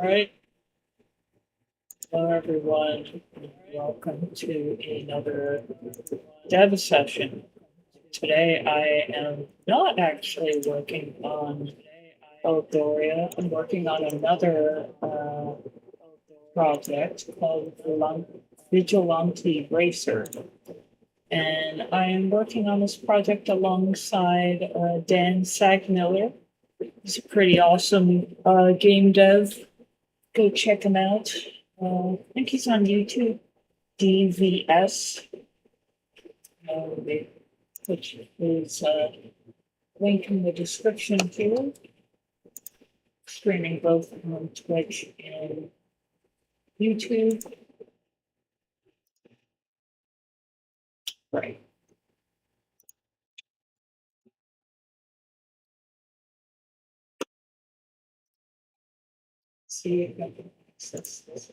Right. Hello, everyone. Welcome to another dev session. Today, I am not actually working on Eldoria. I'm working on another project called Vigilante Racer. And I am working on this project alongside Dan Sagmiller. He's a pretty awesome game dev. Go check him out. I think he's on YouTube. DVS, which is link in the description too. Streaming both on Twitch and YouTube. Right. See if I can access this.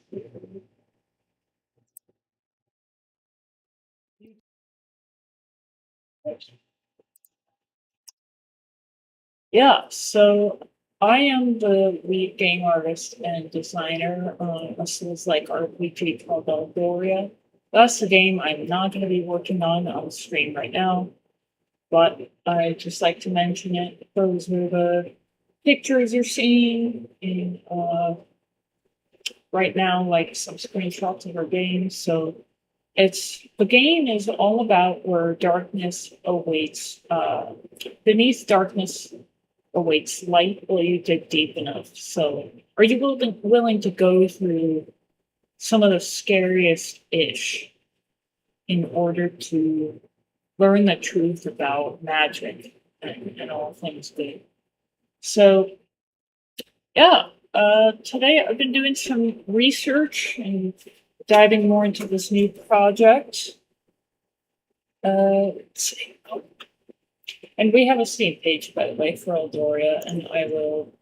Yeah, so I am the lead game artist and designer on a Souls like RPG called Eldoria. That's the game I'm not going to be working on stream right now, but I just like to mention it. Those are the pictures you're seeing in right now, like some screenshots of our game. So the game is all about where darkness awaits. Beneath darkness awaits light. Will you dig deep enough? So, are you willing to go through some of the scariest ish in order to learn the truth about magic and all things good? So, yeah, today I've been doing some research and diving more into this new project. Let's see. Oh. And we have a Steam page, by the way, for Eldoria, and I will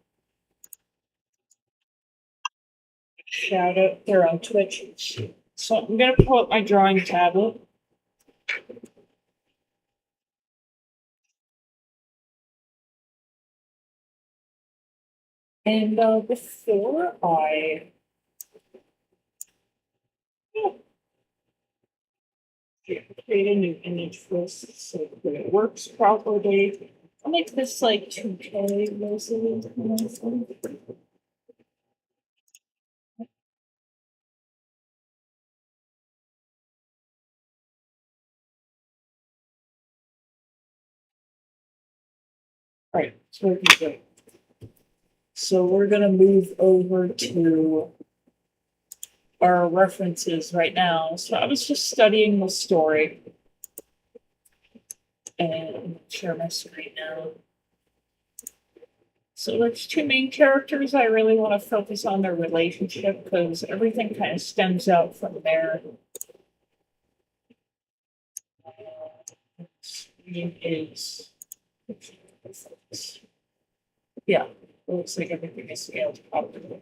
shout out there on Twitch. So I'm going to pull up my drawing tablet. And before I create a new image for this so that it works properly, I'll make this like 2K resolution. All right, it's working great. So we're going to move over to our references right now. So I was just studying the story. And share my screen now. So there's two main characters. I really want to focus on their relationship because everything kind of stems out from there. Screen is, yeah, it looks like everything is scaled properly.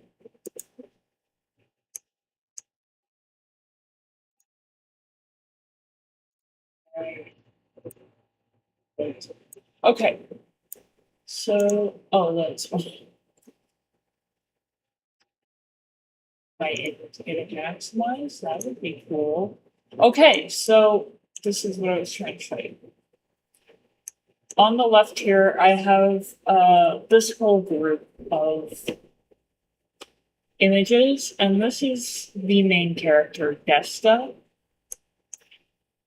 Okay. So, oh, that's am I able to get it maximized? That would be cool. Okay, so this is what I was trying to show you. On the left here, I have this whole group of images, and this is the main character, Desta.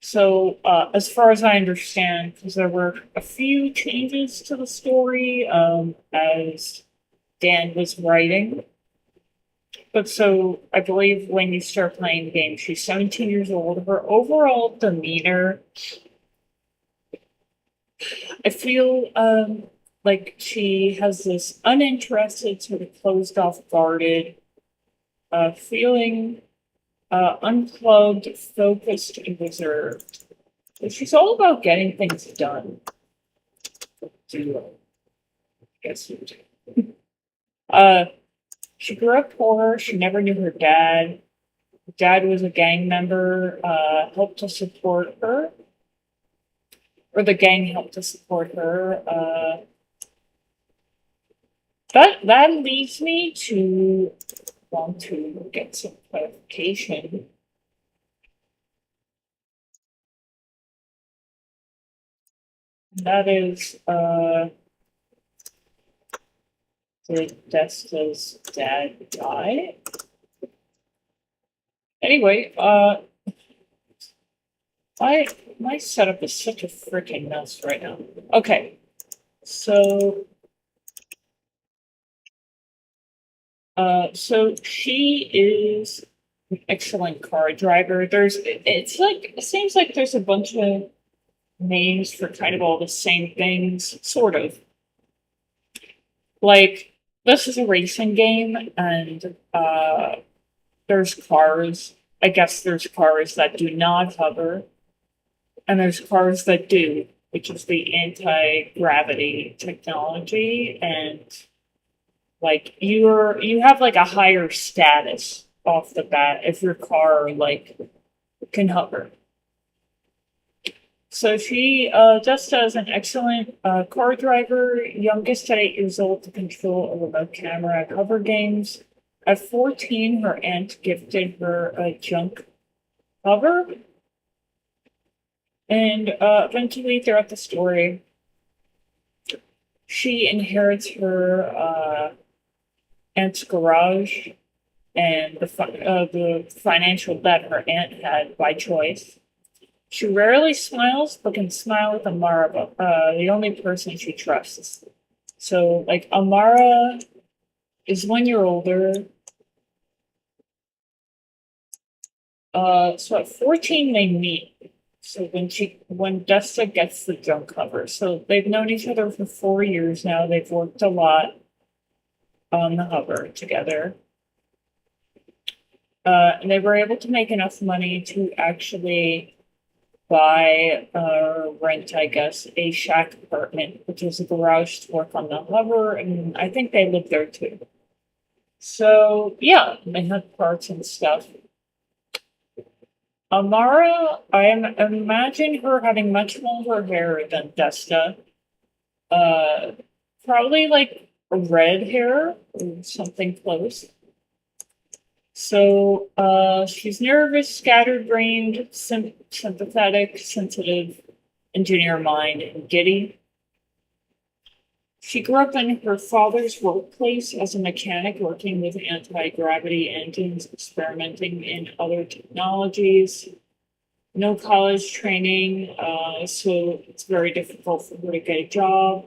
So, as far as I understand, because there were a few changes to the story as Dan was writing. But so, I believe when you start playing the game, she's 17 years old. Her overall demeanor, I feel like she has this uninterested, sort of closed off, guarded feeling, unplugged, focused, and reserved. So she's all about getting things done. I guess you do. She grew up poor. She never knew her dad. Her dad was a gang member, helped to support her, or the gang helped to support her. That leads me to want to get some clarification. That is, did Desta's dad die? Anyway, my setup is such a freaking mess right now. Okay, so she is an excellent car driver. It seems like there's a bunch of names for kind of all the same things, sort of. Like, this is a racing game, and there's cars. I guess there's cars that do not hover, and there's cars that do, which is the anti-gravity technology, and like you have like a higher status off the bat if your car like can hover. So Desta is an excellent car driver, youngest at 8 years old to control a remote camera at hover games. At 14, her aunt gifted her a junk hover. And eventually, throughout the story, she inherits her aunt's garage and the financial debt her aunt had by choice. She rarely smiles, but can smile with Amara, the only person she trusts. So, like, Amara is 1 year older. So at 14 they meet. So when Desta gets the junk cover. So they've known each other for 4 years now. They've worked a lot on the hover together. And they were able to make enough money to actually buy rent, I guess, a shack apartment, which is a garage to work on the hover, and I think they live there too. So yeah, they have parts and stuff. Amara, imagine her having much longer hair than Desta. Probably like red hair or something close. So she's nervous, scatterbrained, sympathetic, sensitive, engineer mind, and giddy. She grew up in her father's workplace as a mechanic working with anti-gravity engines, experimenting in other technologies. No college training, so it's very difficult for her to get a job.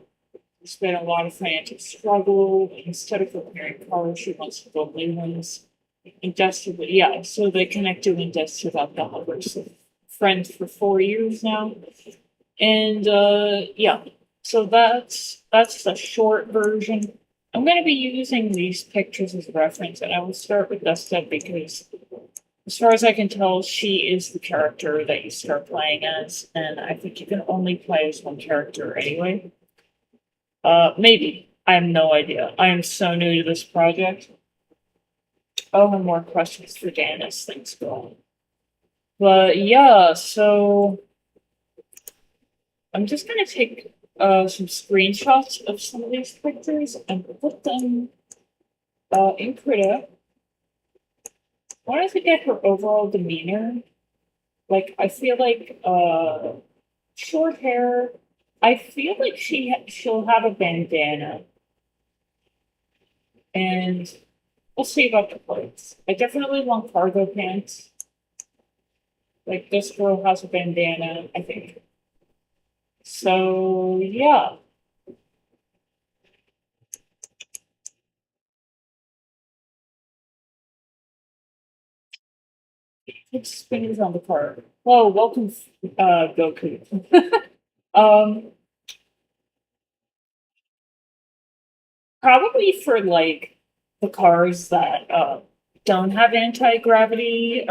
There's been a lot of financial struggle. Instead of repairing cars, she wants to build new ones. And Desta, yeah, so they connected and Desta about the hover. So friends for 4 years now. And yeah, so that's the short version. I'm going to be using these pictures as reference, and I will start with Desta because, as far as I can tell, she is the character that you start playing as, and I think you can only play as one character anyway. Maybe. I have no idea. I am so new to this project. I'll have more questions for Dan as things go on. But yeah, so I'm just going to take some screenshots of some of these pictures and put them in Krita. I wanted to get her overall demeanor. Like, I feel like short hair. I feel like she'll have a bandana. And we'll see about the clothes. I definitely want cargo pants. Like, this girl has a bandana, I think. So, yeah. Put spinners on the car. Whoa, welcome, Goku. um, Probably for, like, the cars that, don't have anti-gravity,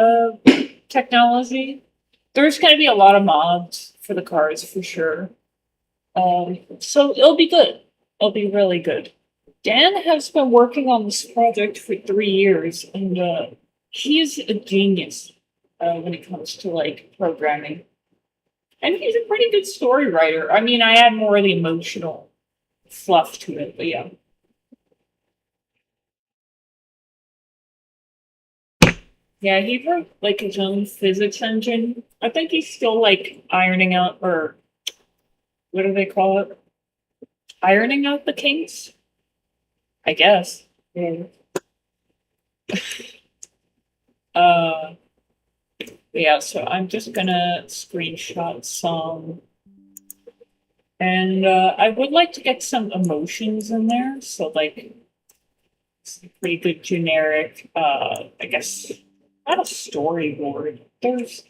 technology. There's gonna be a lot of mods for the cars, for sure. So it'll be good. It'll be really good. Dan has been working on this project for 3 years, and he's a genius when it comes to like programming. And he's a pretty good story writer. I mean, I add more of the emotional fluff to it, but yeah. Yeah, he wrote like his own physics engine. I think he's still like ironing out, or what do they call it? Ironing out the kinks, I guess. Yeah. Uh, yeah, so I'm just gonna screenshot some. And I would like to get some emotions in there. So, like, some pretty good generic, I guess, not a storyboard. There's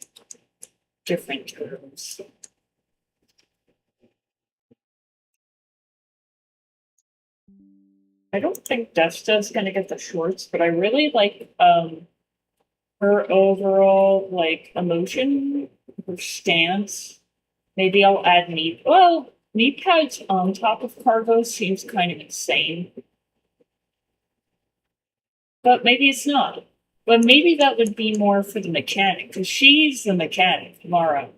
different terms. I don't think Desta is going to get the shorts, but I really like her overall, like, emotion, her stance. Maybe I'll add knee. Well, knee pads on top of cargo seems kind of insane, but maybe it's not. But maybe that would be more for the mechanic, because she's the mechanic, Mara.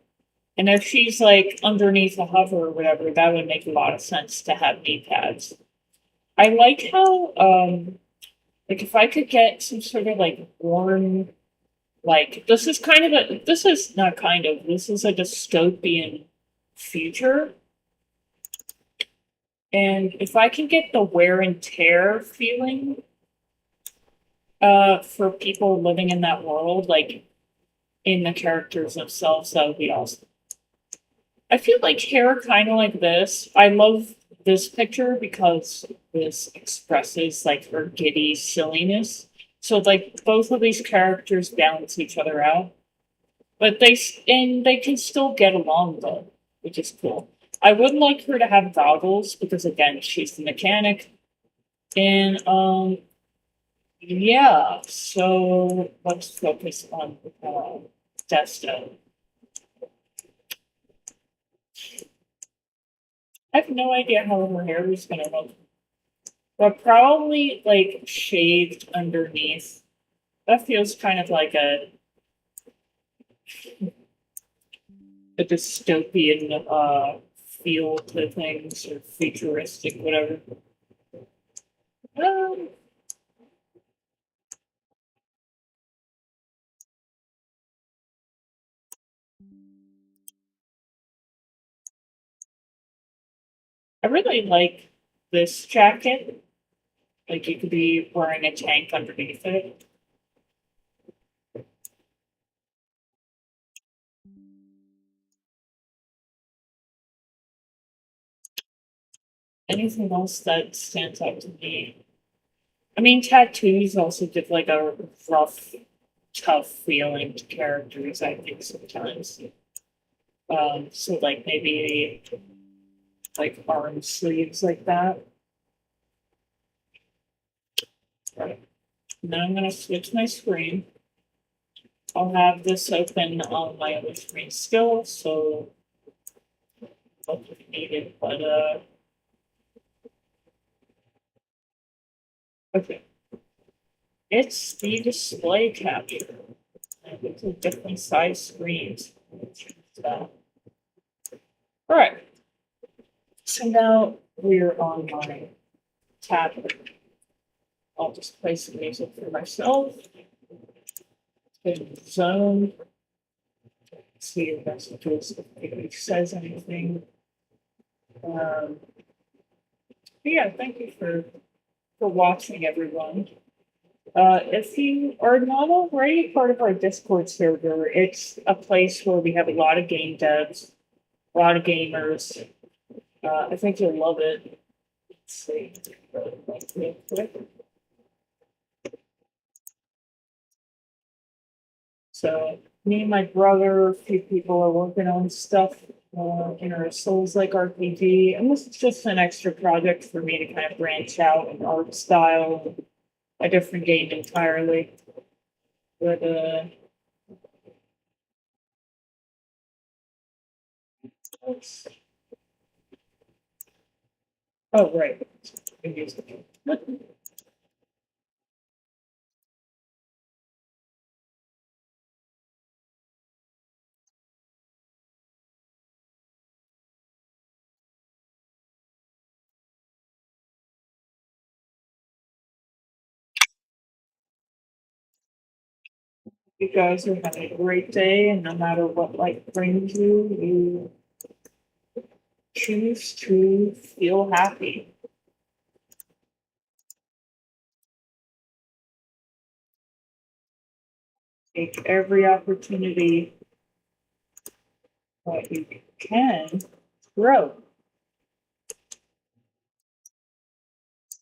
And if she's like underneath a hover or whatever, that would make a lot of sense to have knee pads. I like how, like if I could get some sort of like warm, like this is kind of a, this is not kind of, this is a dystopian future. And if I can get the wear and tear feeling, for people living in that world, like in the characters themselves, that would be awesome. I feel like hair kind of like this. I love this picture because this expresses like her giddy silliness. So like both of these characters balance each other out, but they can still get along though, which is cool. I would like her to have goggles because again, she's the mechanic. And yeah, so let's focus on Desta. I have no idea how her hair is gonna look, but probably like shaved underneath. That feels kind of like a dystopian feel to things or futuristic, whatever. Um, I really like this jacket. Like you could be wearing a tank underneath it. Anything else that stands out to me? I mean, tattoos also give like a rough, tough feeling to characters, I think sometimes. So like maybe like arm sleeves like that. Right. Now I'm gonna switch my screen. I'll have this open on my other screen still, so I'll just need it. But okay, it's the display capture. And it's a different size screens. All right, so now we're on my tablet. I'll just play some music for myself. Good zone. See if that's if it says anything. Um, yeah, thank you for watching, everyone. If you are not already part of our Discord server, it's a place where we have a lot of game devs, a lot of gamers. I think you'll love it. Let's see. Real quick. So me and my brother, a few people are working on stuff in our Souls like RPG, and this is just an extra project for me to kind of branch out in art style, a different game entirely. But oh right, music. You guys are having a great day, and no matter what life brings you, you choose to feel happy. Take every opportunity that you can grow.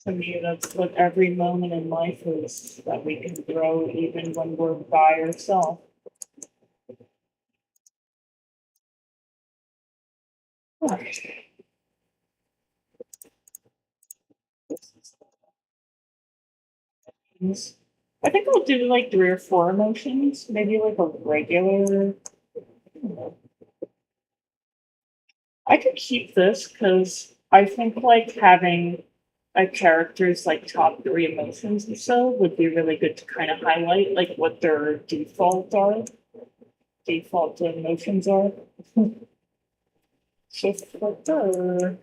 To me, that's what every moment in life is, that we can grow even when we're by ourselves. I think I'll do like 3 or 4 emotions, maybe like a regular. I could keep this because I think like having a character's like top 3 emotions or so would be really good to kind of highlight like what their default emotions are. So for her,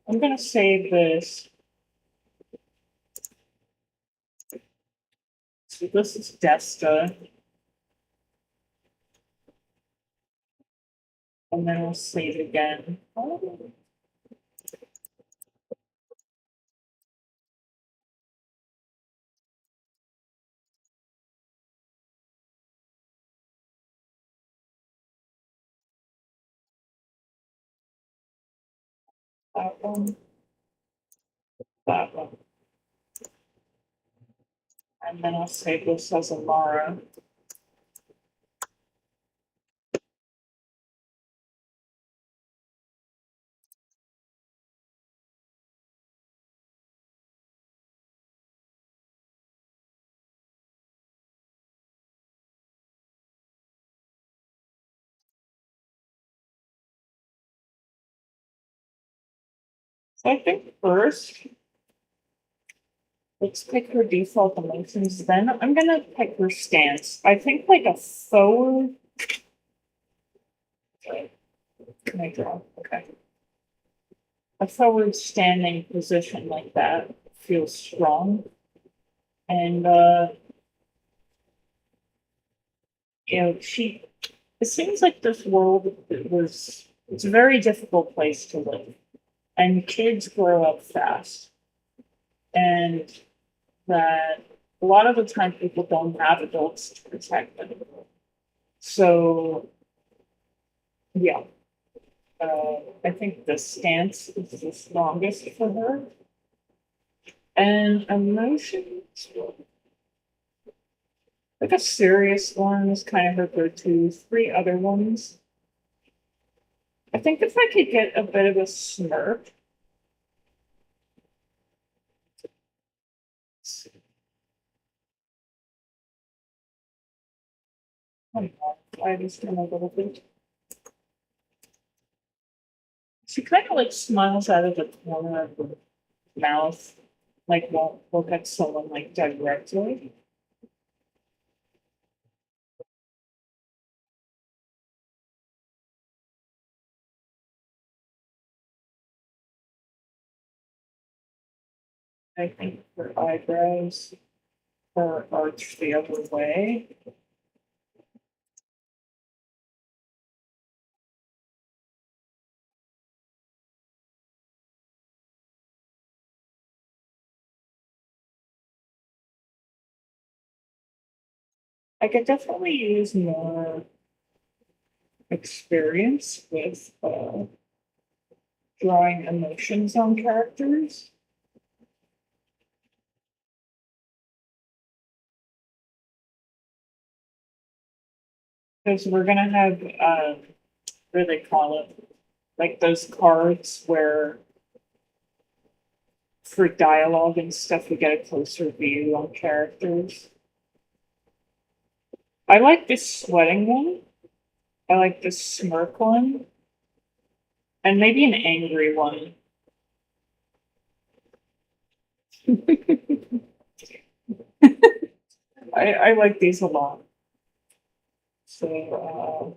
I'm gonna save this. So this is Desta, and then I'll save it again. That one, that one. And then I'll save this as Amara. So I think first, let's pick her default emotions. Then I'm gonna pick her stance. I think like a forward. Can I draw? Okay. A forward standing position like that feels strong. And she it seems like this world it's a very difficult place to live. And kids grow up fast. And that a lot of the time people don't have adults to protect them. So yeah, I think the stance is the strongest for her. And emotions, like a serious one is kind of her go-to. 3 other ones. I think if I could get a bit of a smirk. I just a little bit. She kind of like smiles out of the corner of her mouth, like won't look at someone like directly. I think her eyebrows are arched the other way. I could definitely use more experience with drawing emotions on characters because we're gonna have what do they call it? Like those cards where for dialogue and stuff we get a closer view on characters. I like this sweating one. I like this smirk one. And maybe an angry one. I like these a lot. So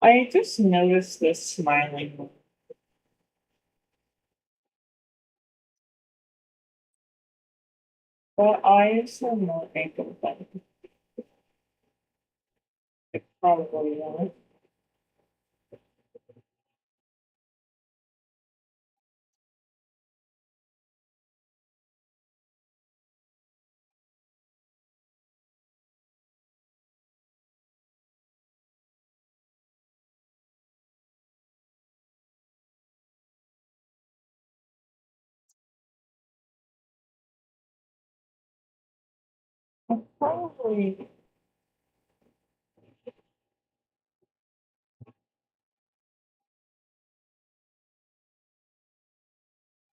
I just noticed this smiling one. But eyes are more makeup than I probably want. Probably,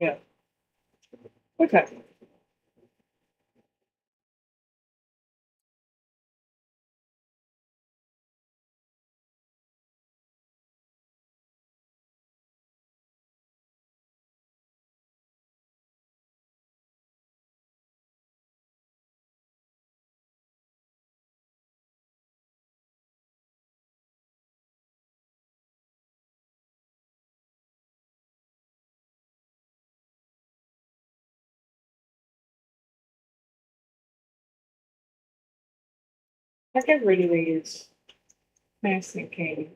yeah. Okay. I get rid of these. Nice thinking.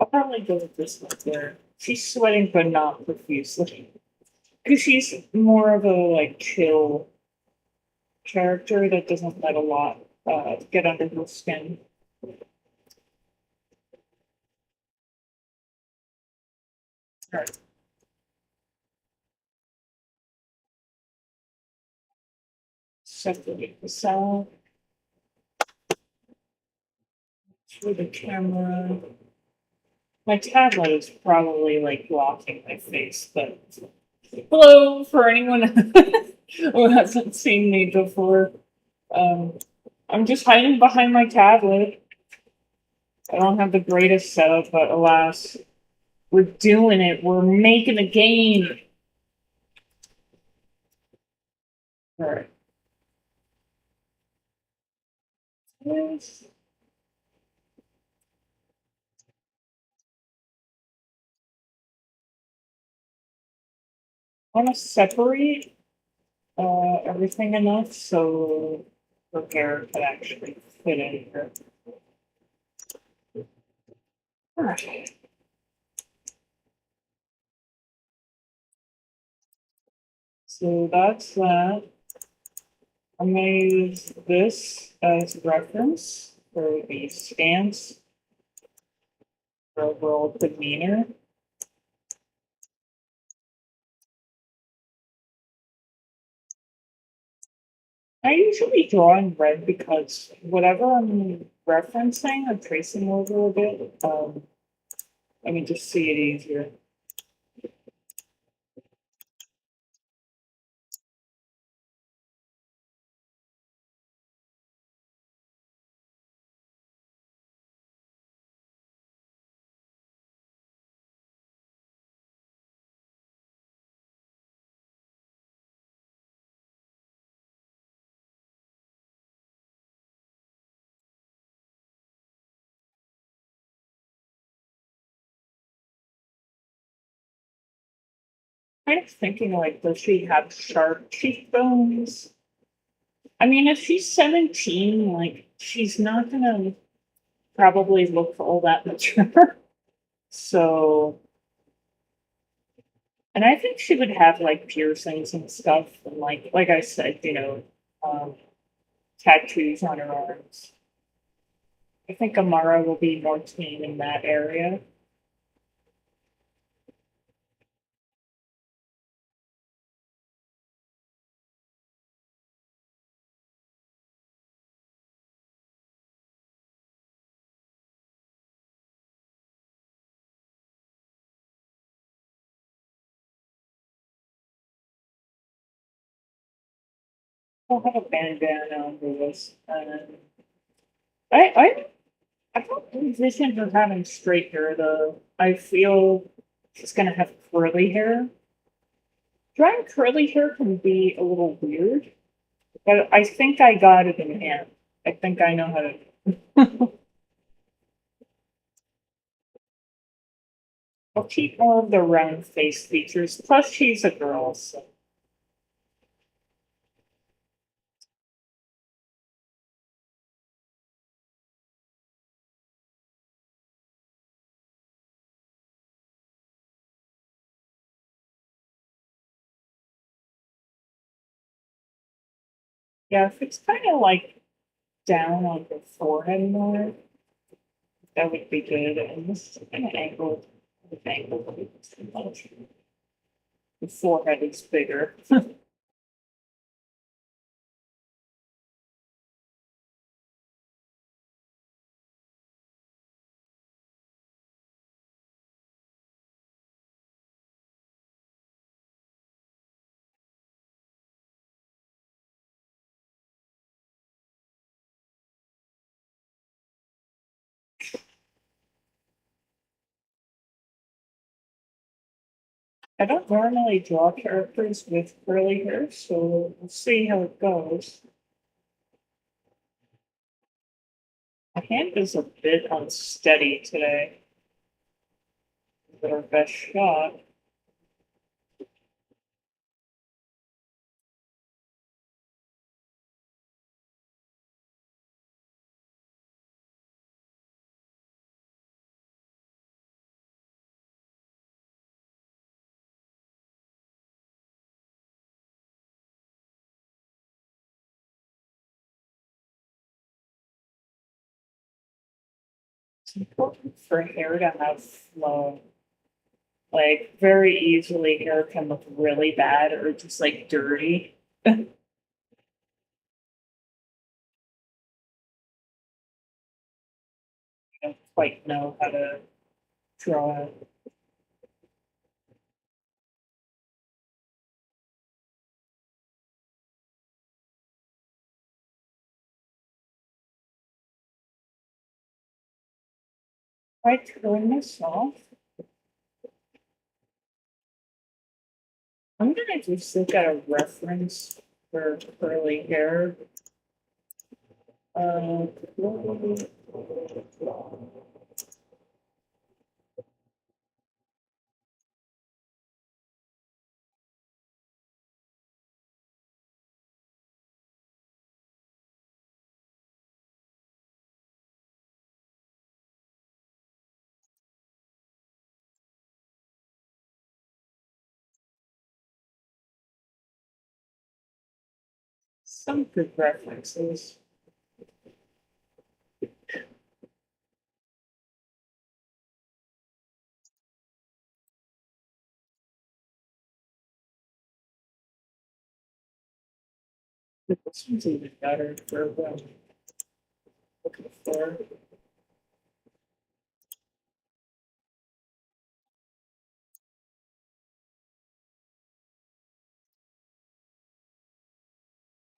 I'll probably go with this one there. She's sweating, but not profusely. Because she's more of a like chill character that doesn't let a lot get under her skin. Alright, separate this out for the camera. My tablet is probably like blocking my face, but hello for anyone who hasn't seen me before. Um, I'm just hiding behind my tablet. I don't have the greatest setup, but alas, we're doing it. We're making a game. All right. Yes. I want to separate everything enough so her hair could actually fit in here. All right. So that's that. I'm going to use this as reference for the stance for overall demeanor. I usually draw in red because whatever I'm referencing, I'm tracing over a bit. Let me just see it easier. Kind of thinking like, does she have sharp cheekbones? I mean, if she's 17, like, she's not gonna probably look all that mature. So, and I think she would have like piercings and stuff, and like I said, um, tattoos on her arms. I think Amara will be more keen in that area. I'll have a bandana under this. I I don't envision her having straight hair though. I feel she's gonna have curly hair. Drawing curly hair can be a little weird, but I think I got it in hand. I think I know how to. I'll keep more of the round face features. Plus, she's a girl, so yeah. If it's kind of like down on the forehead more, that would be good. And this is kind of angled. With angled too much. The forehead is bigger. I don't normally draw characters with curly hair, so we'll see how it goes. My hand is a bit unsteady today. But our best shot. It's important for hair to have flow. Like very easily hair can look really bad or just like dirty. I don't quite know how to draw it. If I turn this off, I'm gonna just look at a reference for curly hair. Uh, some good references. This one's even better for what I'm looking for.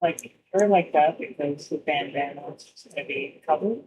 Like hair like that because the bandana is just gonna be covered.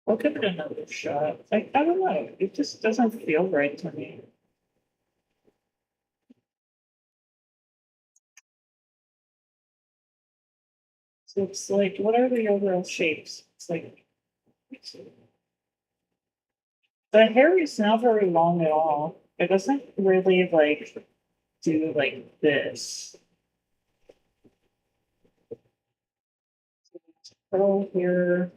I'll give it another shot. Like, I don't know. It just doesn't feel right to me. So it's like, what are the overall shapes? It's like, The hair is not very long at all. It doesn't really like do like this. Curl here.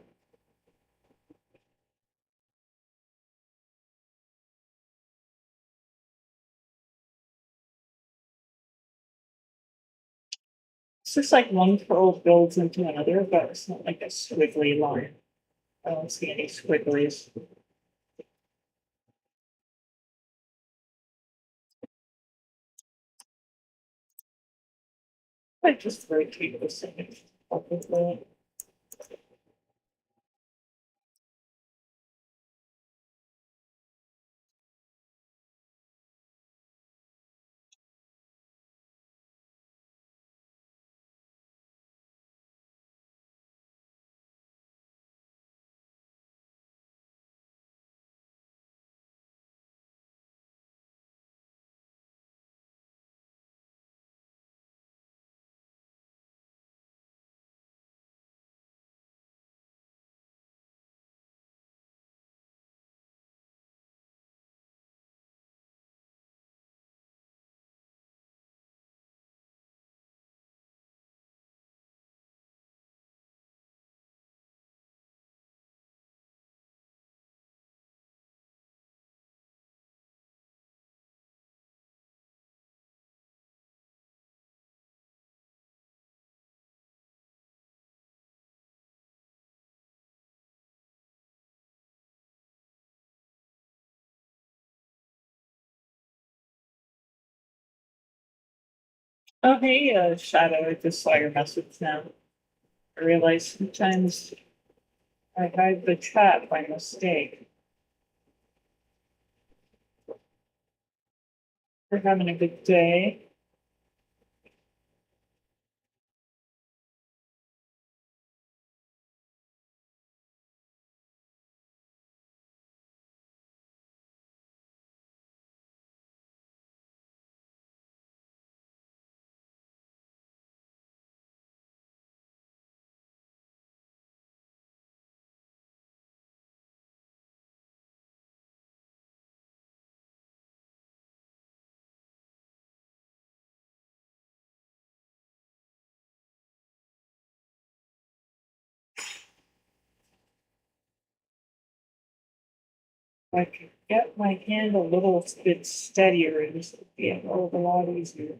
It's just like one curl builds into another, but it's not like a squiggly line. I don't see any squigglies. I just rotate this image up with it. Oh, hey, Shadow, I just saw your message now. I realize sometimes I hide the chat by mistake. We're having a good day. If I could get my hand a little bit steadier, this would be a hell of a lot easier.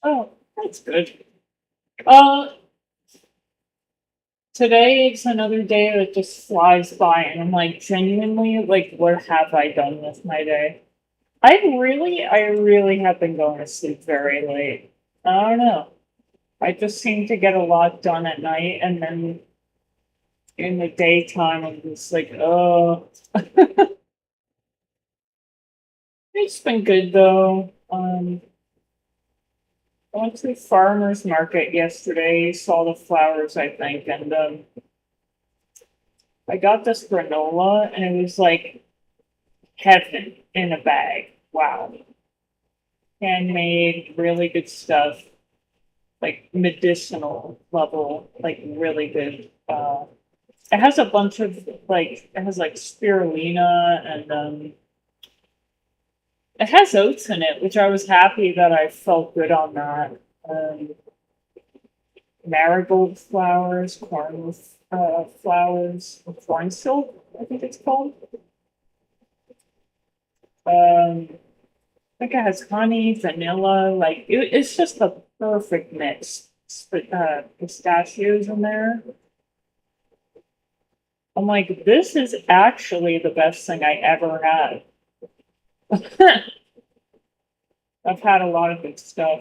Oh, that's good. Uh, Today it's another day that just flies by, and I'm like, genuinely, like, what have I done with my day? I really have been going to sleep very late. I don't know. I just seem to get a lot done at night, and then in the daytime, I'm just like, oh. It's been good though. I went to the farmer's market yesterday, saw the flowers, I think, and I got this granola, and it was like heaven in a bag. Wow. Handmade, really good stuff, like medicinal level, like really good. It has a bunch of it has like spirulina and it has oats in it, which I was happy that I felt good on that. Um, Marigold flowers, corn flowers, corn silk, I think it's called. I think it has honey, vanilla, like it's just the perfect mix. pistachios in there. I'm like, this is actually the best thing I ever had. I've had a lot of good stuff.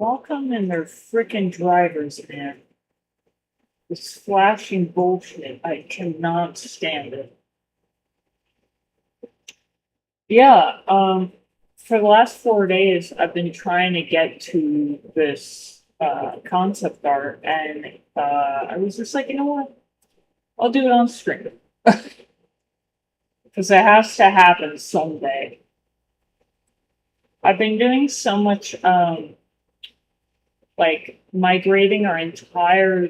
Welcome and their frickin' drivers, man. This flashing bullshit. I cannot stand it. Yeah, for the last 4 days, I've been trying to get to this concept art, and I was just like, you know what? I'll do it on stream because it has to happen someday. I've been doing so much, like migrating our entire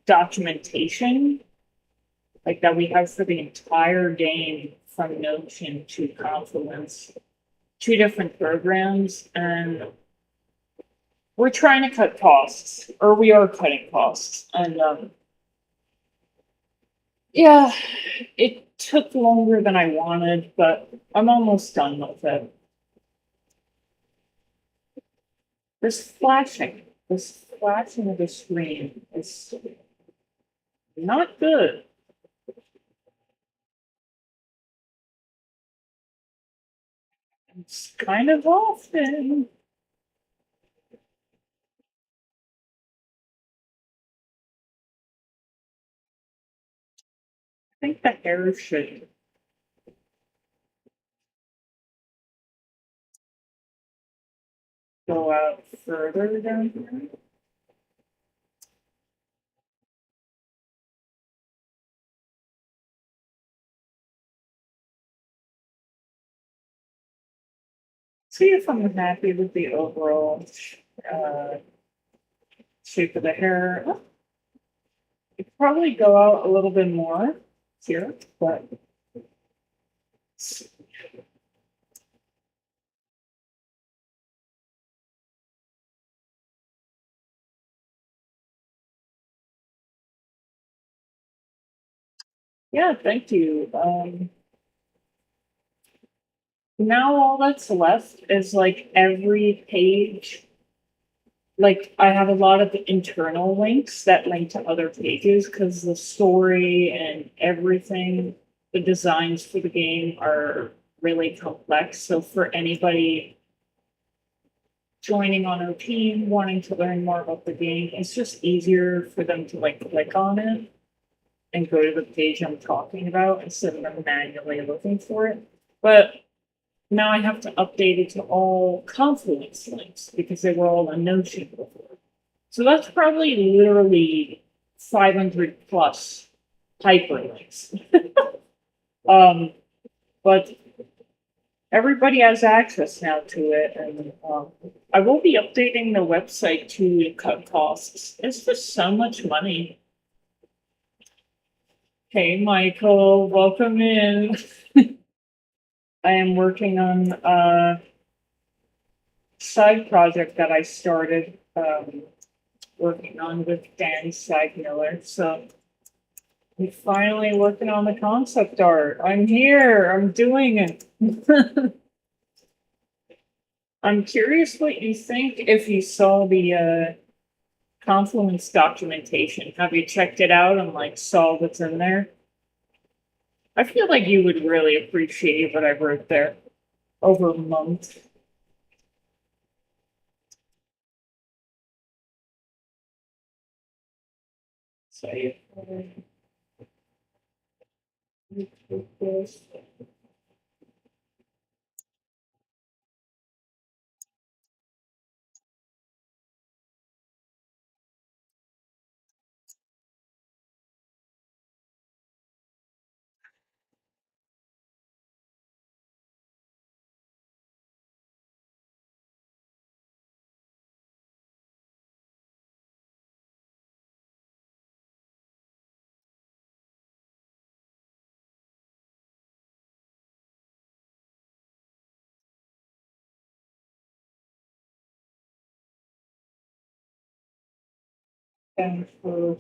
documentation, like that we have for the entire game from Notion to Confluence, two different programs, and we're trying to cut costs, or we are cutting costs, and yeah, it took longer than I wanted, but I'm almost done with it. This flashing of the screen is not good. It's kind of often. I think the hair should go out further down here. See if I'm happy with the overall uh, shape of the hair. It could probably go out a little bit more here, but yeah, thank you. Now all that's left is like every page. Like I have a lot of internal links that link to other pages because the story and everything, the designs for the game are really complex. So for anybody joining on our team, wanting to learn more about the game. It's just easier for them to like click on it and go to the page I'm talking about instead of them manually looking for it. But now I have to update it to all Confluence links because they were all in Notion before. So that's probably literally 500 plus hyperlinks. But everybody has access now to it, and I will be updating the website to cut costs. It's just so much money. Hey, Michael, welcome in. I am working on a side project that I started working on with Dan Sagmiller. So I'm finally working on the concept art. I'm here. I'm doing it. I'm curious what you think if you saw the Confluence documentation. Have you checked it out and like saw what's in there? I feel like you would really appreciate what I wrote there over a month. So and for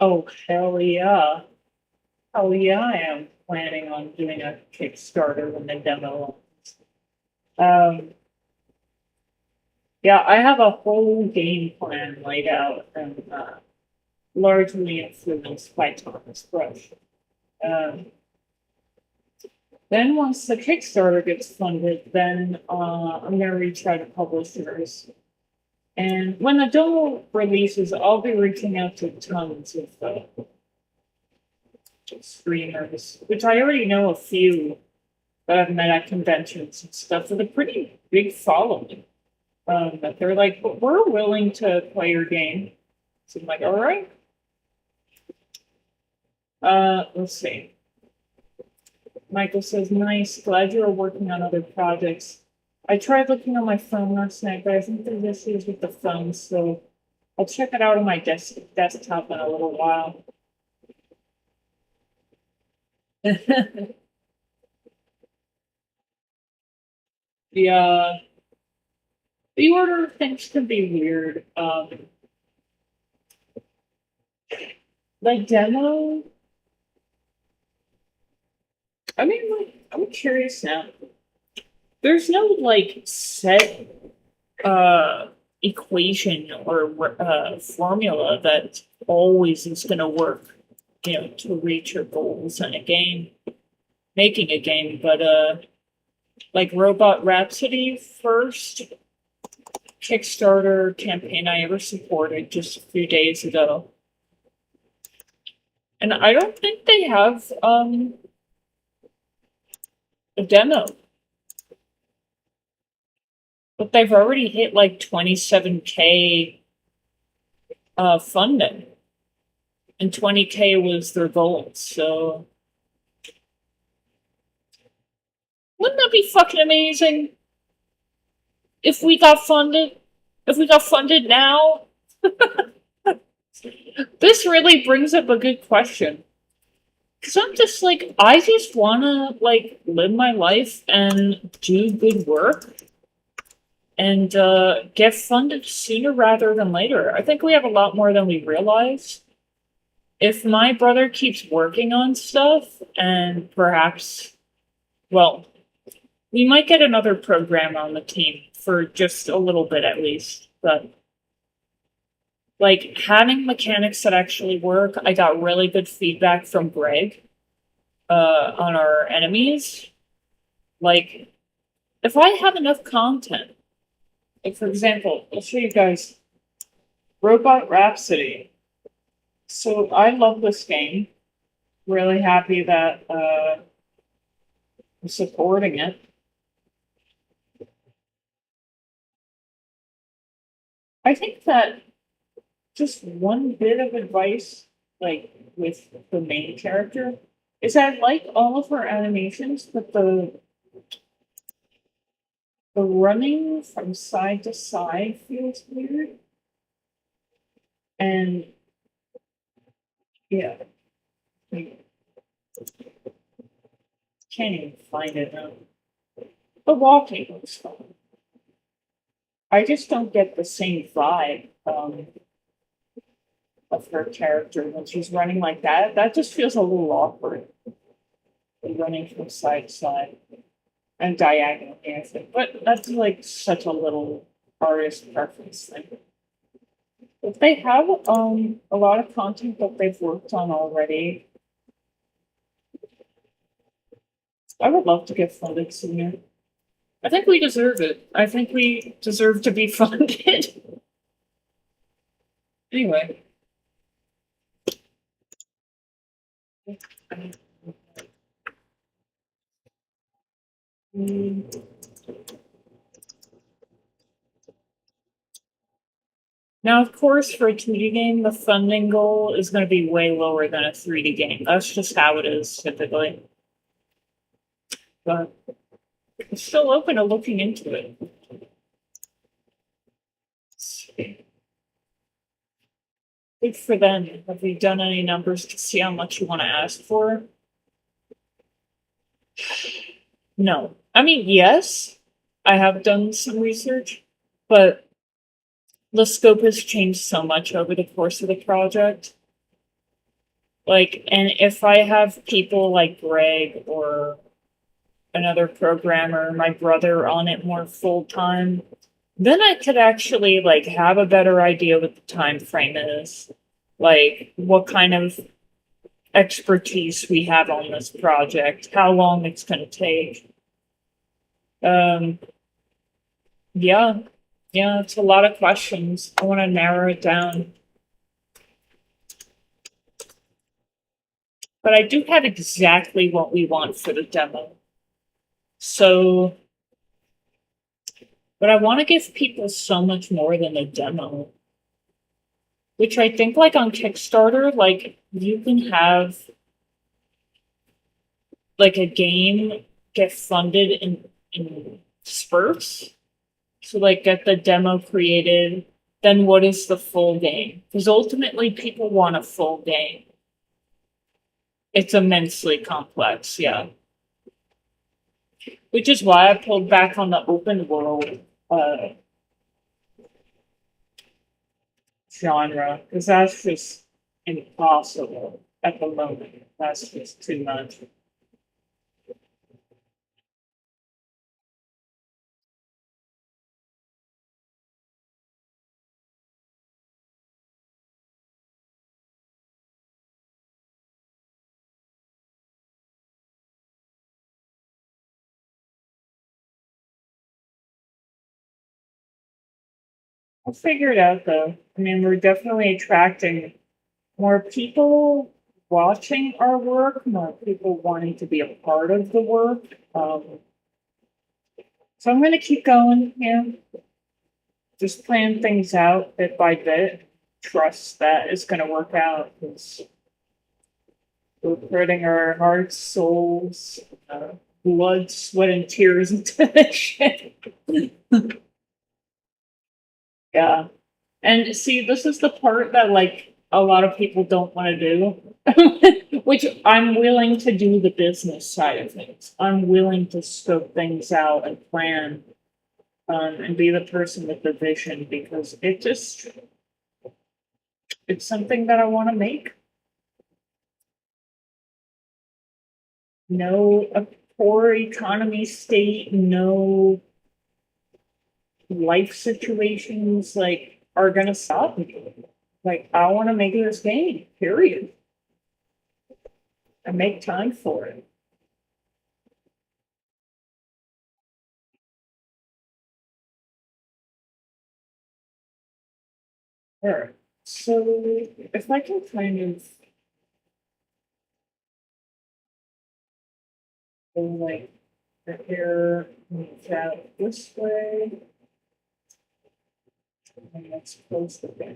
oh hell yeah. Oh yeah, I am planning on doing a Kickstarter when the demo. Um, yeah, I have a whole game plan laid out and largely influenced by Thomas Brush. Um, then once the Kickstarter gets funded, then I'm gonna reach out to publishers. And when the demo releases, I'll be reaching out to tons of streamers, which I already know a few that I've met at conventions and stuff with a pretty big following. That they're like, we're willing to play your game. So I'm like, all right. Let's see. Michael says, nice. Glad you're working on other projects. I tried looking on my phone last night, but I think there's issues with the phone, so I'll check it out on my desktop in a little while. The order of things can be weird. The demo. I mean, like, I'm curious now. There's no like set equation or formula that always is going to work, to reach your goals in a game, making a game. But like Robot Rhapsody, first Kickstarter campaign I ever supported just a few days ago. And I don't think they have a demo. But they've already hit like 27K funding. And 20K was their goal. So Wouldn't that be fucking amazing? If we got funded? If we got funded now? This really brings up a good question. Because I'm just like, I just want to, like, live my life and do good work and get funded sooner rather than later. I think we have a lot more than we realize. If my brother keeps working on stuff and perhaps, well, we might get another program on the team for just a little bit at least. But, like, having mechanics that actually work, I got really good feedback from Greg on our enemies. Like, if I have enough content, like, for example, I'll show you guys Robot Rhapsody. So I love this game. Really happy that I'm supporting it. I think that just one bit of advice, like with the main character, is I like all of her animations, but the running from side to side feels weird. And yeah, I can't even find it now. The walking looks fun. I just don't get the same vibe of her character when she's running like that. That just feels a little awkward. Running from side to side and diagonally, I think. But that's like such a little artist preference thing. If they have a lot of content that they've worked on already, I would love to get funded sooner. I think we deserve it. I think we deserve to be funded. Anyway. Now, of course, for a 2D game, the funding goal is going to be way lower than a 3D game. That's just how it is, typically. But I'm still open to looking into it. Good for them. Have you done any numbers to see how much you want to ask for? No. I mean, yes, I have done some research, but the scope has changed so much over the course of the project. Like, and if I have people like Greg or another programmer, my brother on it more full time, then I could actually like have a better idea what the time frame is, like what kind of expertise we have on this project, how long it's going to take. Yeah, yeah, it's a lot of questions. I want to narrow it down. But I do have exactly what we want for the demo. So, but I want to give people so much more than a demo. Which I think, like, on Kickstarter, like, you can have, like, a game get funded in spurts. So, like, get the demo created, then what is the full game? Because ultimately, people want a full game. It's immensely complex, yeah. Which is why I pulled back on the open world genre, because that's just impossible at the moment. That's just too much. I'll figure it out though. I mean, we're definitely attracting more people watching our work, more people wanting to be a part of the work. So I'm going to keep going here. Just plan things out bit by bit. Trust that it's going to work out because we're putting our hearts, souls, blood, sweat, and tears into this shit. Yeah. And see, this is the part that like a lot of people don't want to do, which I'm willing to do the business side of things. I'm willing to scope things out and plan, and be the person with the vision because it's something that I want to make. No, a poor economy state, no life situations like are gonna stop me. Like I want to make this game, period. I make time for it. Alright. So if I can kind of go like the hair moves out this way, and that's close to the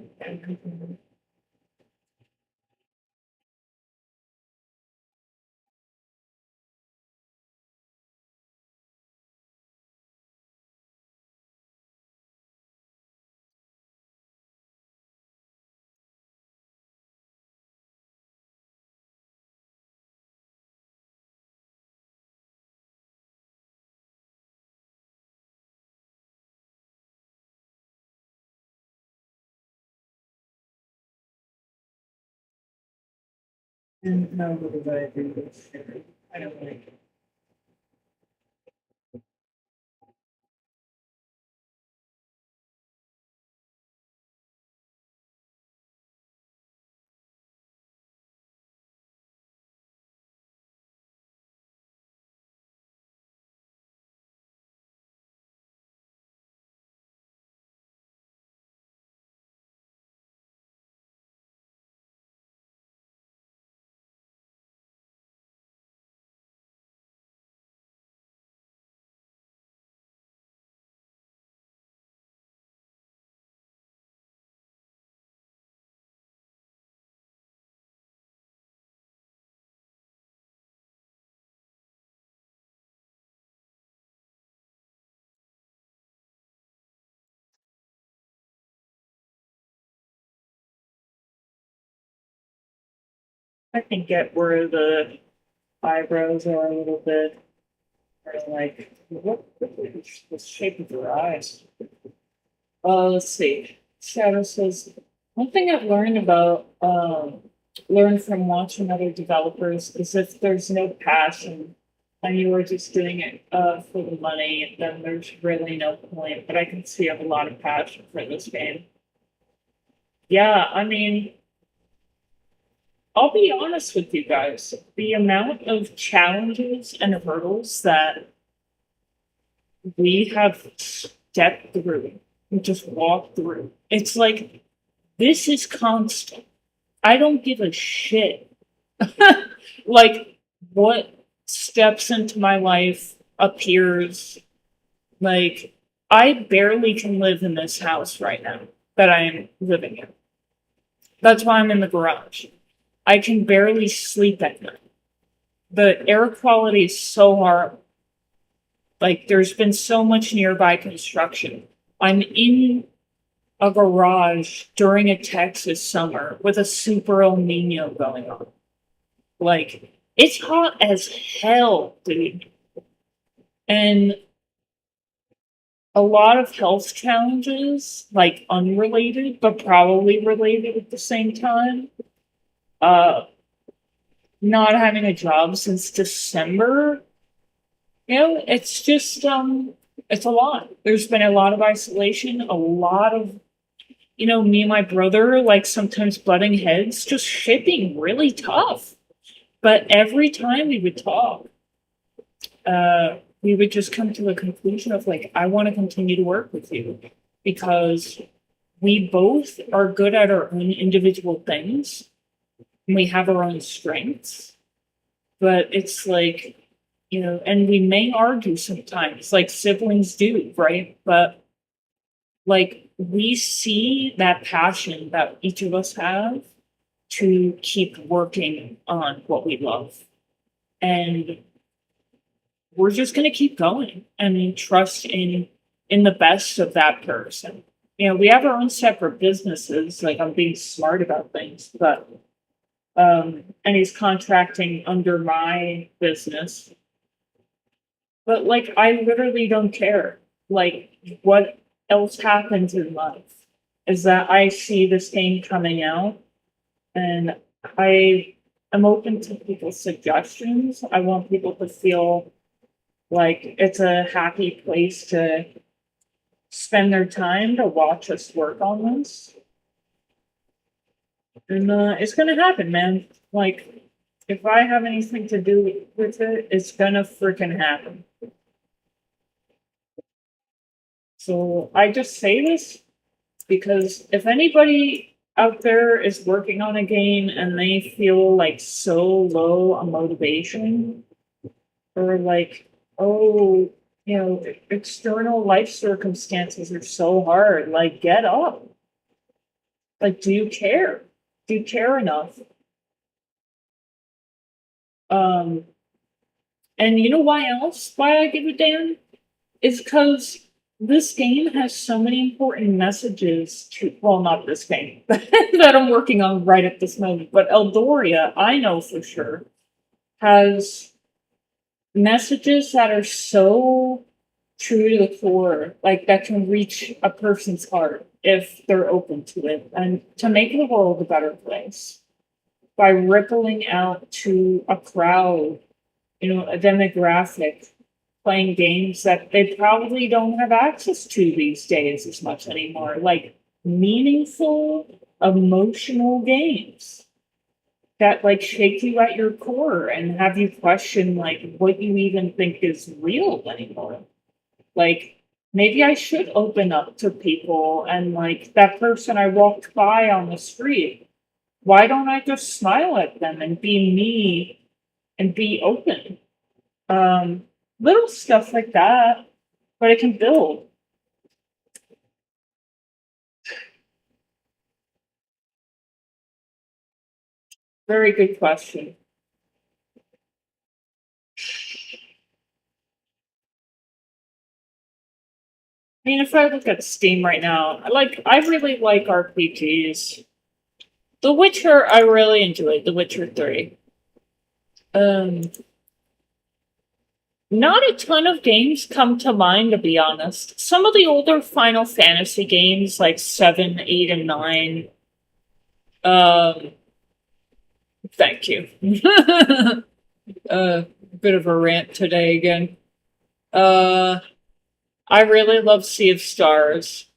and how would I do this? I don't like it. I can get where the eyebrows are a little bit, or like what the shape of your eyes. Let's see. Shadow says one thing I've learned from watching other developers is if there's no passion and you are just doing it for the money, then there's really no point. But I can see I have a lot of passion for this game. Yeah, I mean, I'll be honest with you guys. The amount of challenges and hurdles that we have stepped through, we just walked through. It's like this is constant. I don't give a shit. Like what steps into my life appears. Like I barely can live in this house right now that I am living in. That's why I'm in the garage. I can barely sleep at night. The air quality is so horrible. Like there's been so much nearby construction. I'm in a garage during a Texas summer with a super El Nino going on. Like, it's hot as hell, dude. And a lot of health challenges, like unrelated, but probably related at the same time. Uh, Not having a job since December, it's just, it's a lot. There's been a lot of isolation, a lot of me and my brother, like sometimes butting heads, just shit being really tough. But every time we would talk, we would just come to the conclusion of like, I want to continue to work with you because we both are good at our own individual things. And we have our own strengths, but it's like, and we may argue sometimes, like siblings do, right? But like we see that passion that each of us have to keep working on what we love. And we're just going to keep going and trust in the best of that person. You know, we have our own separate businesses. Like, I'm being smart about things, but and he's contracting under my business. But like, I literally don't care. Like, what else happens in life is that I see this game coming out, and I am open to people's suggestions. I want people to feel like it's a happy place to spend their time to watch us work on this. And it's gonna happen, man. Like, if I have anything to do with it, it's gonna freaking happen. So I just say this because if anybody out there is working on a game and they feel like so low on motivation, or like, oh, you know, external life circumstances are so hard, like, get up. Like, do you care? Do you care enough? Um, and you know why I give a damn? Is because this game has so many important messages to, well, not this game that I'm working on right at this moment, but Eldoria, I know for sure, has messages that are so true to the core, like that can reach a person's heart if they're open to it, and to make the world a better place by rippling out to a crowd, you know, a demographic playing games that they probably don't have access to these days as much anymore. Like, meaningful, emotional games that like shake you at your core and have you question like what you even think is real anymore. Like, maybe I should open up to people, and like that person I walked by on the street, why don't I just smile at them and be me and be open? Um, Little stuff like that, but it can build. Very good question. I mean, if I look at Steam right now, I really like RPGs. The Witcher, I really enjoyed. The Witcher 3. Um, Not a ton of games come to mind, to be honest. Some of the older Final Fantasy games, like 7, 8, and 9. Um, Thank you. Bit of a rant today again. Uh, I really love Sea of Stars.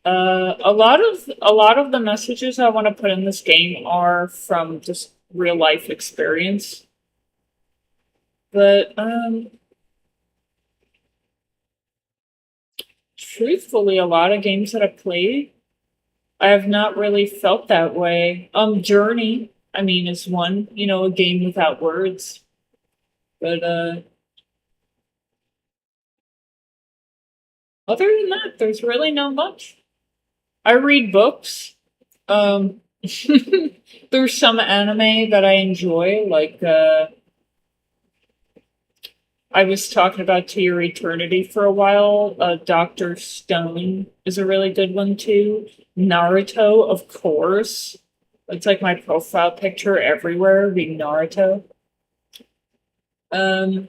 A lot of the messages I want to put in this game are from just real life experience. But truthfully, a lot of games that I've played, I have not really felt that way. Journey, I mean, is one, you know, a game without words. But other than that, there's really not much. I read books. Um, there's some anime that I enjoy, like I was talking about To Your Eternity for a while. Doctor Stone is a really good one too. Naruto, of course. It's like my profile picture everywhere, being Naruto. Um,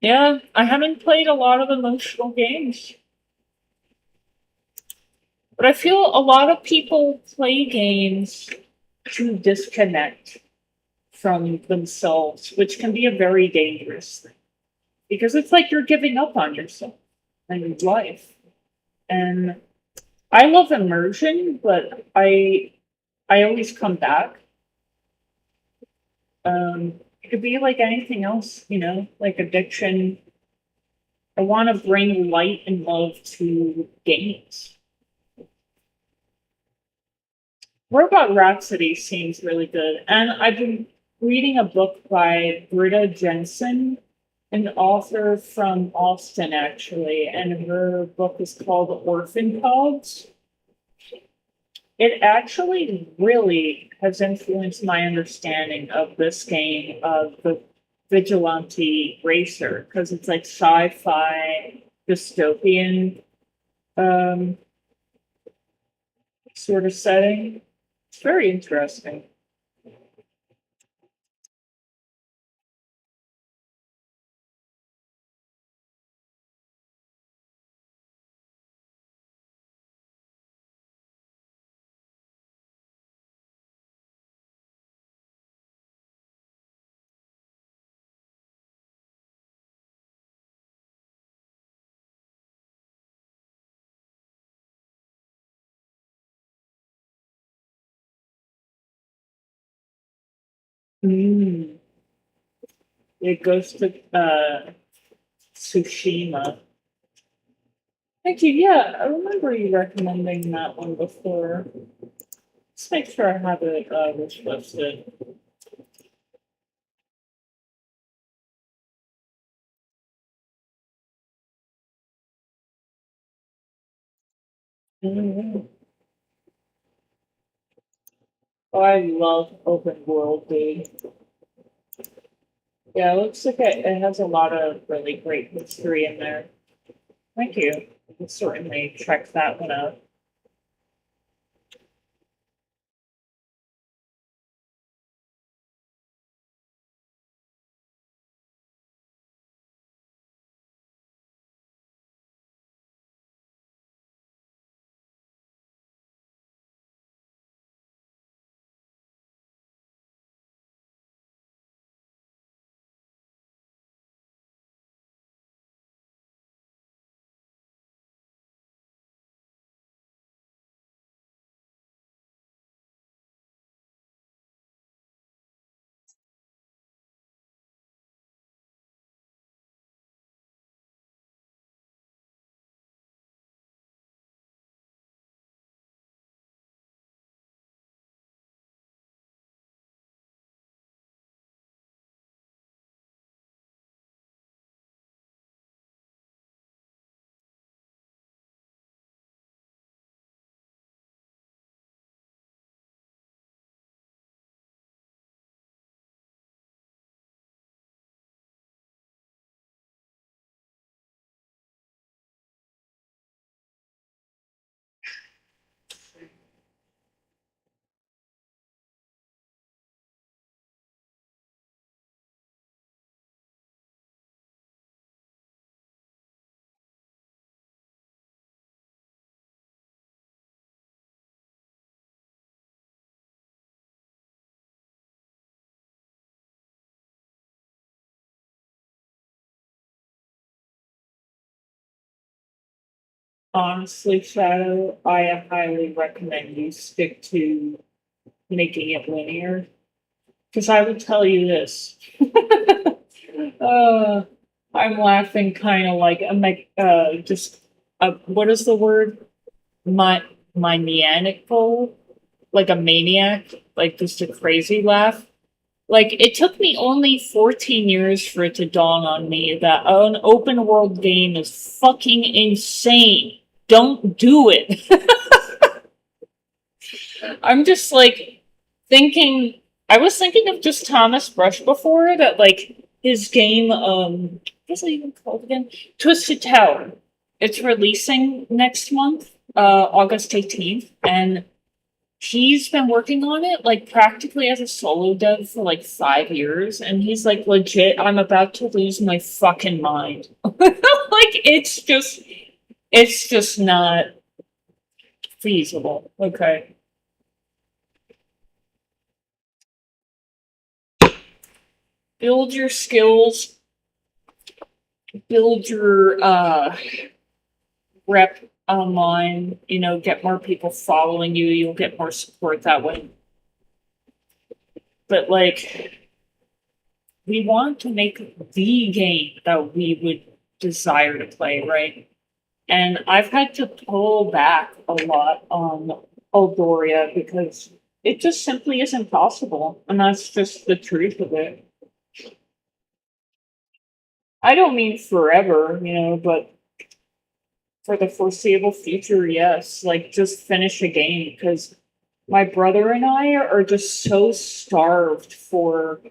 yeah, I haven't played a lot of emotional games, but I feel a lot of people play games to disconnect from themselves, which can be a very dangerous thing because it's like you're giving up on yourself and your life. And I love immersion, but I always come back. It could be like anything else, you know, like addiction. I want to bring light and love to games. Robot Rhapsody seems really good, and I've been reading a book by Britta Jensen, an author from Austin, actually, and her book is called Orphan Pods. It actually really has influenced my understanding of this game, of Vigilante racer because it's like sci-fi dystopian um, sort of setting. It's very interesting. Mm. It goes to Tsushima. Thank you. Yeah, I remember you recommending that one before. Let's make sure I have it wish listed. Mm. Oh, I love open world, dude. Yeah, it looks like it has a lot of really great history in there. Thank you. I'll certainly check that one out. Honestly, Shadow, I highly recommend you stick to making it linear. Because I would tell you this. uh, I'm laughing kind of like I'm like just what is the word? My maniacal, like a maniac, like just a crazy laugh. Like it took me only 14 years for it to dawn on me that an open world game is fucking insane. Don't do it. I'm just like thinking I was thinking of just Thomas Brush before that like his game what's it even called again? Twisted Tower. It's releasing next month, August 18th, and he's been working on it like practically as a solo dev for like 5 years, and he's like legit, I'm about to lose my fucking mind. Like it's just not feasible. Okay. Build your skills, build your rep online, get more people following you, you'll get more support that way. But like we want to make the game that we would desire to play, right? And I've had to pull back a lot on Eldoria because it just simply isn't possible. And that's just the truth of it. I don't mean forever, but for the foreseeable future, yes. Like, just finish a game because my brother and I are just so starved for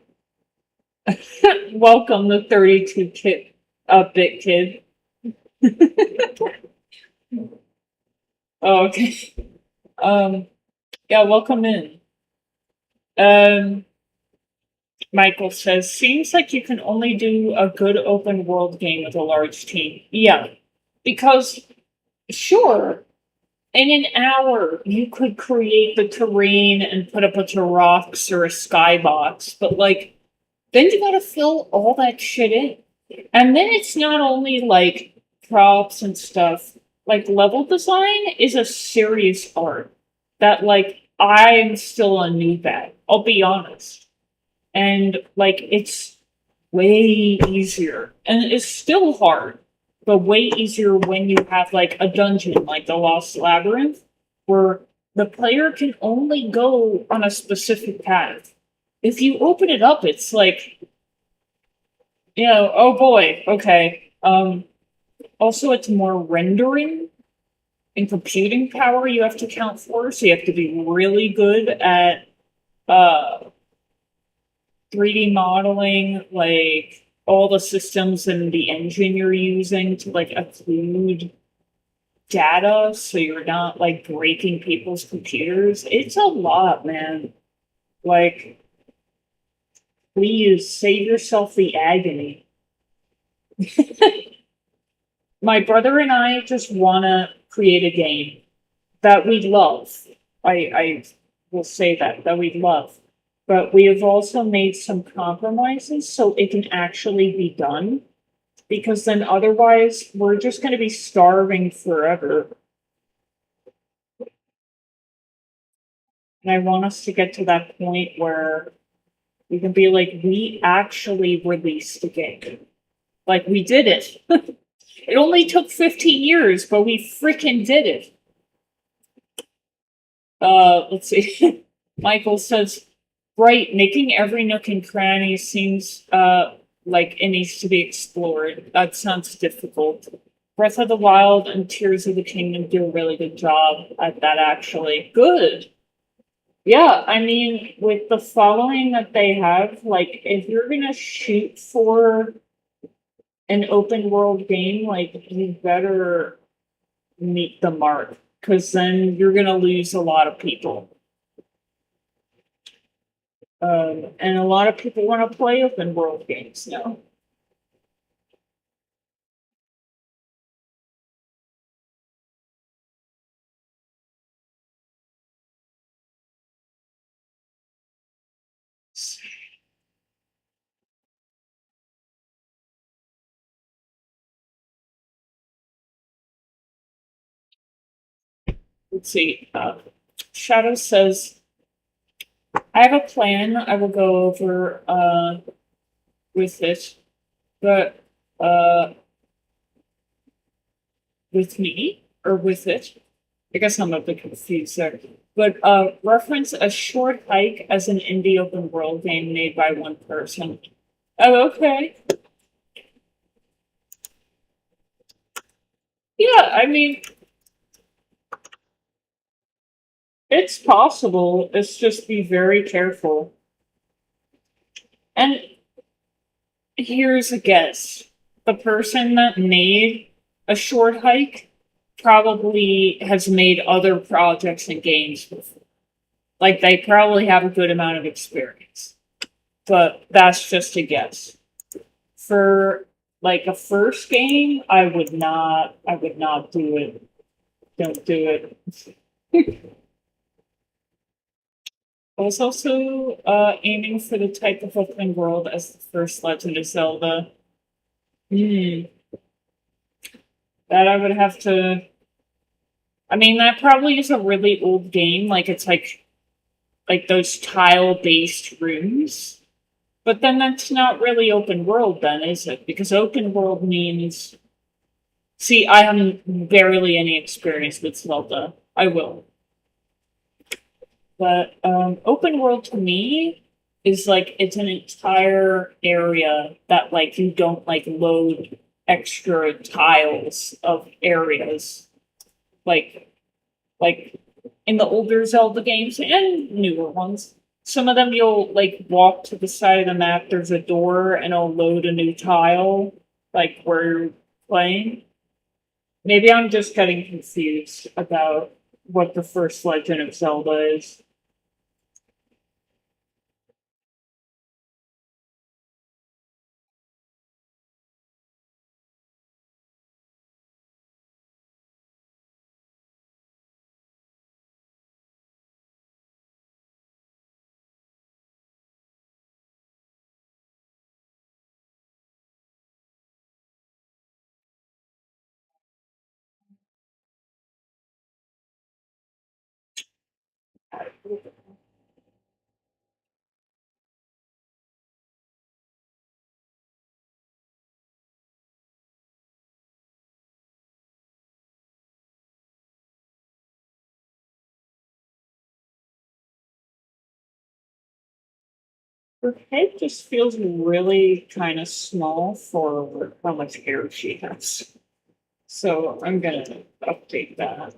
Welcome the 32-bit kid. Oh, okay. Yeah, welcome in. Um, Michael says, seems like you can only do a good open world game with a large team. Yeah, because sure, in an hour you could create the terrain and put a bunch of rocks or a skybox, but like then you gotta fill all that shit in. And then it's not only like props and stuff, like level design is a serious art that like I'm still a noob at. I'll be honest. And like it's way easier. And it's still hard, but way easier when you have like a dungeon like the Lost Labyrinth, where the player can only go on a specific path. If you open it up, it's like, oh boy, okay. Also, it's more rendering and computing power you have to count for, so you have to be really good at 3D modeling, like all the systems and the engine you're using to like occlude data so you're not like breaking people's computers. It's a lot, man. Like, please save yourself the agony. My brother and I just want to create a game that we love. I will say that we love. But we have also made some compromises so it can actually be done. Because then otherwise, we're just going to be starving forever. And I want us to get to that point where we can be like, we actually released a game. Like, we did it. It only took 15 years, but we freaking did it. Let's see. Michael says, right, making every nook and cranny seems like it needs to be explored. That sounds difficult. Breath of the Wild and Tears of the Kingdom do a really good job at that, actually. Good. Yeah, I mean, with the following that they have, like, if you're gonna shoot for an open world game, like, you better meet the mark, because then you're gonna lose a lot of people. And a lot of people want to play open world games now. Let's see. Shadow says, I have a plan I will go over with it, but with me or with it. I guess I'm a bit confused there. But reference a short hike as an indie open world game made by one person. Oh, okay. Yeah, I mean, it's possible. It's just be very careful. And here's a guess. The person that made a short hike probably has made other projects and games before. Like, they probably have a good amount of experience. But that's just a guess. For, like, a first game, I would not do it. Don't do it. I was also aiming for the type of open world as the first Legend of Zelda. That I would have to. I mean, that probably is a really old game. Like, it's like those tile-based rooms. But then that's not really open world, then, is it? Because open world means. See, I have barely any experience with Zelda. I will. But open world to me is like it's an entire area that like you don't like load extra tiles of areas like in the older Zelda games and newer ones. some of them you'll like walk to the side of the map, there's a door and it'll load a new tile, like where you're playing. Maybe I'm just getting confused about what the first Legend of Zelda is. Her head just feels really kind of small for how much hair she has. So I'm gonna update that.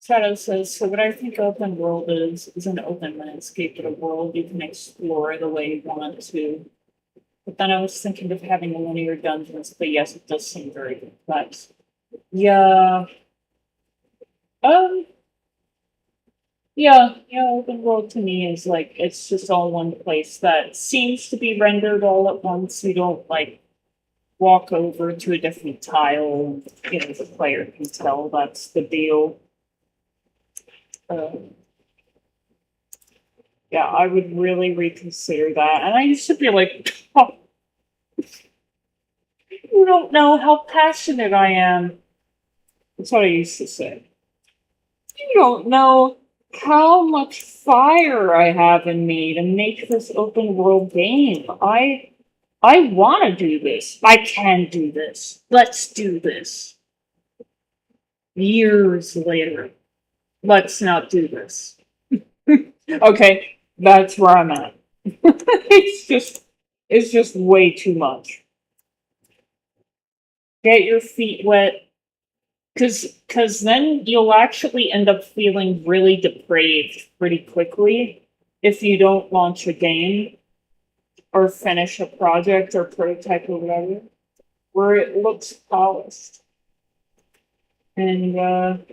Shadow says, so what I think open world is an open landscape, but a world you can explore the way you want to. But then I was thinking of having linear dungeons, but yes, it does seem very complex. Yeah. Um, yeah, open world to me is like it's just all one place that seems to be rendered all at once. You don't like walk over to a different tile, you know, the player can tell that's the deal. Uh, yeah, I would really reconsider that. And I used to be like, oh, you don't know how passionate I am. That's what I used to say. You don't know how much fire I have in me to make this open world game. I want to do this. I can do this. Let's do this. Years later, let's not do this. Okay, that's where I'm at. It's just way too much. Get your feet wet, because then you'll actually end up feeling really depraved pretty quickly if you don't launch a game or finish a project or prototype or whatever, where it looks polished. And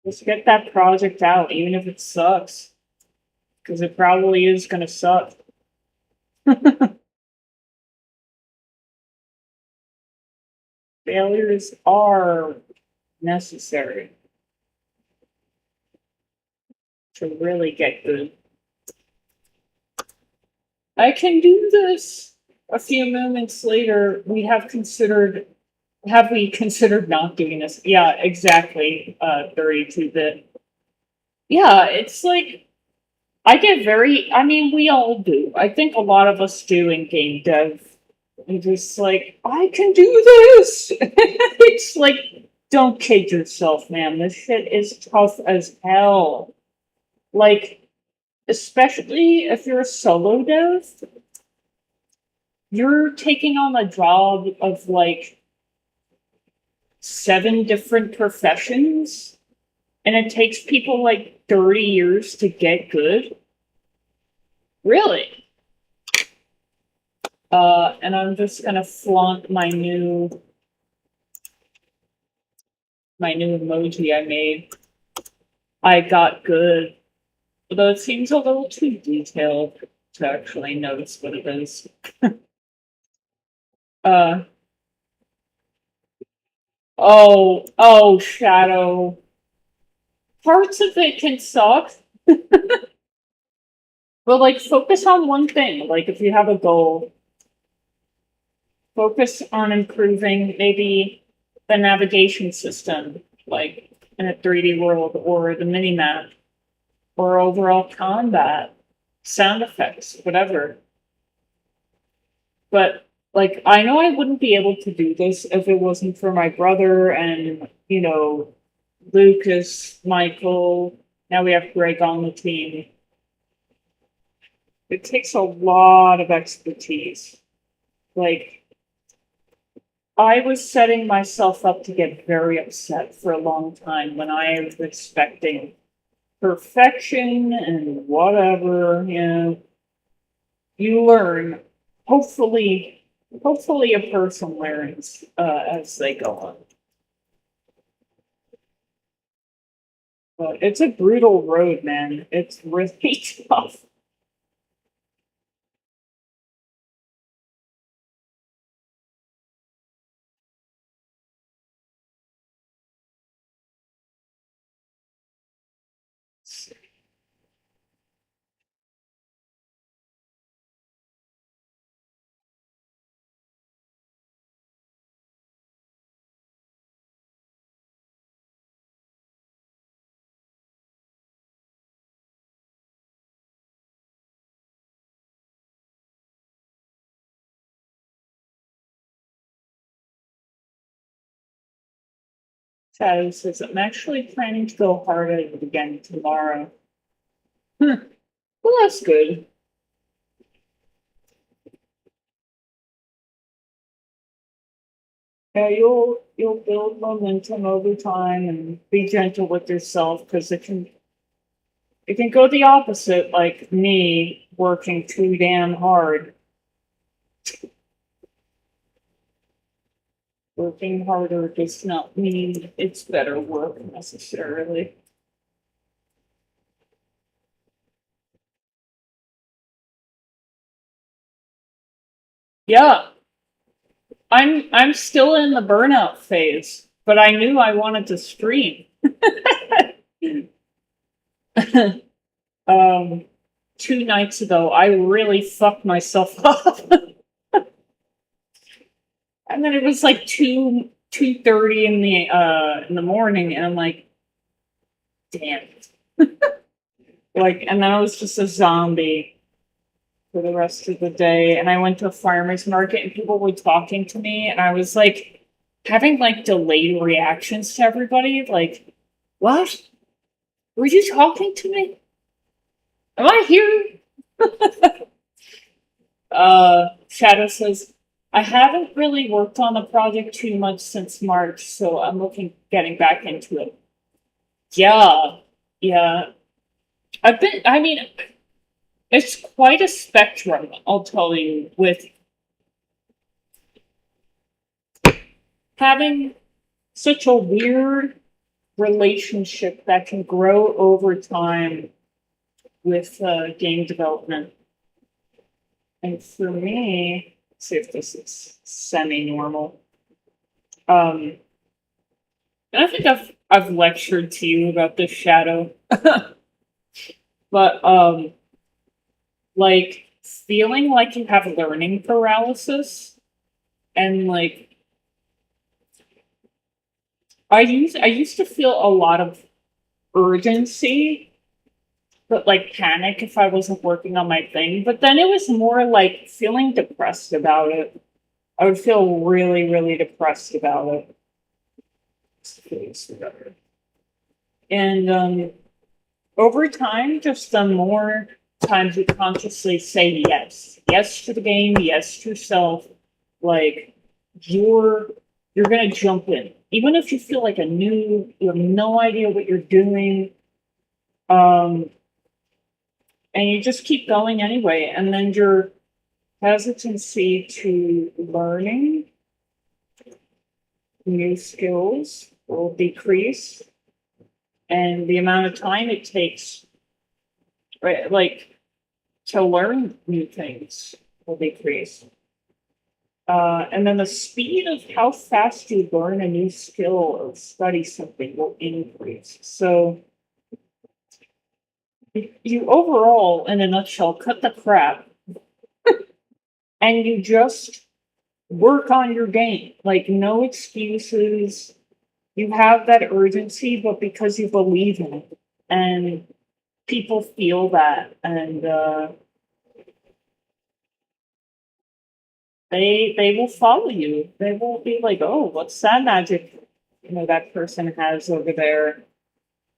just get that project out, even if it sucks, because it probably is going to suck. Failures are necessary to really get good. I can do this. A few moments later, have we considered not doing this? Yeah, exactly. 32-bit. Yeah, it's like, I mean, we all do. I think a lot of us do in game dev. And just like, I can do this! It's like, don't kid yourself, man. This shit is tough as hell. Like, especially if you're a solo dev, you're taking on a job of like 7 different professions, and it takes people like 30 years to get good. Really? And I'm just gonna flaunt my new emoji I made. I got good. Although it seems a little too detailed to actually notice what it is. Uh, oh, Shadow. Parts of it can suck, but like focus on one thing. Like if you have a goal, focus on improving maybe the navigation system, like in a 3D world, or the minimap, or overall combat, sound effects, whatever. But like, I know I wouldn't be able to do this if it wasn't for my brother and, Lucas, Michael. Now we have Greg on the team. It takes a lot of expertise. Like, I was setting myself up to get very upset for a long time when I was expecting perfection and whatever, you learn. Hopefully, hopefully a person learns as they go on. But it's a brutal road, man. It's really tough. Shadow says, I'm actually planning to go hard at it again tomorrow. Well, that's good. Yeah, you'll build momentum over time and be gentle with yourself because it can go the opposite, like me working too damn hard. Working harder does not mean it's better work necessarily. Yeah, I'm still in the burnout phase, but I knew I wanted to stream. um, 2 nights ago, I really fucked myself up, and then it was like 2:30 in the morning, and I'm like, damn it. Like, and then I was just a zombie for the rest of the day. And I went to a farmer's market and people were talking to me, and I was like having like delayed reactions to everybody. Like, what? Were you talking to me? Am I here? Shadow says, I haven't really worked on the project too much since March, so I'm looking getting back into it. Yeah, yeah. I mean, it's quite a spectrum, I'll tell you, with having such a weird relationship that can grow over time with game development. And for me, let's see if this is semi-normal. And I think I've lectured to you about this shadow, but like feeling like you have learning paralysis, and like I used to feel a lot of urgency, but like panic if I wasn't working on my thing. But then it was more like feeling depressed about it. I would feel really, really depressed about it. And over time, just the more times you consciously say yes, yes to the game, yes to yourself, like you're you're gonna jump in, even if you feel like a noob, you have no idea what you're doing, um, and you just keep going anyway, and then your hesitancy to learning new skills will decrease, and the amount of time it takes, right, like to learn new things will decrease. And then the speed of how fast you learn a new skill or study something will increase. So you overall, in a nutshell, cut the crap and you just work on your game. Like, no excuses. You have that urgency, but because you believe in it. And people feel that. And They will follow you. They will be like, oh, what's that magic, that person has over there?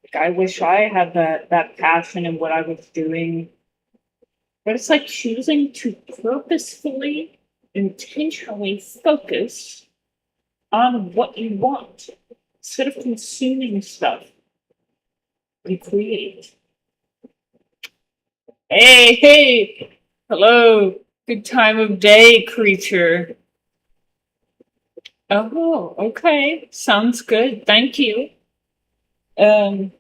Like, I wish I had that passion in what I was doing. But it's like choosing to purposefully, intentionally focus on what you want instead of consuming stuff you create. Hey, hey, hello, good time of day, creature. Oh, okay, sounds good. Thank you. Um,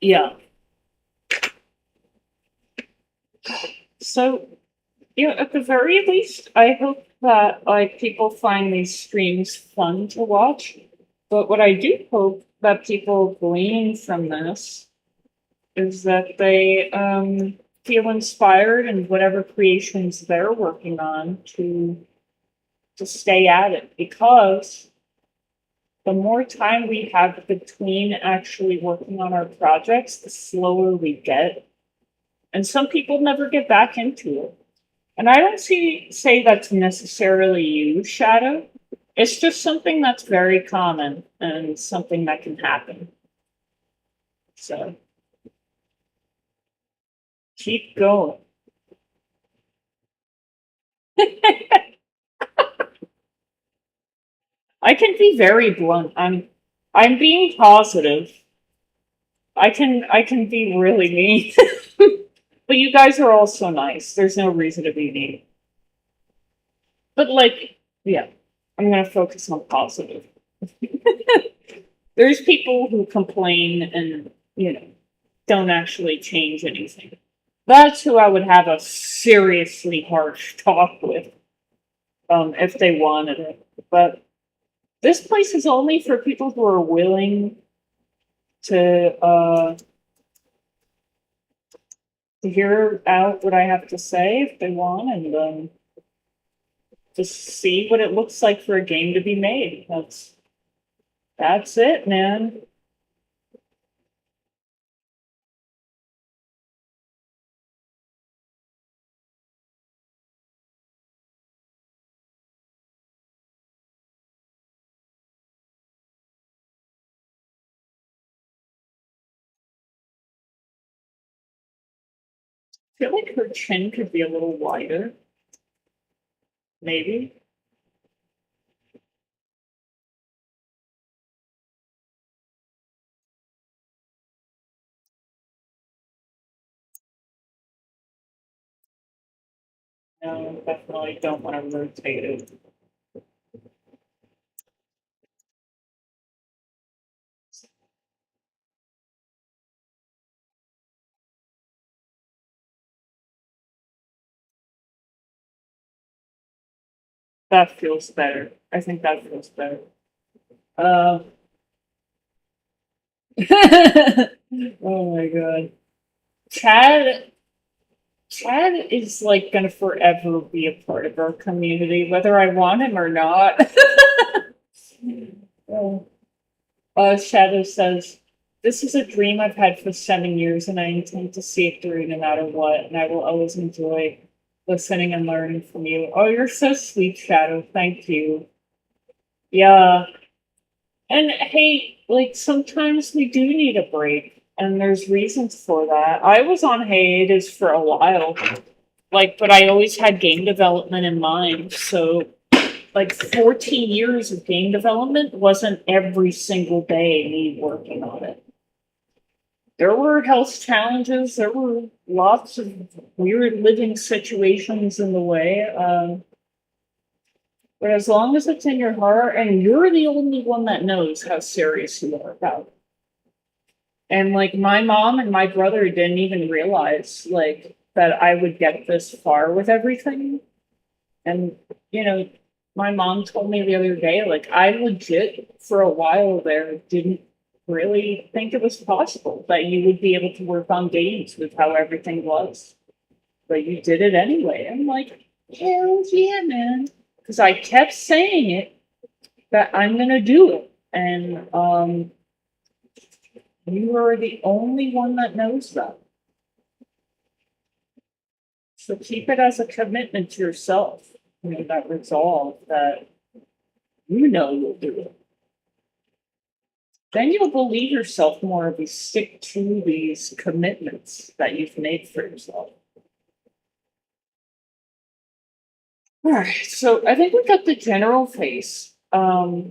yeah. So, at the very least, I hope that like people find these streams fun to watch. But what I do hope that people glean from this is that they feel inspired in whatever creations they're working on to stay at it, because the more time we have between actually working on our projects, the slower we get. And some people never get back into it. And I don't say that's necessarily you, Shadow. It's just something that's very common and something that can happen. So keep going. I can be very blunt. I'm being positive. I can be really mean. But you guys are all so nice. There's no reason to be mean. But like, yeah, I'm gonna focus on positive. There's people who complain and, don't actually change anything. That's who I would have a seriously harsh talk with, if they wanted it. But this place is only for people who are willing to hear out what I have to say if they want, and just see what it looks like for a game to be made. That's it, man. I feel like her chin could be a little wider, maybe. No, definitely don't want to rotate it. That feels better. I think that feels better. Uh, oh my god. Chad Chad is like gonna forever be a part of our community, whether I want him or not. Shadow says, "This is a dream I've had for 7 years, and I intend to see it through no matter what, and I will always enjoy listening and learning from you." Oh, you're so sweet, Shadow. Thank you. Yeah. And hey, like sometimes we do need a break, and there's reasons for that. I was on hiatus for a while, like, but I always had game development in mind. So, like, 14 years of game development wasn't every single day me working on it. There were health challenges, there were lots of weird living situations in the way. But as long as it's in your heart, and you're the only one that knows how serious you are about it. And like my mom and my brother didn't even realize like that I would get this far with everything. And my mom told me the other day, like I legit for a while there didn't really think it was possible that you would be able to work on games with how everything was. But you did it anyway. I'm like, hell yeah, man. Because I kept saying it that I'm gonna do it. And you are the only one that knows that. So keep it as a commitment to yourself. that resolve that you'll do it. Then you'll believe yourself more if you stick to these commitments that you've made for yourself. All right, so I think we got the general face. I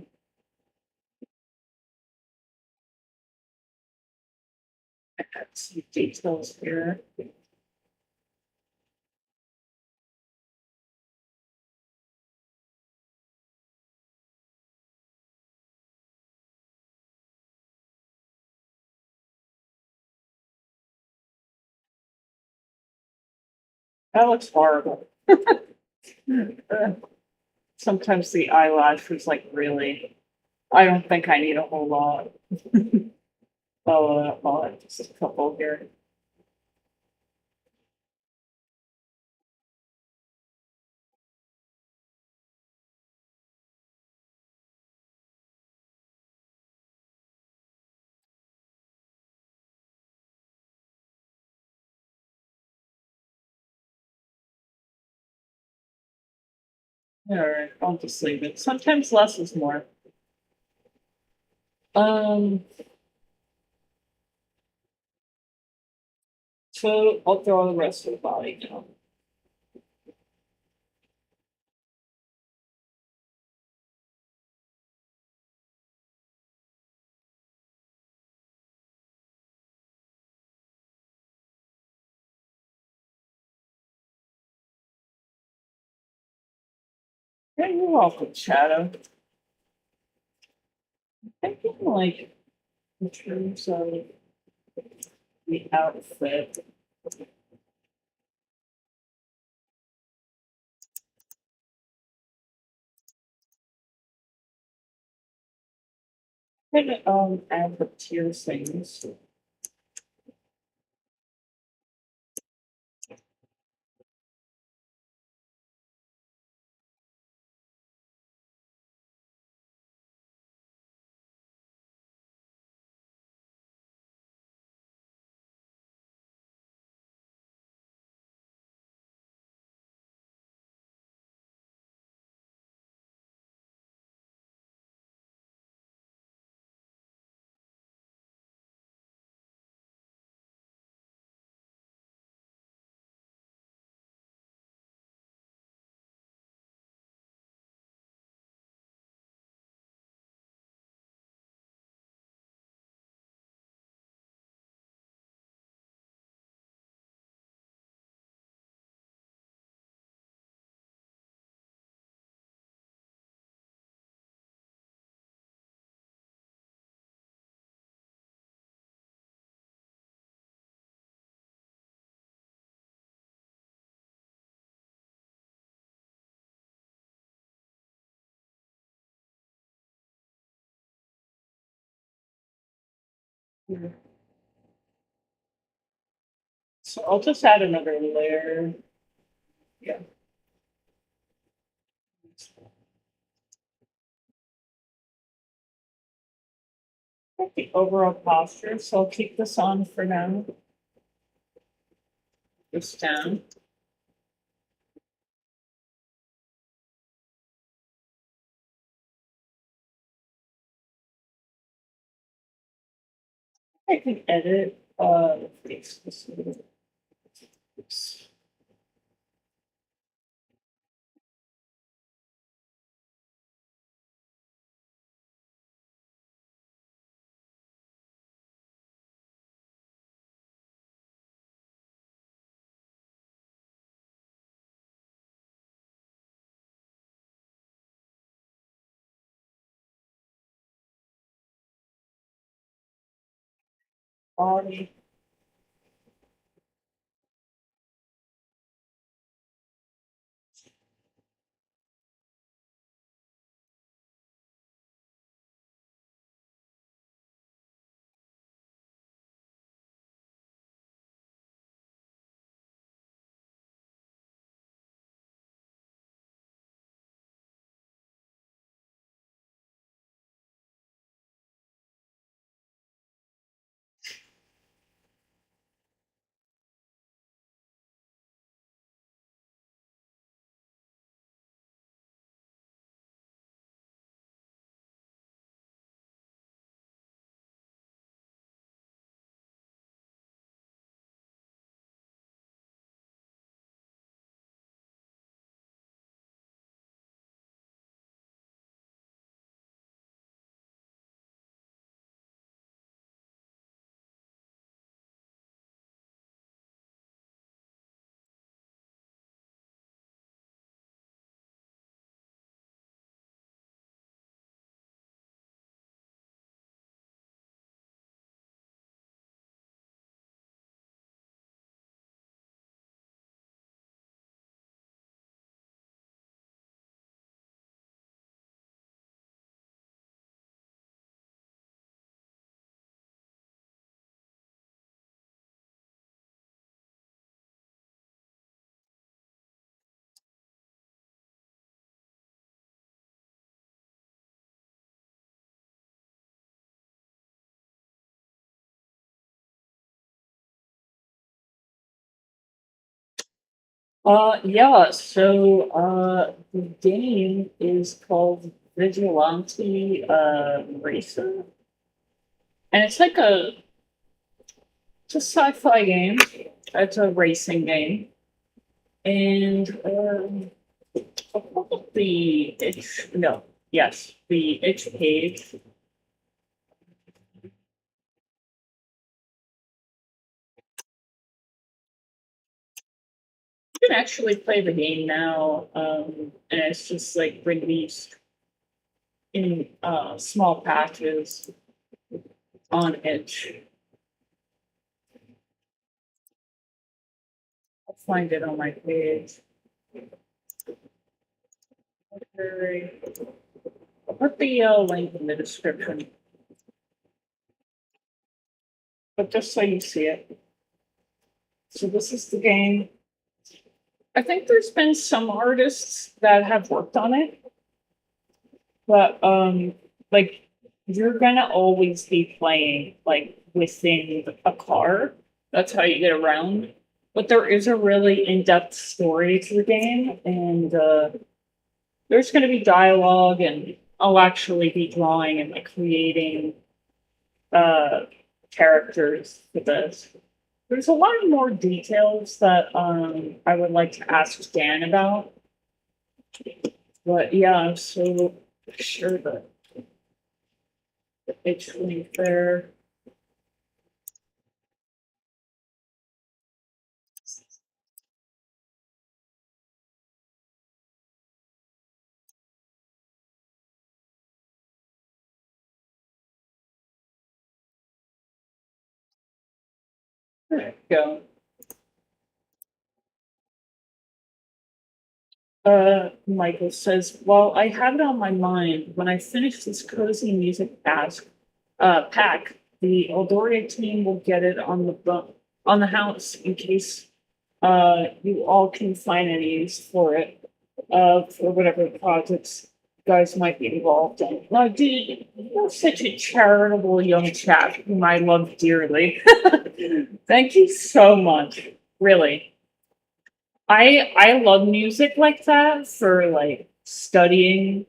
got some details here. That looks horrible. Sometimes the eyelash is like really. I don't think I need a whole lot. Just a couple here. All right, I'll just leave it. Sometimes less is more. Um, so I'll draw the rest of the body now. Yeah, you're welcome, Shadow. I think like in terms of the outfit. Add the piercings. So I'll just add another layer. Yeah. The overall posture. So I'll keep this on for now. This down. I can edit face. Oops. Body. Yeah, so the game is called Vigilante Racer. And it's a sci-fi game. It's a racing game. And I'll pull up the itch no, yes, the itch page. You can actually play the game now, and it's just like released in small patches on itch. I'll find it on my page. Okay. I'll put the link in the description, but just so you see it. So this is the game. I think there's been some artists that have worked on it, but like you're gonna always be playing like within a car. That's how you get around. But there is a really in-depth story to the game, and there's going to be dialogue, and I'll actually be drawing and like creating uh, characters for this. There's a lot more details that I would like to ask Dan about, but yeah, so sure the itch link there. There you go. Michael says, "Well, I have it on my mind. When I finish this cozy music pack, the Eldoria team will get it on on the house in case you all can find any use for it for whatever projects you guys might be involved in." Now, dude, you're such a charitable young chap whom I love dearly. Thank you so much. Really. I love music like that for like studying,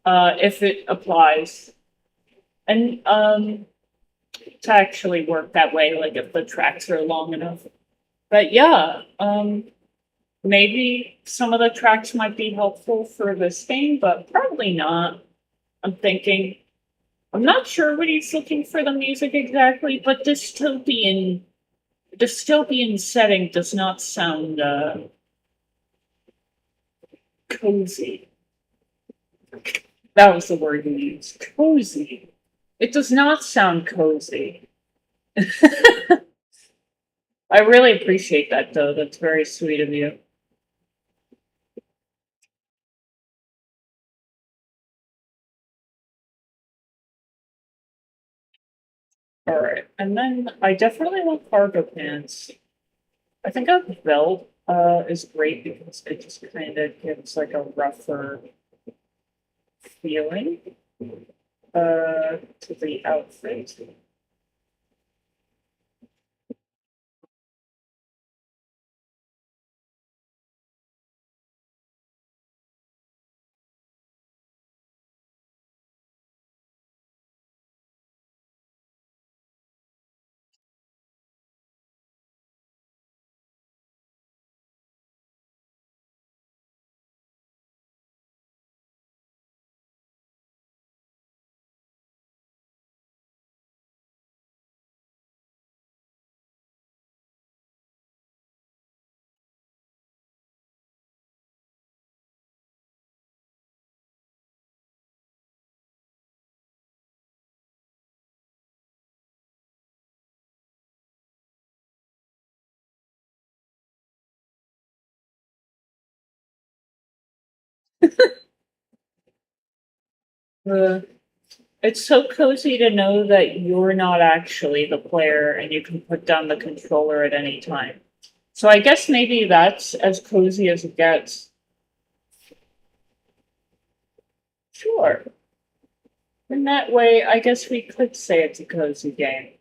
if it applies. And to actually work that way, like if the tracks are long enough. But yeah, maybe some of the tracks might be helpful for this game, but probably not. I'm thinking, I'm not sure what he's looking for the music exactly, but dystopian setting does not sound cozy. That was the word you used. Cozy. It does not sound cozy. I really appreciate that, though. That's very sweet of you. All right. And then I definitely want cargo pants. I think a belt is great because it just kind of gives like a rougher feeling to the outfit. Uh, it's so cozy to know that you're not actually the player and you can put down the controller at any time. So I guess maybe that's as cozy as it gets. Sure. In that way, I guess we could say it's a cozy game.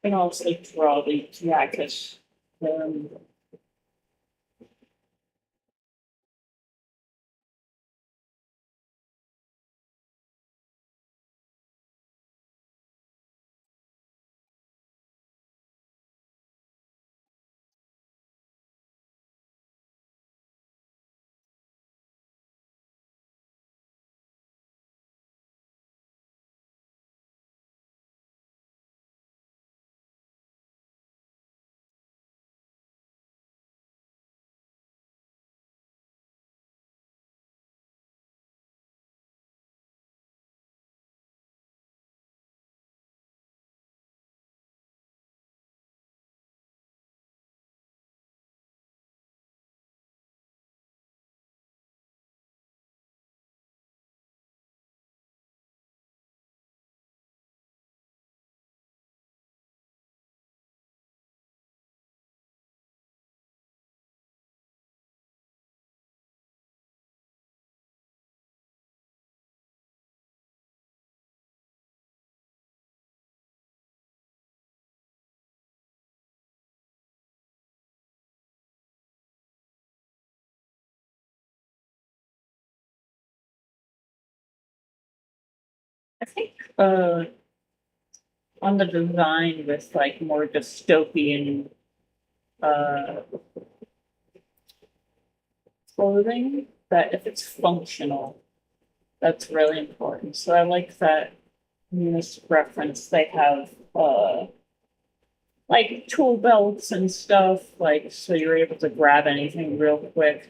And also draw the jacket. Um, I think on the design with like more dystopian uh, clothing, that if it's functional, that's really important. So I like that in this reference they have like tool belts and stuff, like so you're able to grab anything real quick.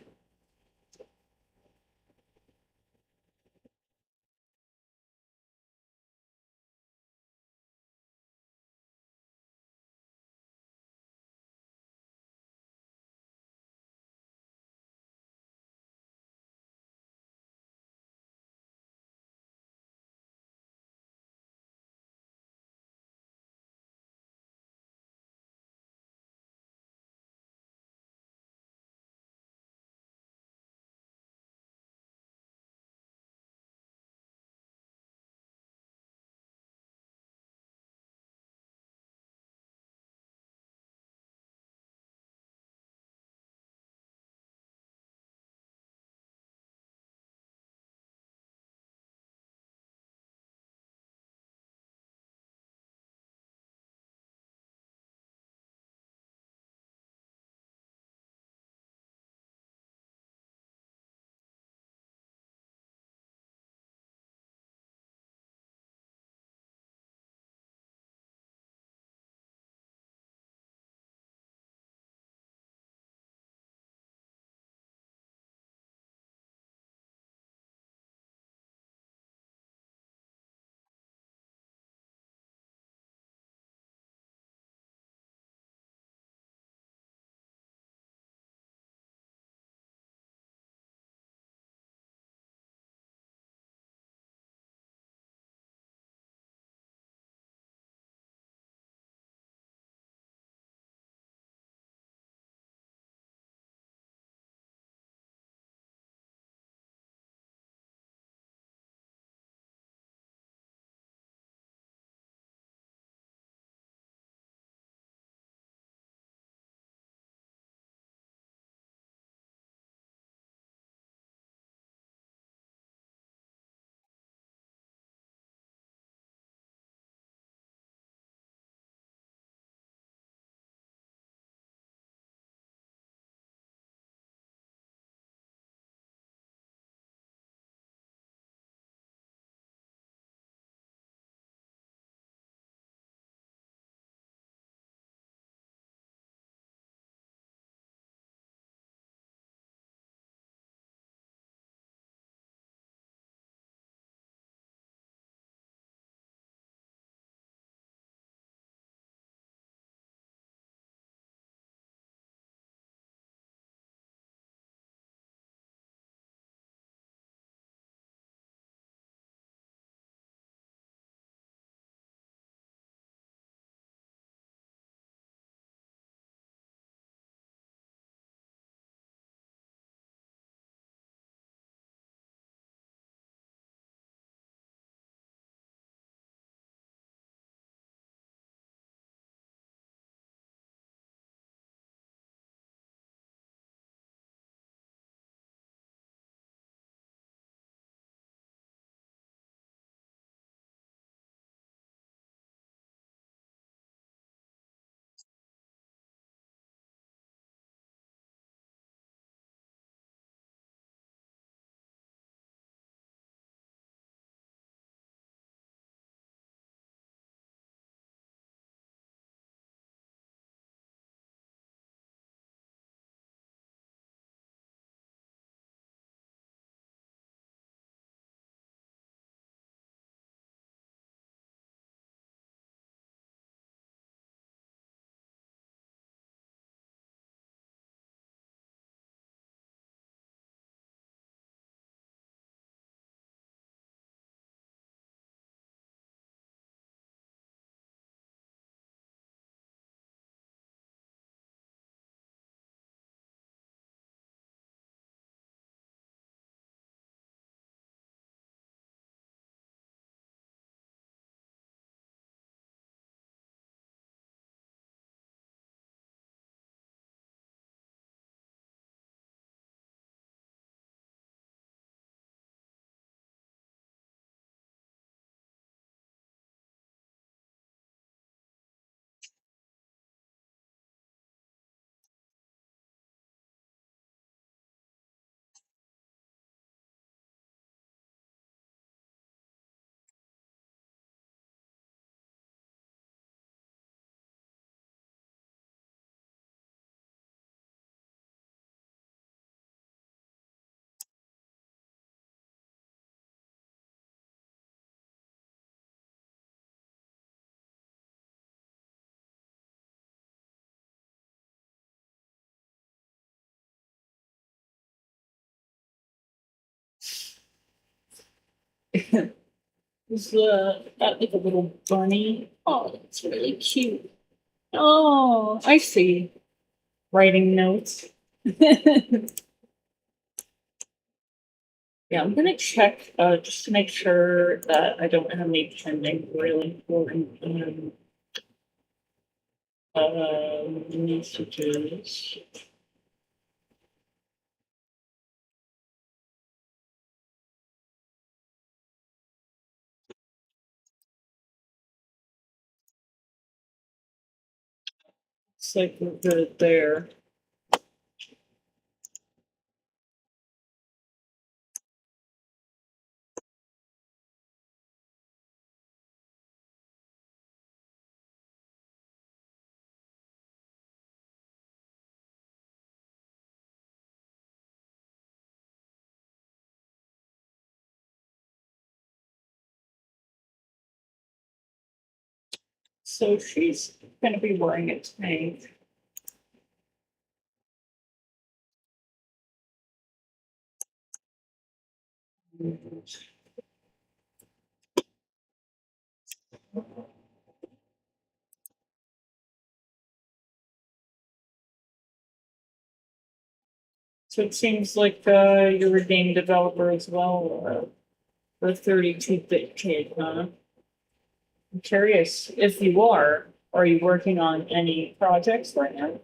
Is that like a little bunny? Oh, it's really cute. Oh, I see. Writing notes. Yeah, I'm gonna check just to make sure that I don't have any pending really important messages. It's like we're good there. So she's gonna be wearing a tank. So it seems like you're a game developer as well, for 32-bit kid, huh? I'm curious if you are you working on any projects right now?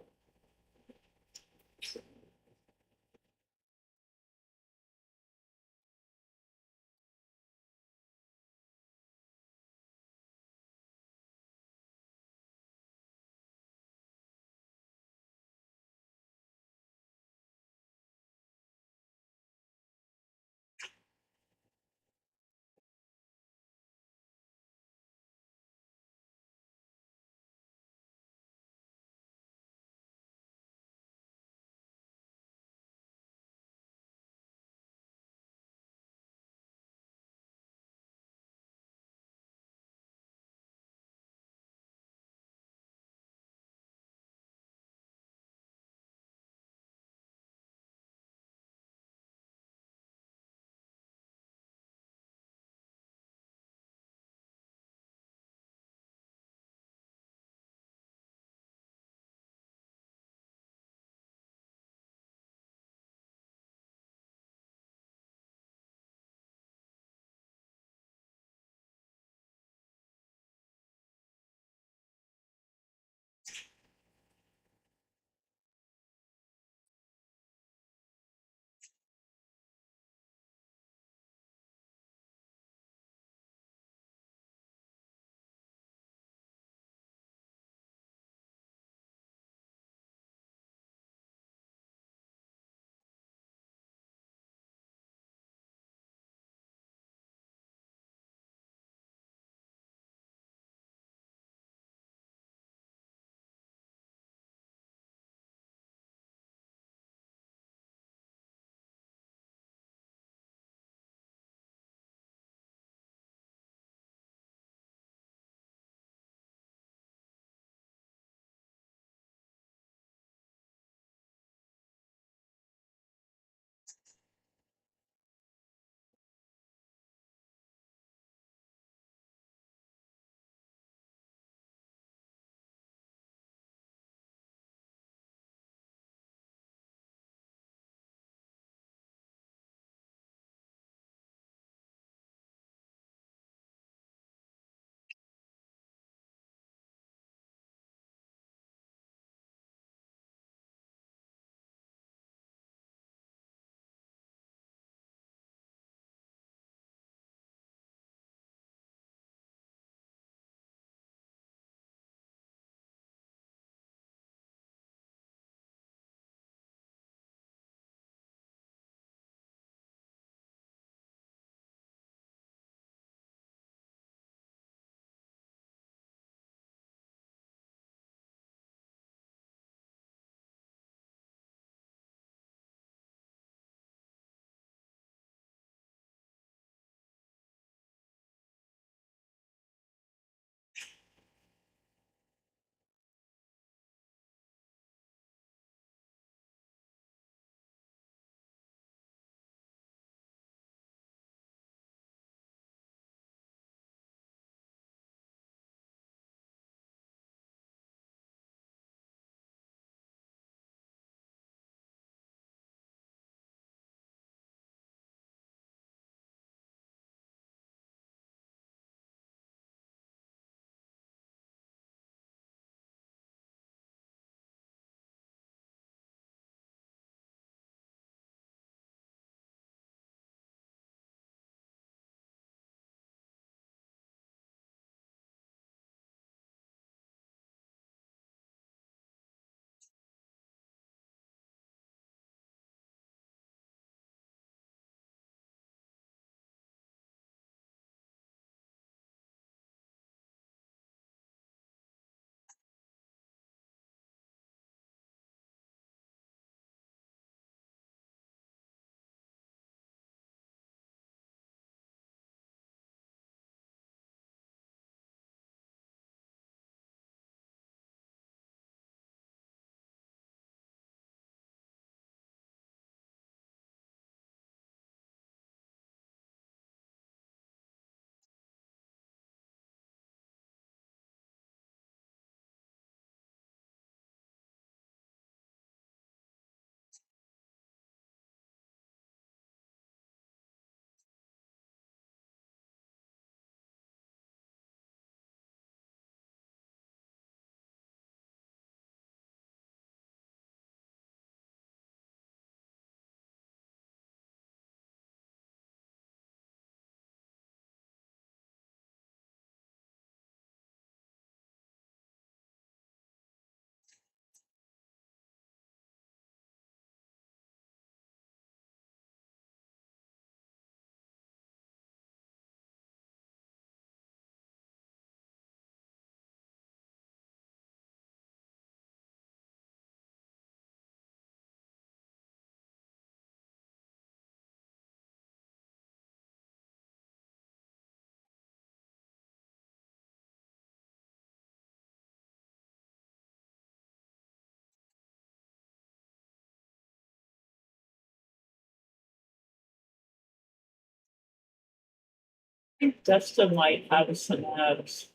think Desta might have some ads.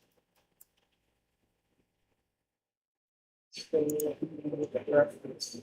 So, look at reference.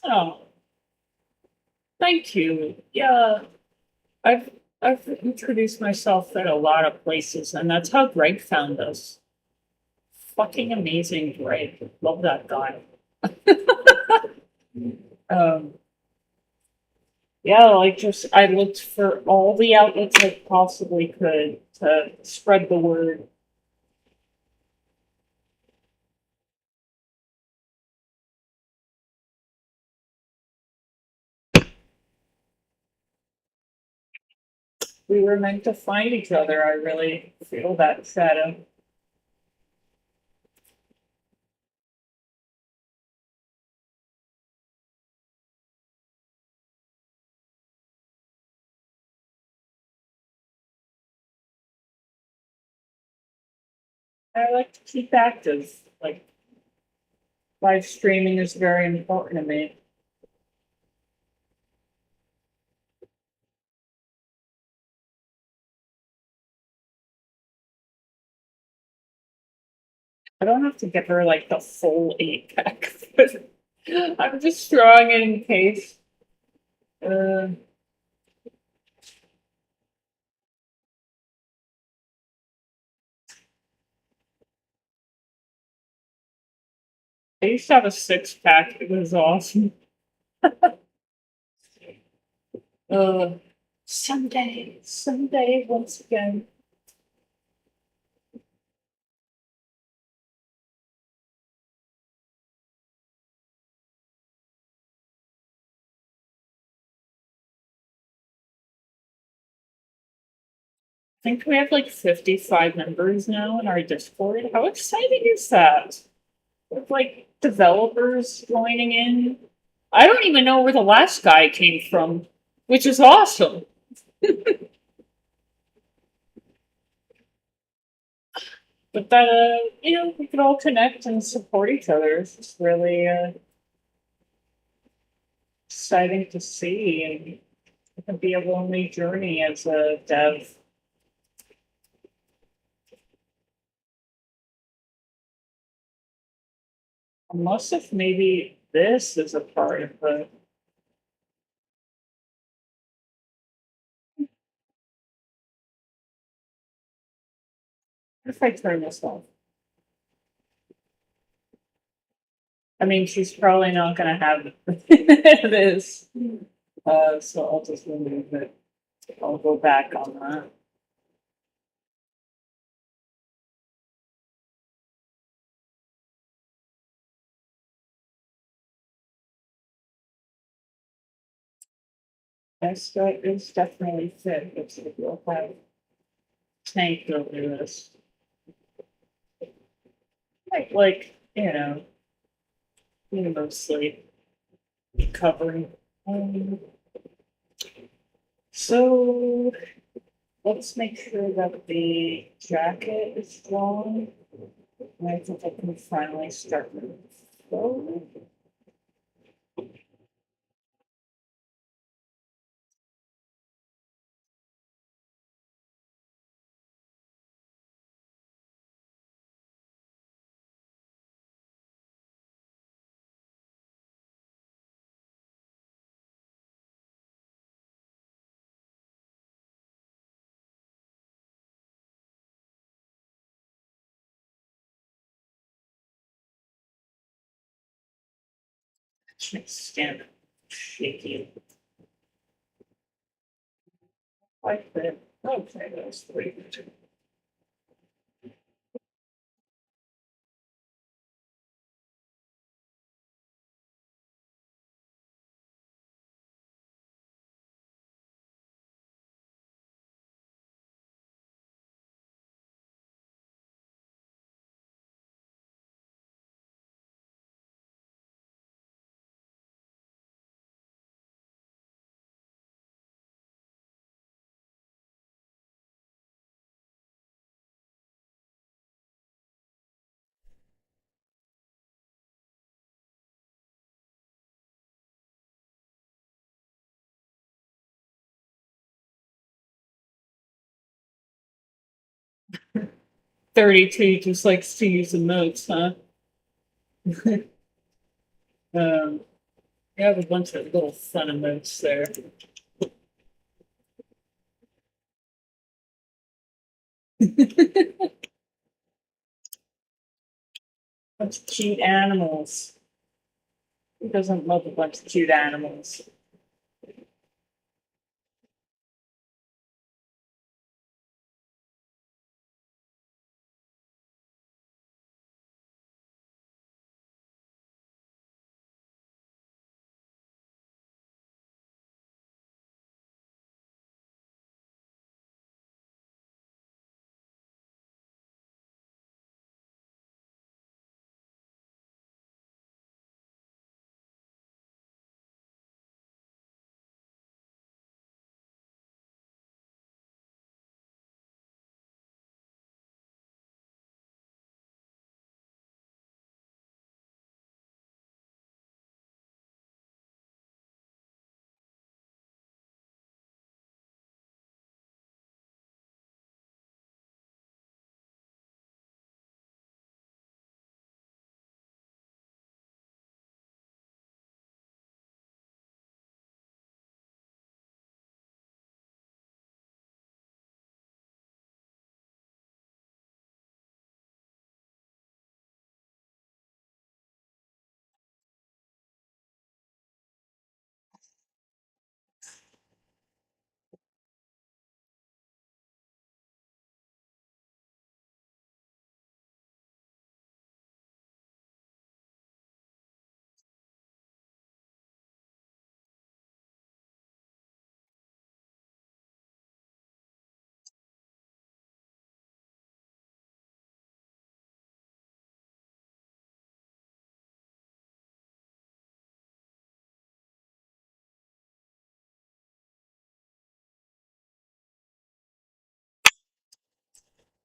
Oh, thank you. Yeah, I've I've introduced myself at a lot of places, and that's how Greg found us. Fucking amazing, Greg. Love that guy. Um, yeah, like just I looked for all the outlets I possibly could to spread the word. We were meant to find each other. I really feel that, Shadow. I like to keep active. Like live streaming is very important to me. I don't have to get her like the full 8 pack, but I'm just throwing it in case. Uh, I used to have a 6 pack. It was awesome. Uh, someday, once again. I think we have like 55 members now in our Discord. How exciting is that? With like developers joining in. I don't even know where the last guy came from, which is awesome. but that we could all connect and support each other. It's just really exciting to see, and it can be a lonely journey as a dev. Unless if maybe this is a part of the. If I turn this off, I mean, she's probably not going to have this. So I'll just remove it. I'll go back on that. Desta is definitely fit. Looks like you'll have tank over this. Mostly covering. Um, so let's make sure that the jacket is drawn. And I think I can finally start the flow. 'Stand shaky. Like that. Okay, that's 3. "32 just likes to use emotes, huh?" Um, I have a bunch of little fun emotes there. Bunch of cute animals. Who doesn't love a bunch of cute animals?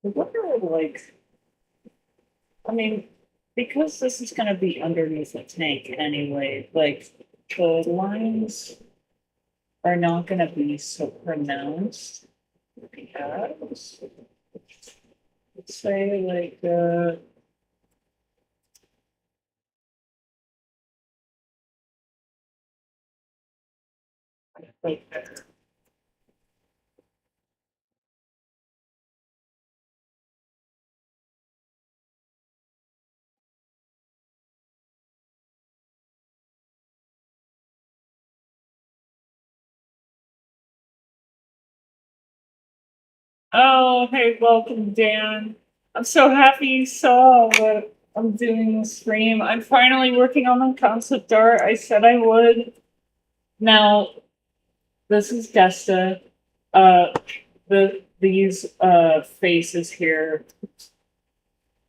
I wonder, like, I mean, because this is gonna be underneath a tank anyway, like the lines are not gonna be so pronounced. Because let's say like there. Oh, hey, welcome, Dan. I'm so happy you saw what I'm doing the stream. I'm finally working on the concept art. I said I would. Now, this is Desta. Uh, these faces here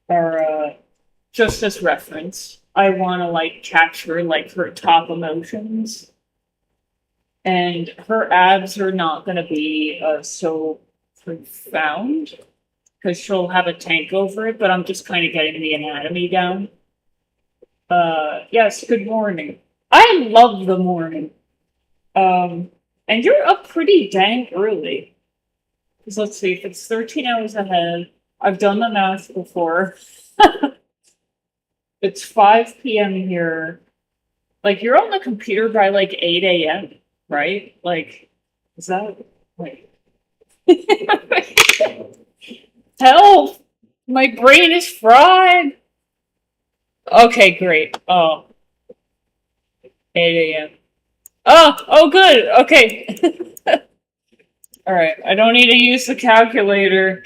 are just as reference. I want to like capture like her top emotions, and her abs are not going to be so profound because she'll have a tank over it. But I'm just kind of getting the anatomy down. Yes. Good morning. I love the morning. And you're up pretty dang early. Because let's see, if it's 13 hours ahead, I've done the math before. It's 5 p.m. here. Like, you're on the computer by like 8 a.m., right? Like, is that like help? My brain is fried. Okay, great. Oh, 8 a.m. Oh, good. Okay. All right. I don't need to use the calculator.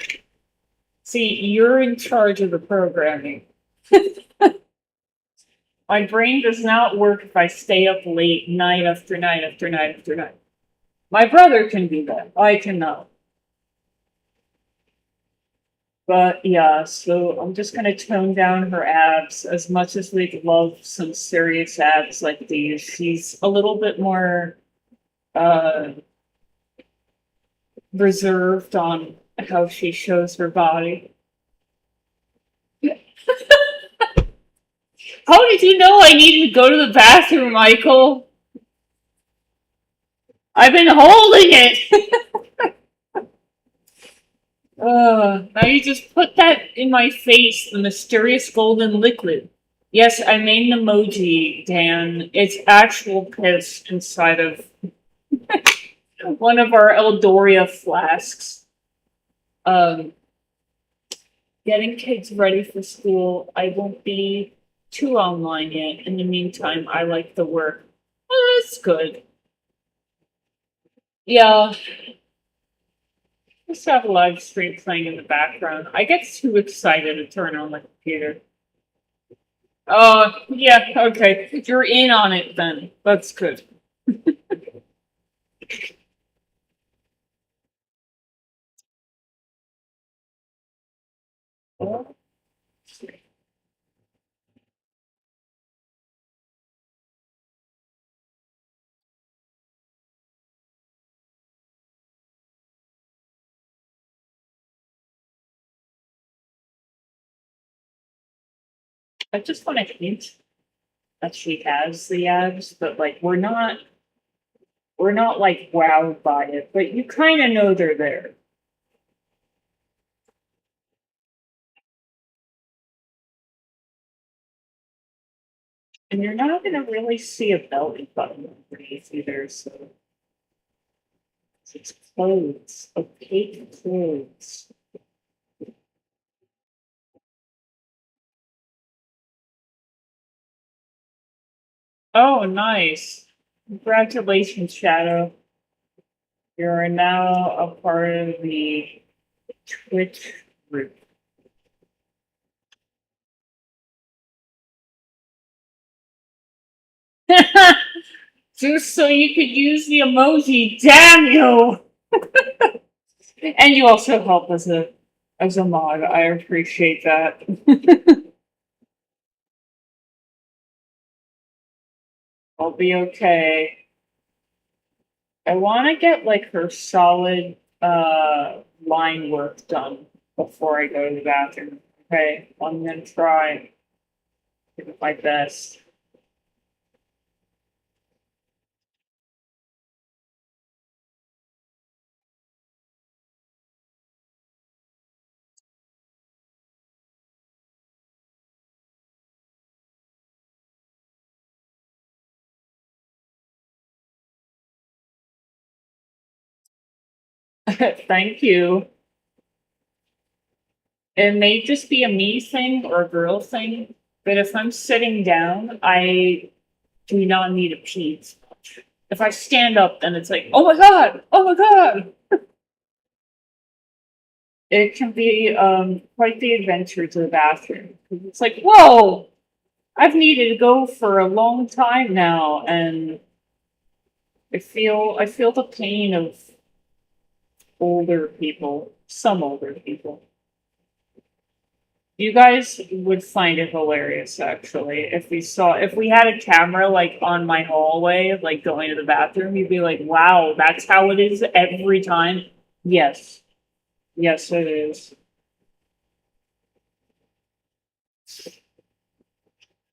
See, you're in charge of the programming. My brain does not work if I stay up late night after night after night after night. My brother can do that. I cannot. But yeah, so I'm just gonna tone down her abs as much as we'd love some serious abs like these. She's a little bit more uh, reserved on how she shows her body. How did you know I needed to go to the bathroom, Michael? I've been holding it. Now you just put that in my face, the mysterious golden liquid. Yes, I made an emoji, Dan. It's actual piss inside of one of our Eldoria flasks. Getting kids ready for school. I won't be too online yet. In the meantime, I like the work. Oh, that's good. Yeah, just have a live stream playing in the background. I get too excited to turn on the computer. Yeah, okay. You're in on it then. That's good. I just want to hint that she has the abs, but like we're not like wowed by it, but you kind of know they're there. And you're not going to really see a belly button underneath either, so it's clothes, opaque clothes. Oh, nice. Congratulations, Shadow. You're now a part of the Twitch group. Just so you could use the emoji, damn you! And you also help as a mod. I appreciate that. I'll be okay. I want to get like her solid line work done before I go to the bathroom. Okay, I'm gonna try. Give it my best. Thank you. It may just be a me thing or a girl thing, but if I'm sitting down, I do not need a pee. If I stand up, then it's like, oh my god, oh my god. It can be quite the adventure to the bathroom. It's like, whoa, I've needed to go for a long time now, and I feel the pain of older people, some older people. You guys would find it hilarious, actually, if we had a camera like on my hallway, like going to the bathroom. You'd be like, "Wow, that's how it is every time." Yes, yes, it is.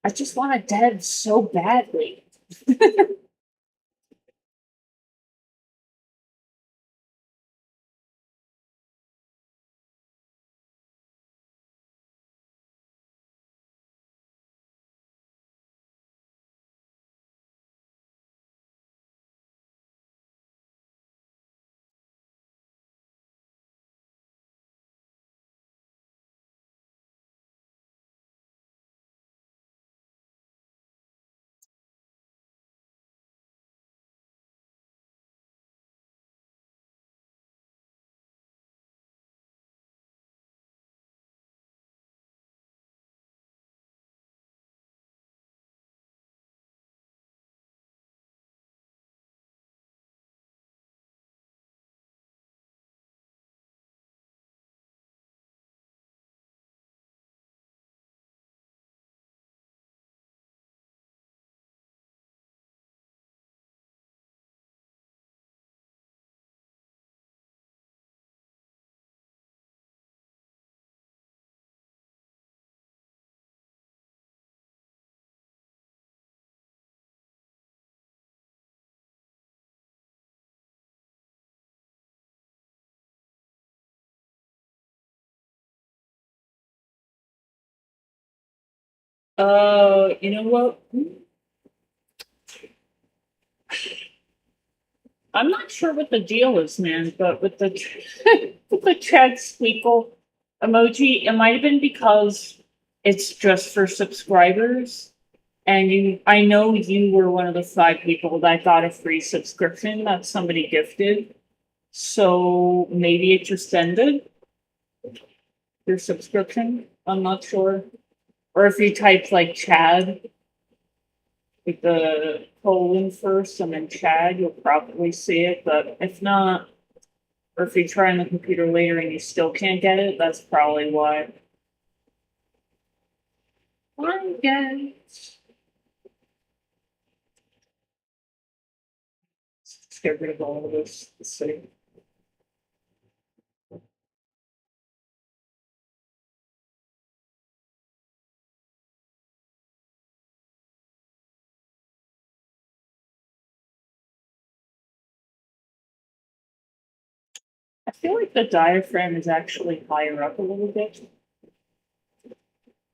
I just want a dead so badly. You know what? I'm not sure what the deal is, man, but with the with the Chad Squeakle emoji, it might have been because it's just for subscribers. And I know you were one of the 5 people that got a free subscription that somebody gifted. So maybe it just ended your subscription. I'm not sure. Or if you type like Chad, with the colon first and then Chad, you'll probably see it. But if not, or if you try on the computer later and you still can't get it, that's probably why. I guess. Let's get rid of all of this. Let's see. I feel like the diaphragm is actually higher up a little bit,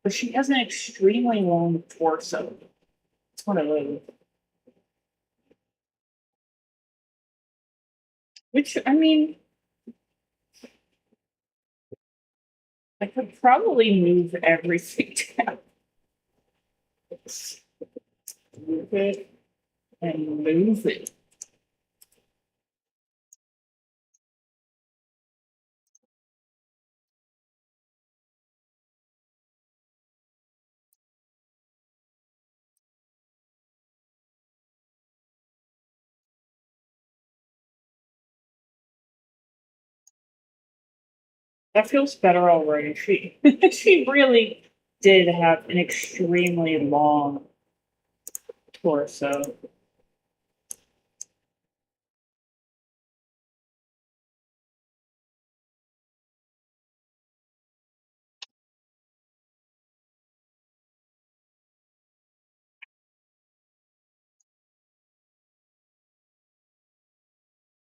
but she has an extremely long torso. It's one of those. Which, I mean, I could probably move everything down. Move it and move it. That feels better already. She she really did have an extremely long torso.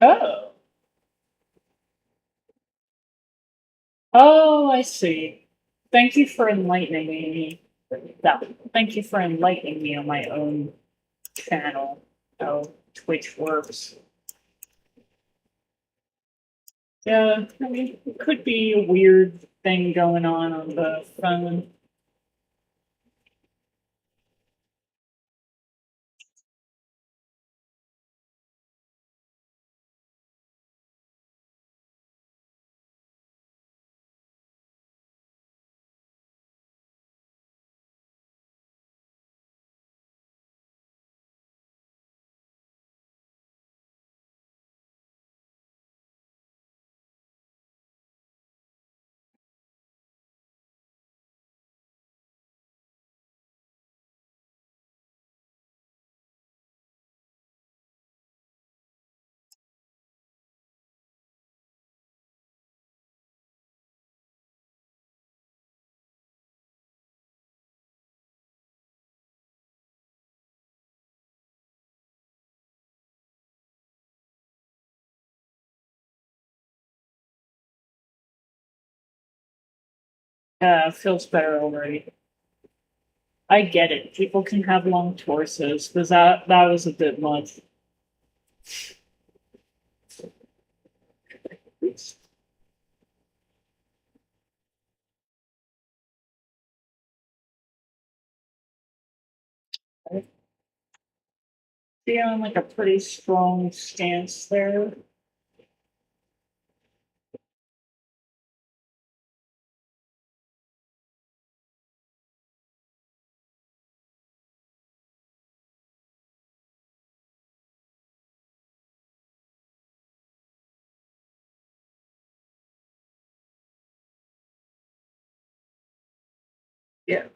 Oh. Oh, I see. Thank you for enlightening me. That, thank you for enlightening me on my own channel. How Twitch works. Yeah, I mean, it could be a weird thing going on the phone. Feels better already. I get it. People can have long torsos, because that was a bit much. Feeling like a pretty strong stance there. Yeah.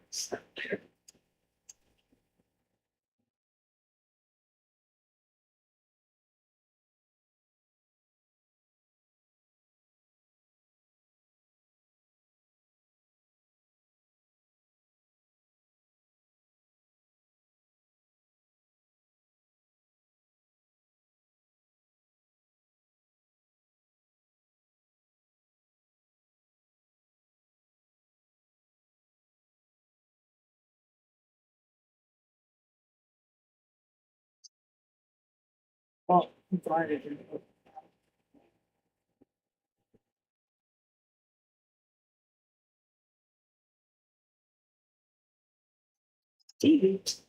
Well, I'm glad it didn't. TV.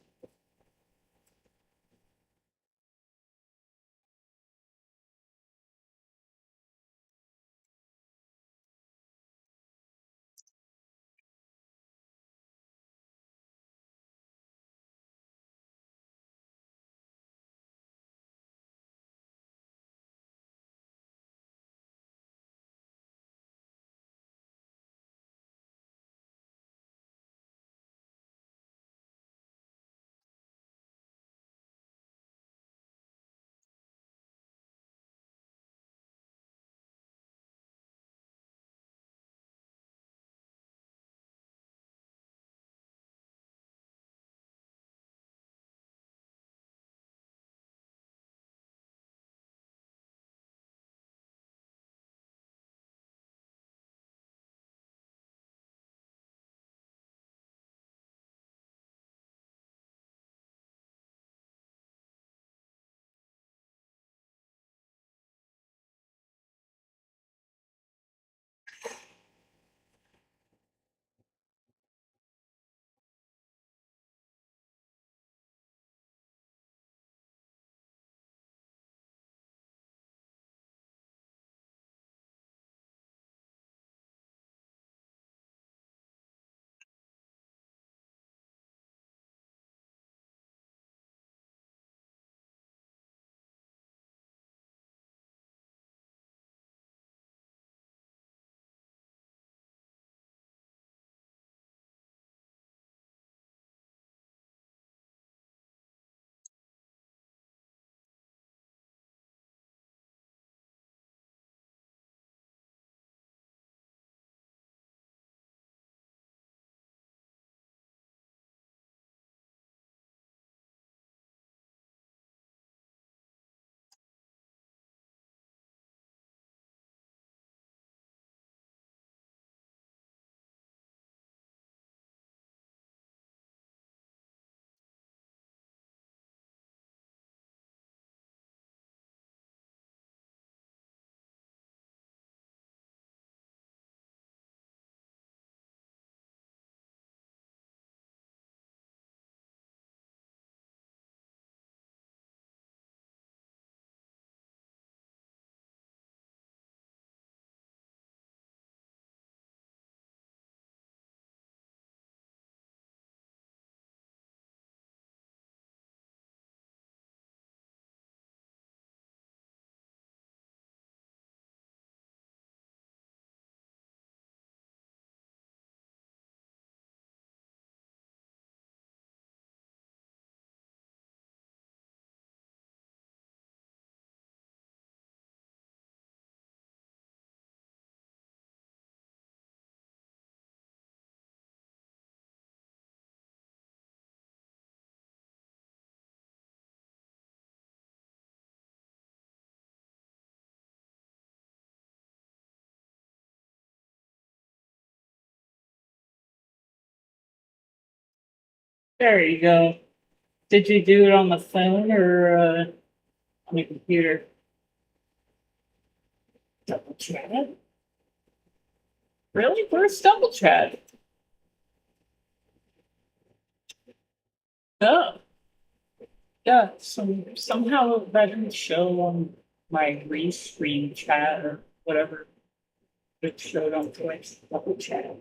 There you go. Did you do it on the phone or on the computer? Double chat? Really? Where's double chat? Oh, yeah. Somehow that didn't show on my restream chat or whatever. It showed on Twitch. Double chat.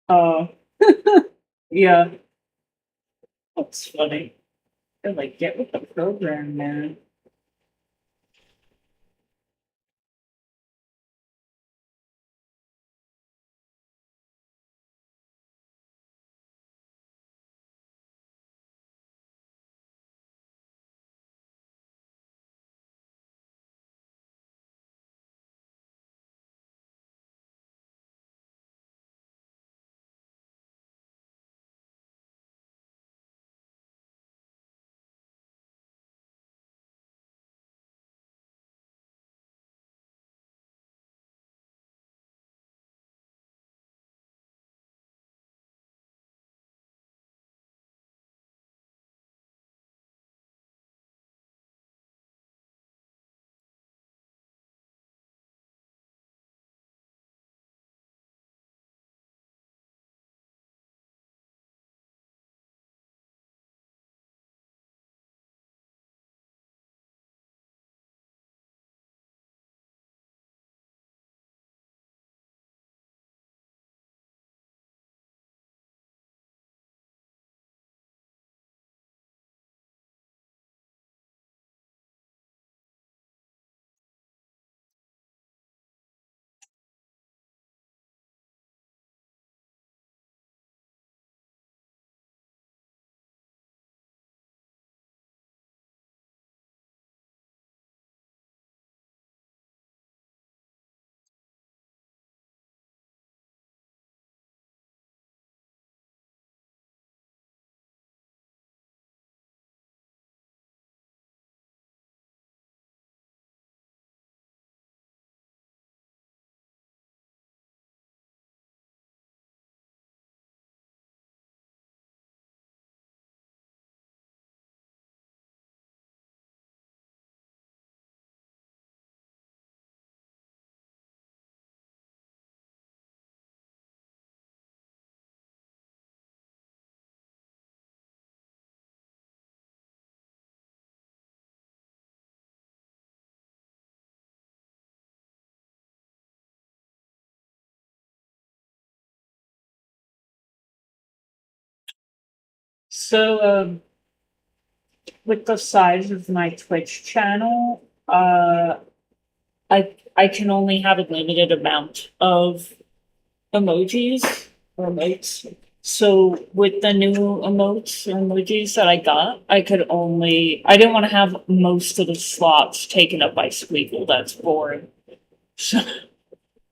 Oh, yeah. That's funny. They're like, get with the program, man. So, with the size of my Twitch channel, I can only have a limited amount of emojis or emotes. So with the new emotes or emojis that I got, I didn't want to have most of the slots taken up by Squeakle. That's boring. So,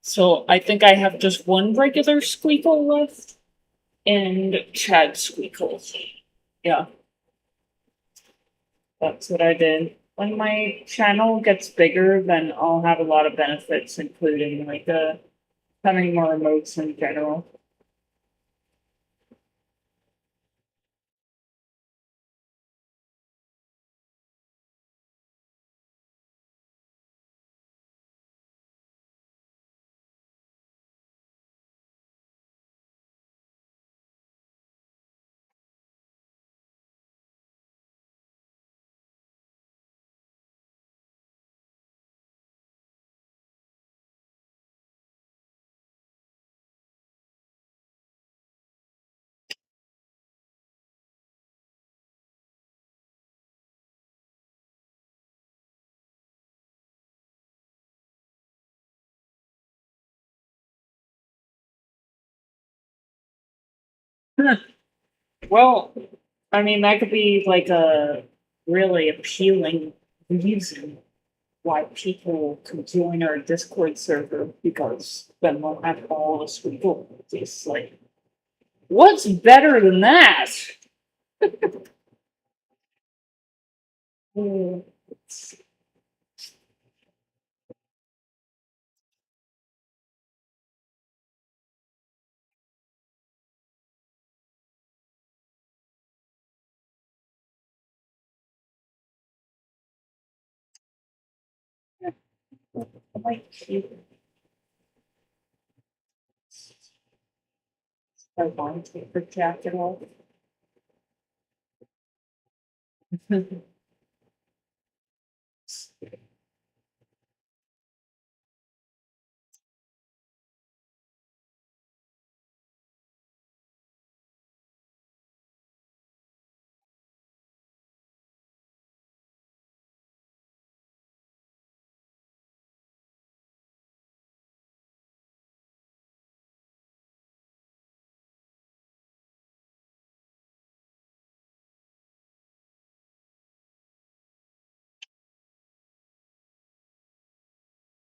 so I think I have just one regular Squeakle left and Chad Squeakle. Yeah, that's what I did. When my channel gets bigger, then I'll have a lot of benefits, including like having more emotes in general. Well, I mean, that could be like a really appealing reason why people could join our Discord server because then we'll have all this people. Just like, what's better than that? Mm, I might keep my bond paper jacket off.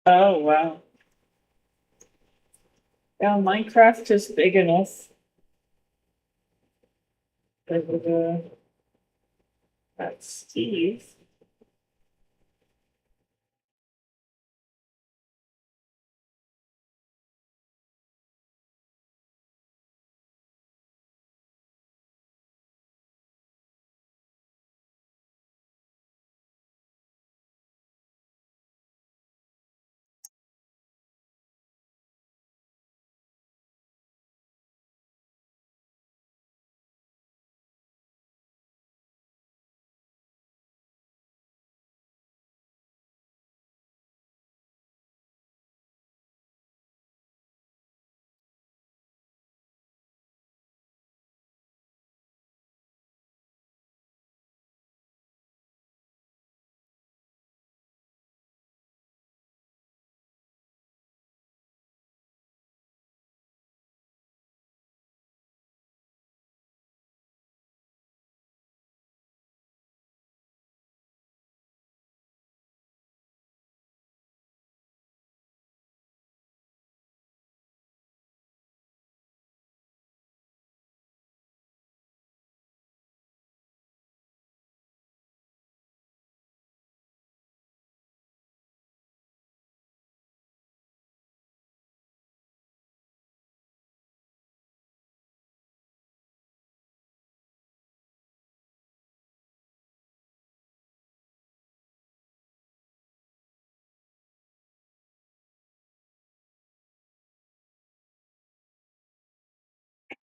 Oh wow! Yeah, Minecraft is big enough. That's Steve.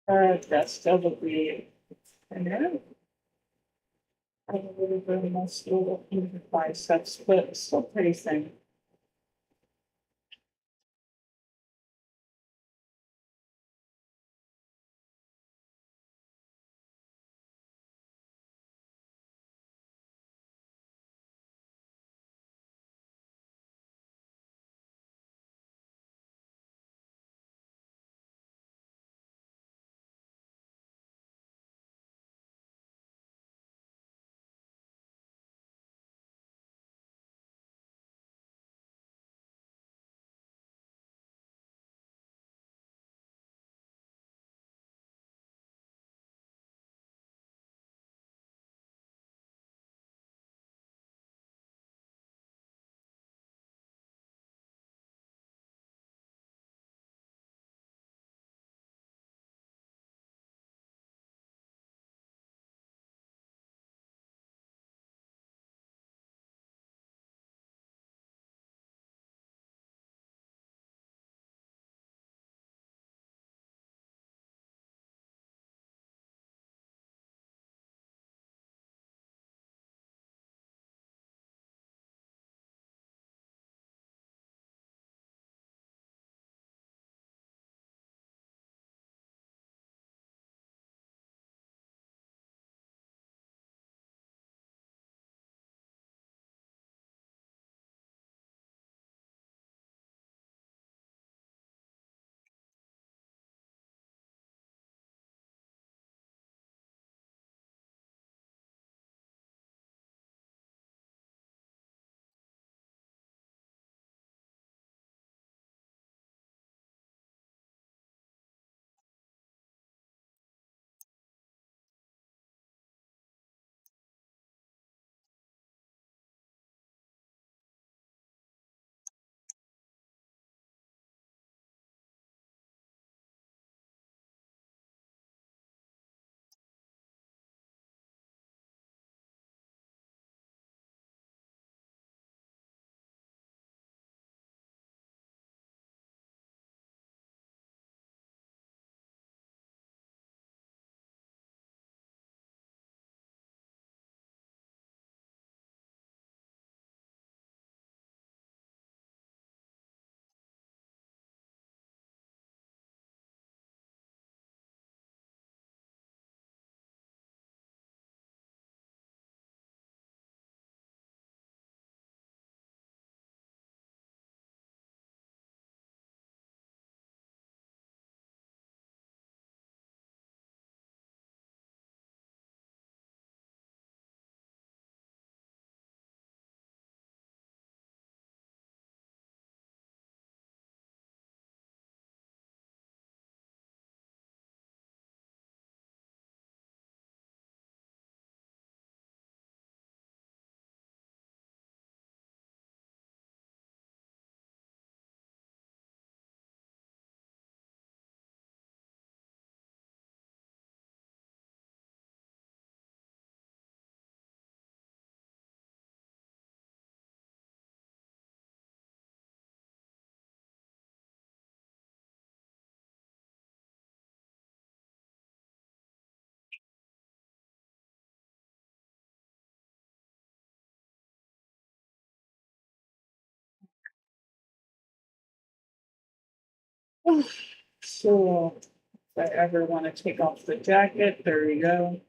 Desta would be, and then I have a little bit of muscle in the biceps, but still pretty thin. So if I ever want to take off the jacket, there you go.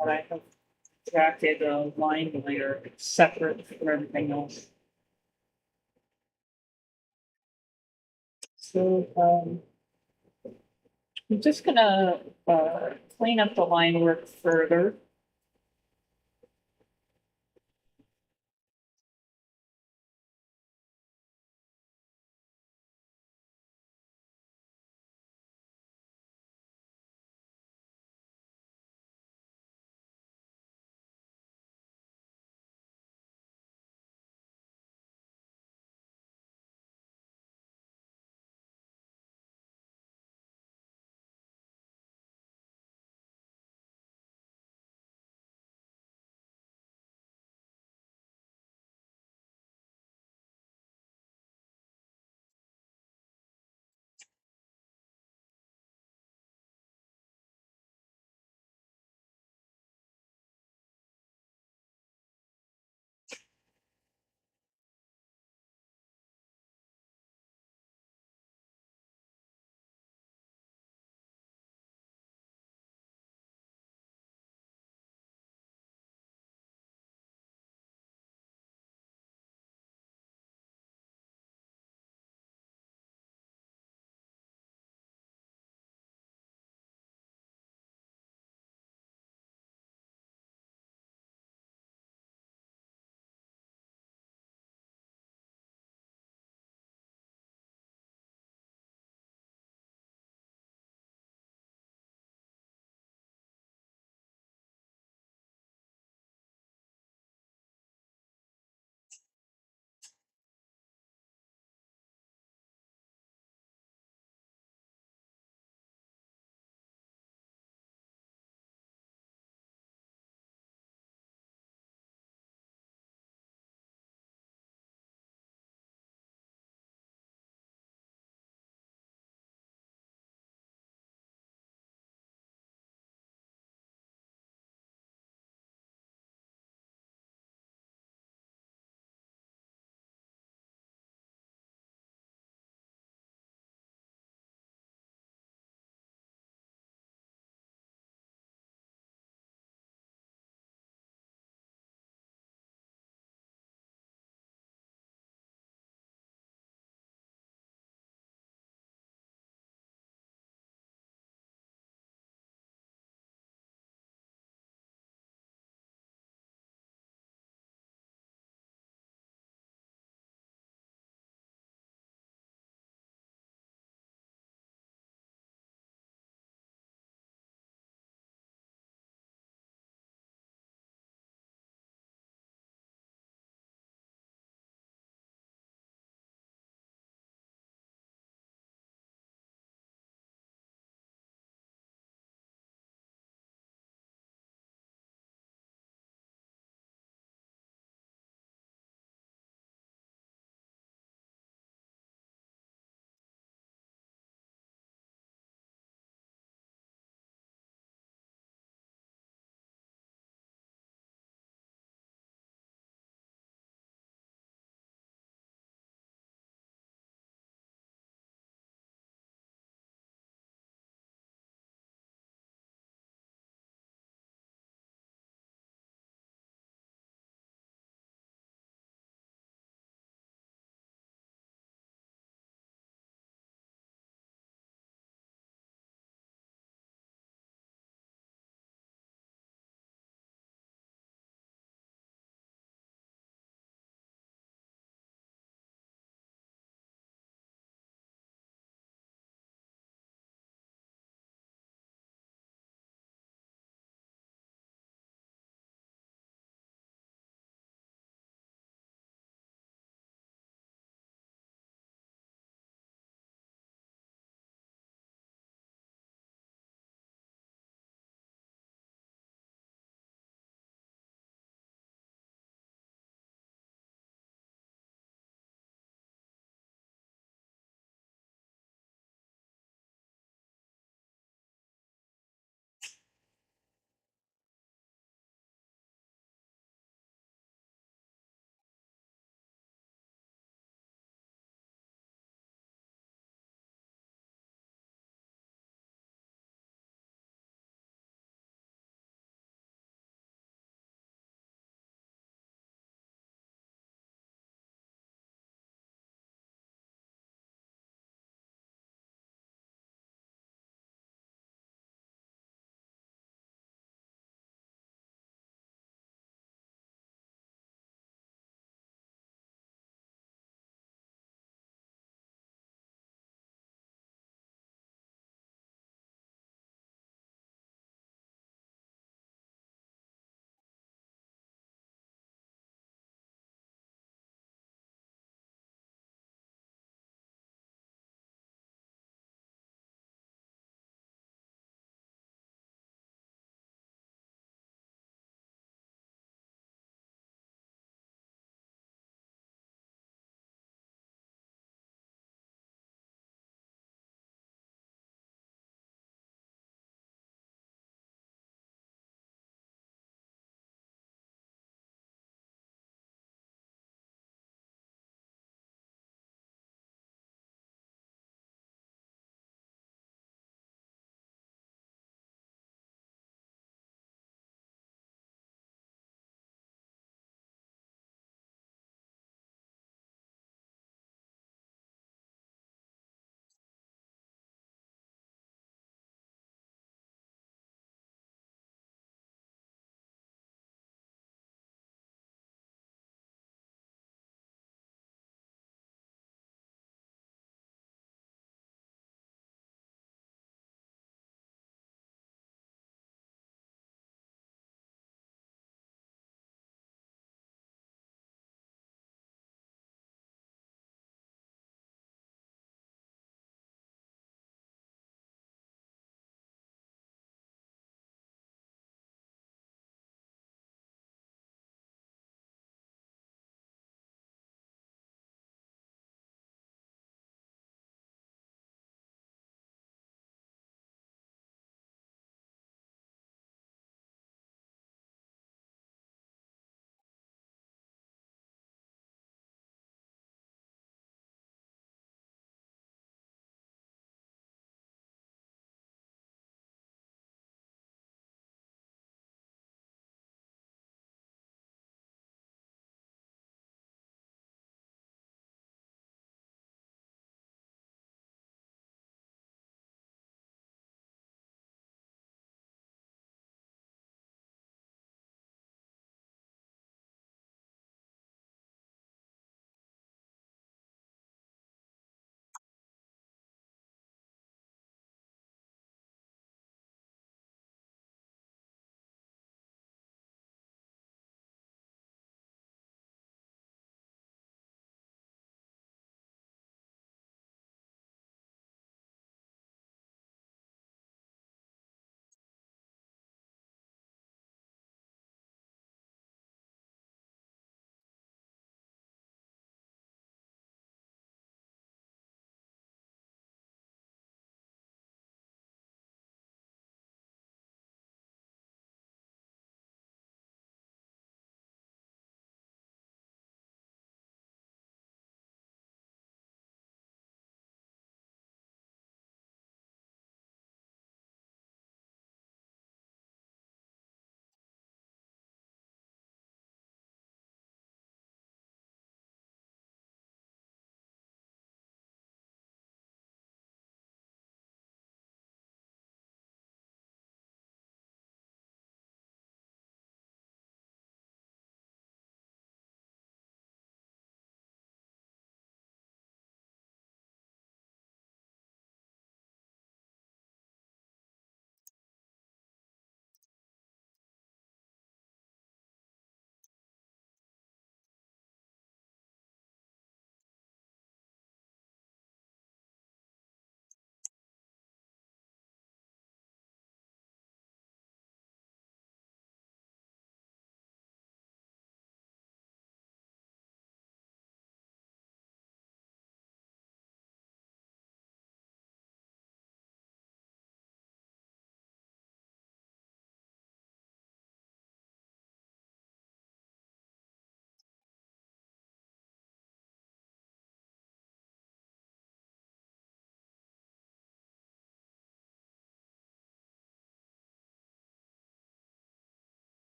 And I have jacket line layer separate from everything else. So I'm just gonna clean up the line work further.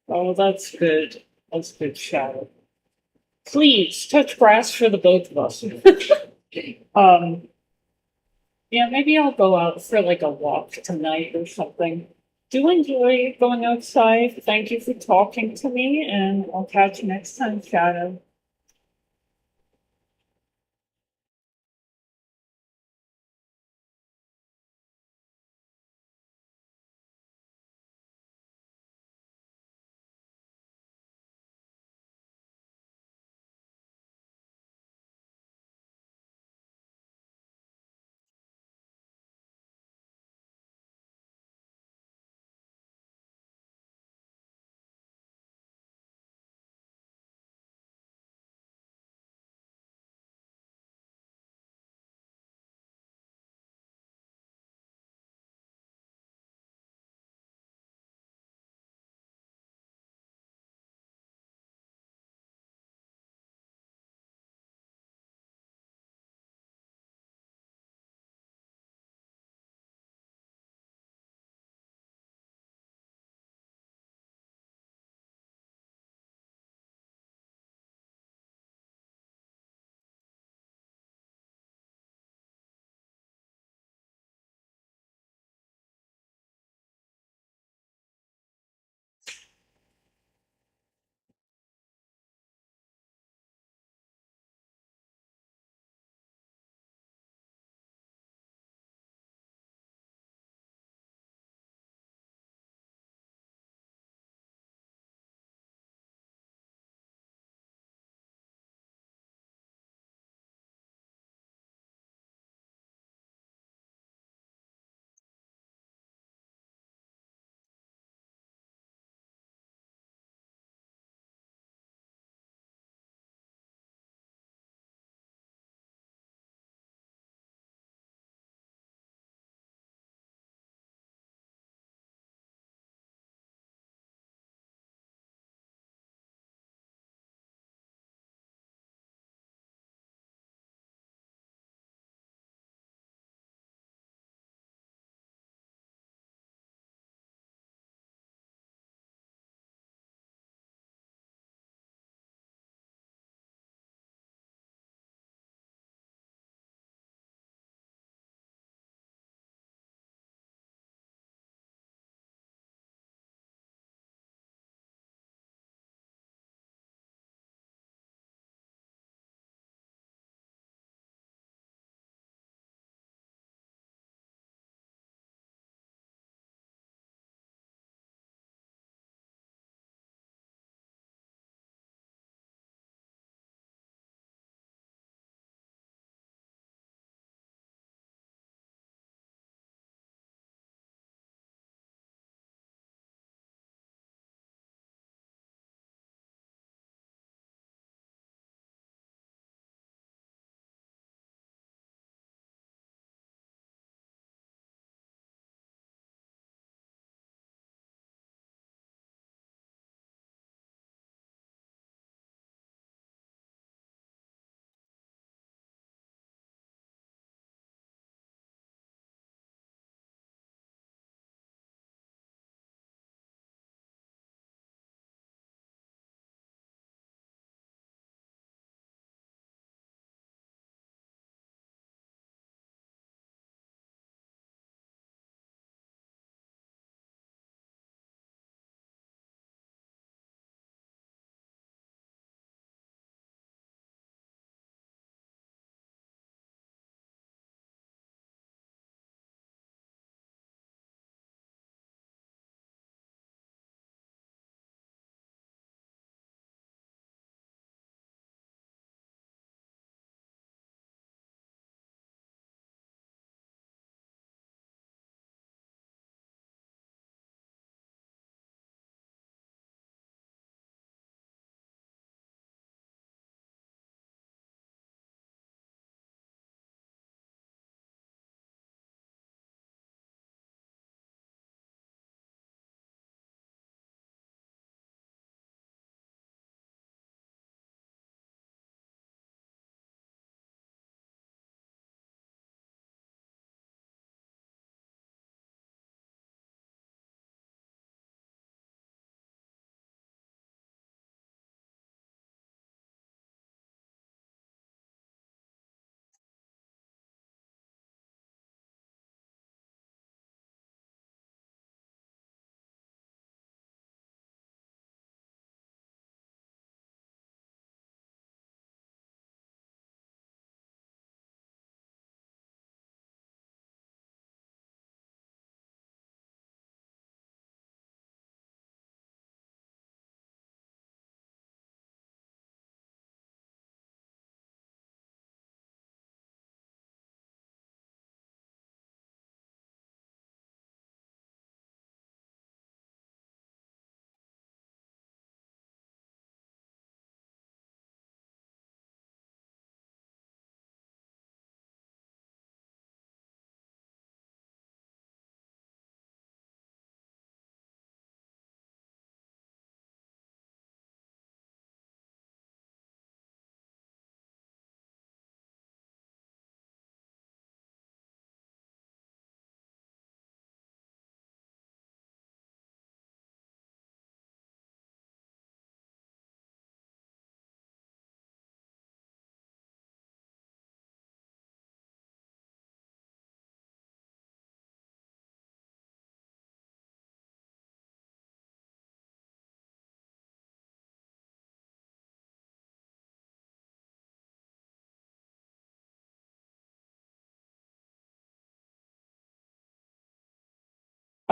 Oh, that's good. That's good, Shadow. Please touch grass for the both of us. um, yeah, maybe I'll go out for like a walk tonight or something. Do enjoy going outside. Thank you for talking to me, and I'll catch you next time, Shadow.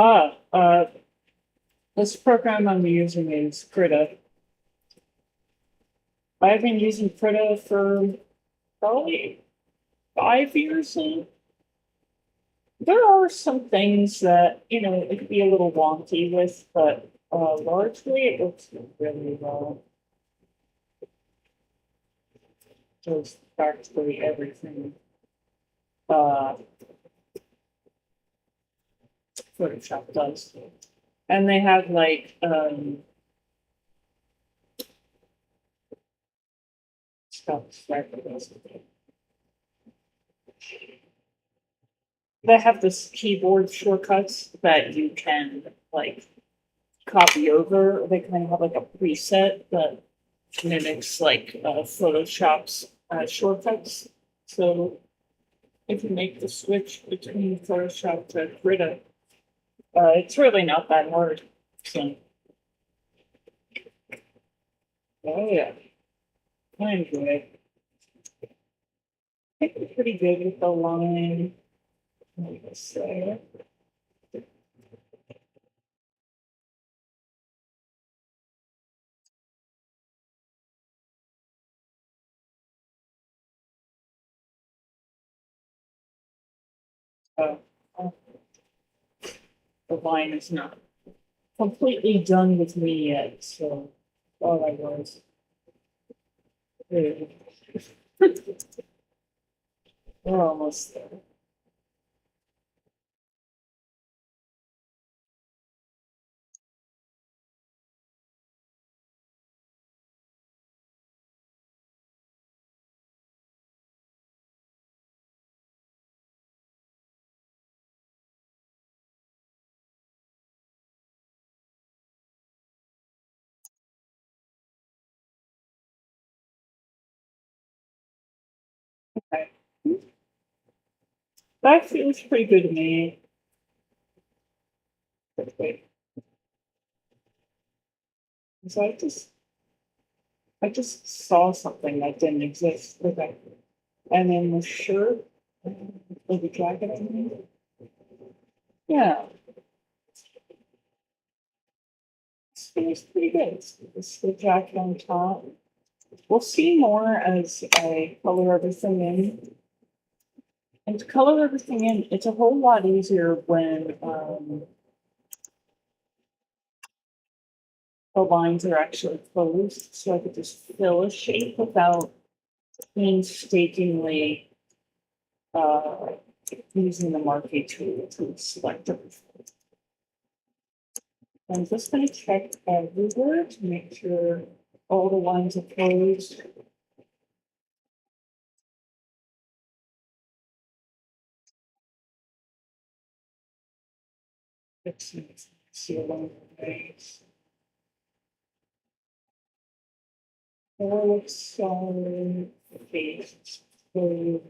Ah, this program I'm using is Krita. I've been using Krita for probably 5 years now. There are some things that, it could be a little wonky with, but largely it works really well. Does practically everything uh, Photoshop does. And they have like stuff that they have this keyboard shortcuts that you can like copy over. They kind of have like a preset that mimics like Photoshop's shortcuts. So if you make the switch between Photoshop to Krita, it's really not that hard. So, oh yeah, I enjoy it. I think we're pretty good with the line. Let me say. Uh, uh, the line is not completely done with me yet, so all I was. We're almost there. Okay. That feels pretty good to me. Wait, so I just saw something that didn't exist. Okay. And then the shirt, or the jacket, I mean. Yeah, it's pretty good. It's the jacket on top. We'll see more as I color everything in. And to color everything in, it's a whole lot easier when the lines are actually closed. So I could just fill a shape without painstakingly uh, using the marquee tool to select everything. I'm just going to check everywhere to make sure all the lines are closed. Let's see along the ways. Or looks solid. Okay. So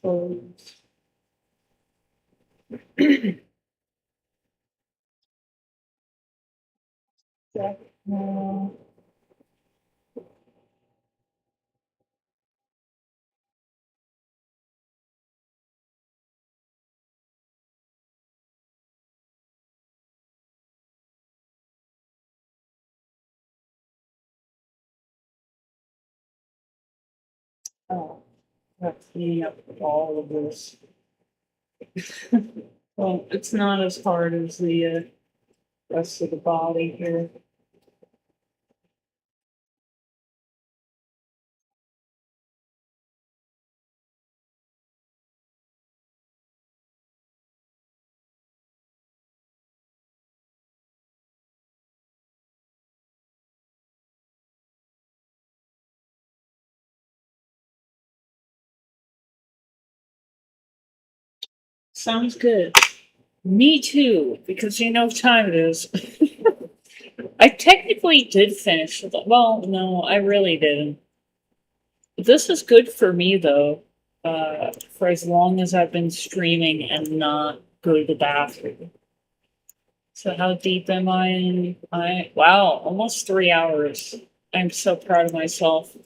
Close. Uh, oh, that's cleaning up all of this. Well, it's not as hard as the rest of the body here. Sounds good. Me too, because you know what time it is. I technically did finish. Well, no, I really didn't. This is good for me though, for as long as I've been streaming and not go to the bathroom. So how deep am I in? Wow, almost 3 hours. I'm so proud of myself.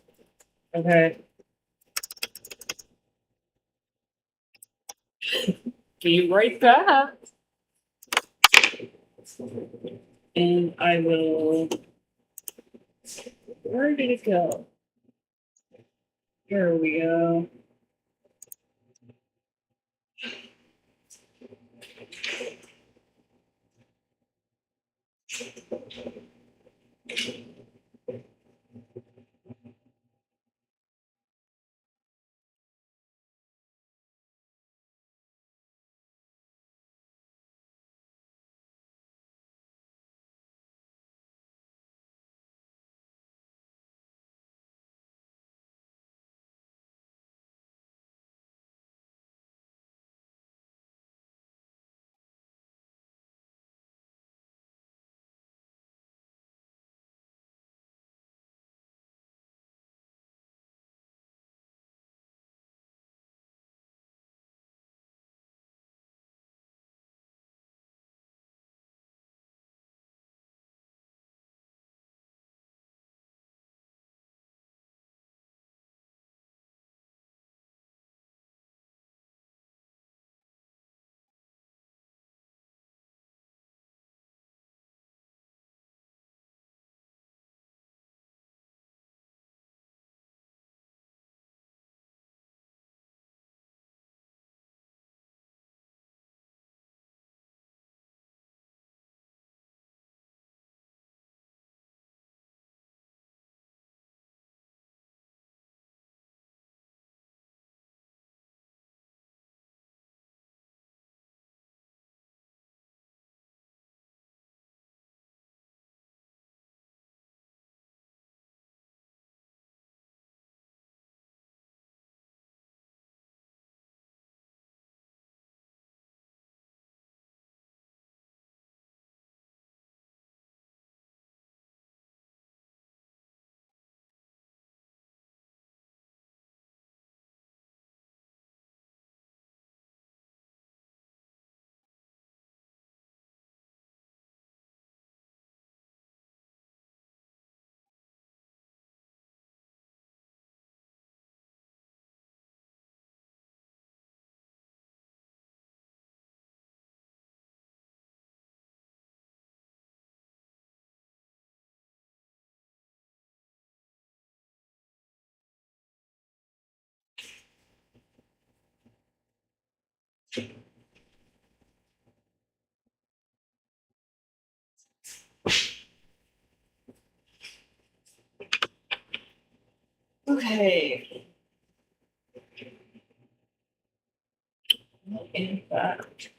Okay, be right back. And I will. Where did it go? Here we go. Okay. In fact,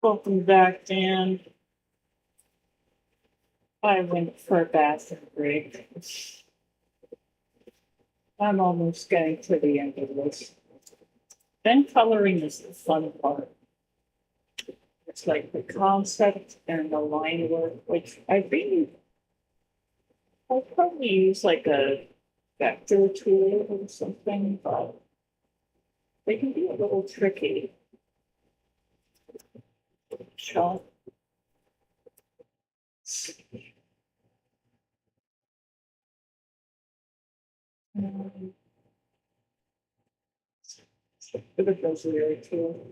Welcome back, Dan. I went for a bathroom break. I'm almost getting to the end of this. Then coloring is the fun part. It's like the concept and the line work, which I think I'll probably use like a vector tool or something, but they can be a little tricky. Chalk. Bit of those weird tool.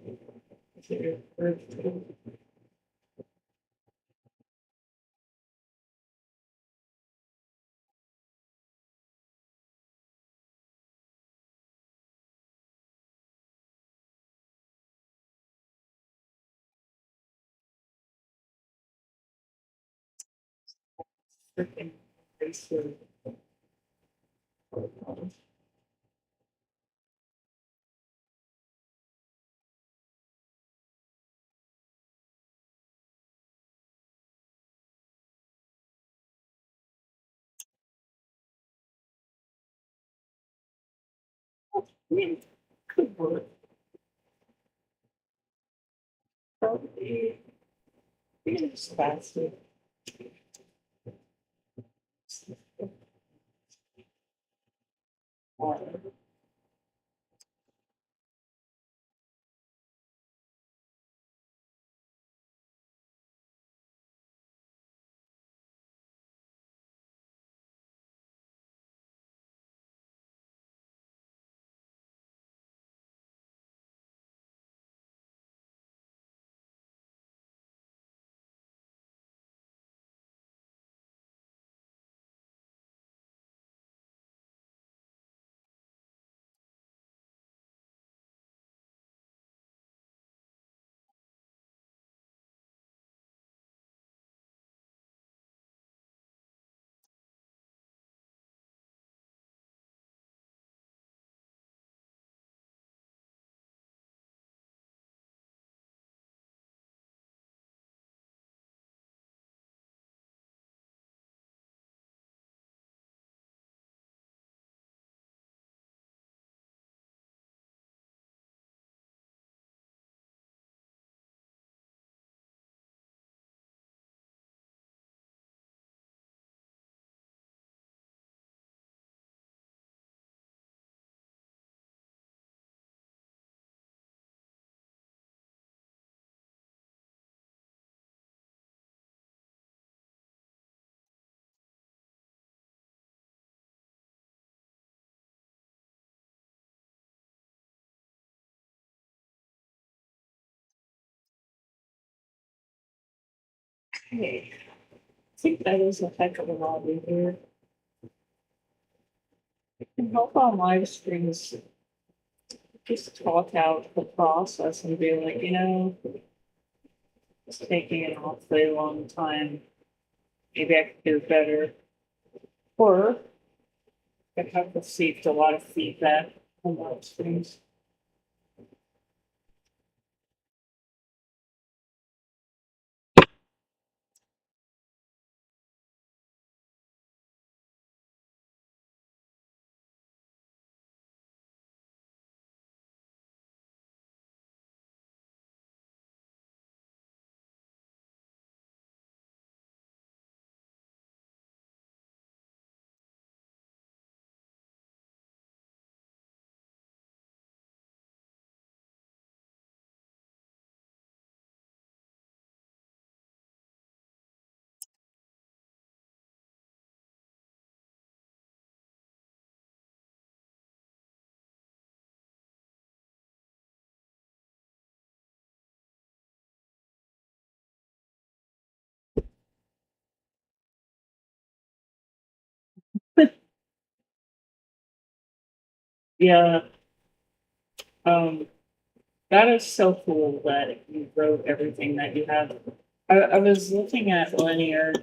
Freaking eraser. Could work. Probably it's faster. Okay. I think that is a heck of a lot easier. It can help on live streams just talk out the process and be like, it's taking an awfully long time. Maybe I could do better. Or I have received a lot of feedback on live streams. Yeah, um, that is so cool that you wrote everything that you have. I was looking at Linear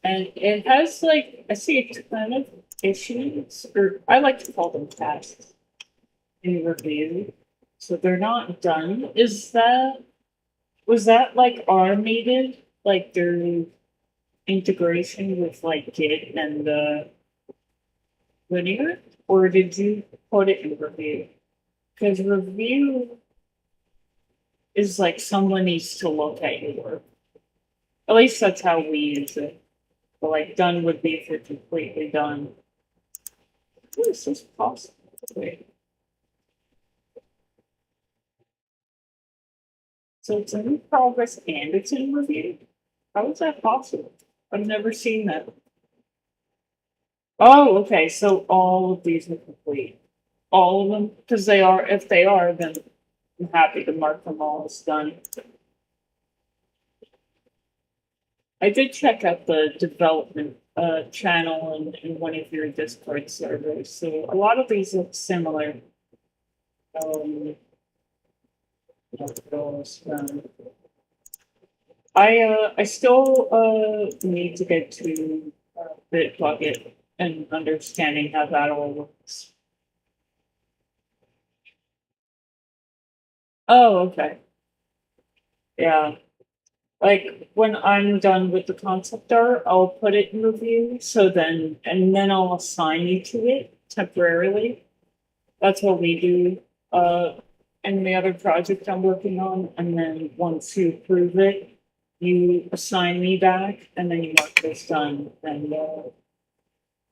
and it has like, I see a ton of issues, or I like to call them tasks in review. So they're not done. Is that Was that like automated, like their integration with like Git and Linear, or did you put it in review? Because review is like someone needs to look at your work. At least that's how we use it. But like done would be if you're completely done. How is this possible? Wait. So it's in progress and it's in review? How is that possible? I've never seen that. Oh, okay. So all of these are complete. All of them? Because they are, if they are, then I'm happy to mark them all as done. I did check out the development channel in one of your Discord servers. So a lot of these look similar. Um, what else? I still need to get to Bitbucket and understanding how that all works. Oh, okay. Yeah. Like when I'm done with the concept art, I'll put it in review. So then, and then I'll assign you to it temporarily. That's what we do in the other project I'm working on. And then once you approve it, you assign me back, and then you mark this done. And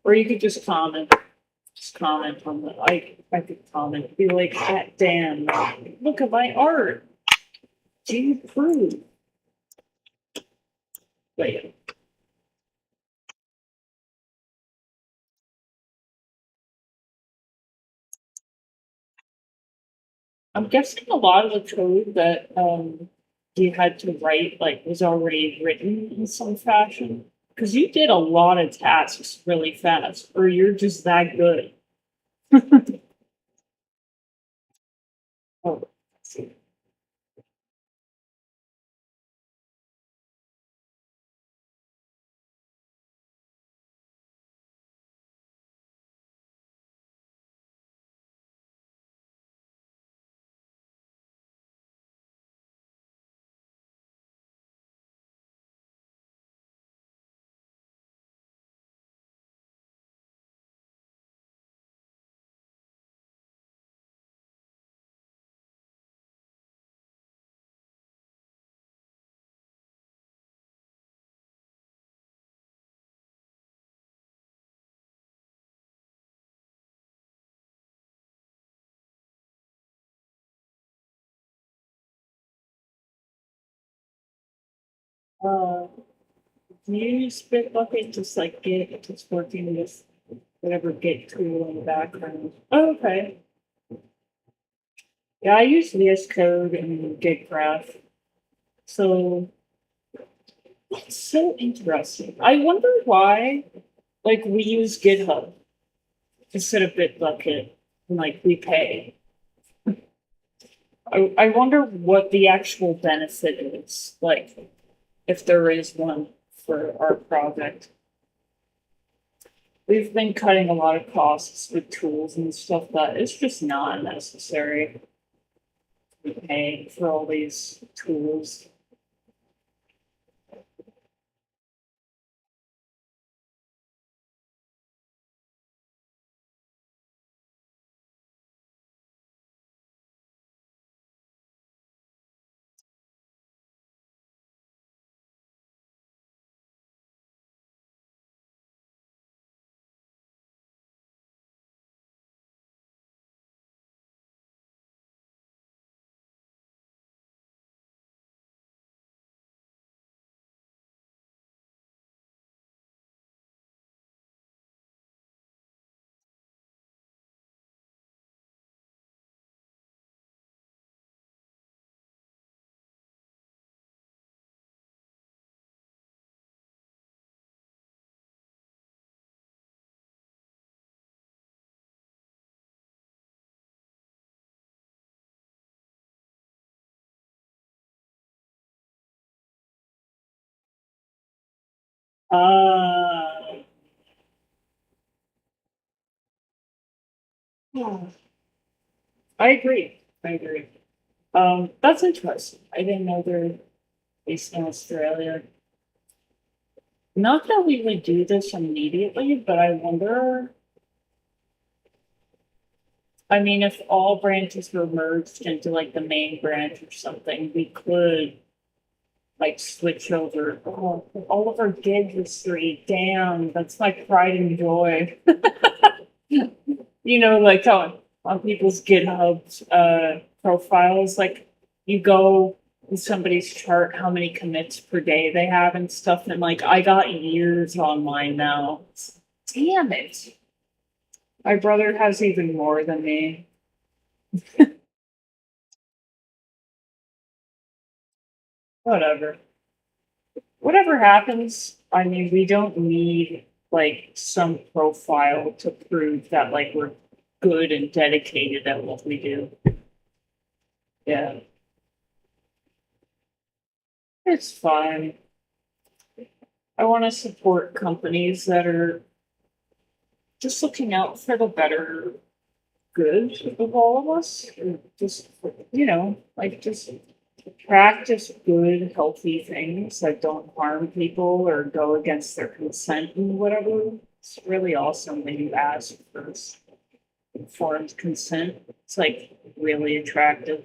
or you could just comment on the. I could comment, be like, "Ah, damn, look at my art. Do you approve?" But yeah. I'm guessing a lot of the code that you had to write like was already written in some fashion. Because you did a lot of tasks really fast, or you're just that good. Oh, let's see. Uh, can you use Bitbucket just like Git, just working with whatever Git tool in the background? Oh, okay. Yeah, I use VS Code and GitGraph. So it's so interesting. I wonder why, like, we use GitHub instead of Bitbucket, and like we pay. I wonder what the actual benefit is, like, if there is one for our project. We've been cutting a lot of costs with tools and stuff that it's just not necessary to be paying for all these tools. Uh, yeah, I agree. I agree. That's interesting. I didn't know they're based in Australia. Not that we would do this immediately, but I wonder. I mean, if all branches were merged into like the main branch or something, we could like switch over. Oh, all of our gig history. Damn, that's my pride and joy. You know, like on people's GitHub profiles, like you go in somebody's chart how many commits per day they have and stuff, and like I got years on mine now. Damn it. My brother has even more than me. Whatever. Whatever happens, I mean, we don't need like some profile to prove that like we're good and dedicated at what we do. Yeah, it's fine. I want to support companies that are just looking out for the better good of all of us. And just, like just practice good, healthy things that don't harm people or go against their consent and whatever. It's really awesome when you ask for informed consent. It's like really attractive.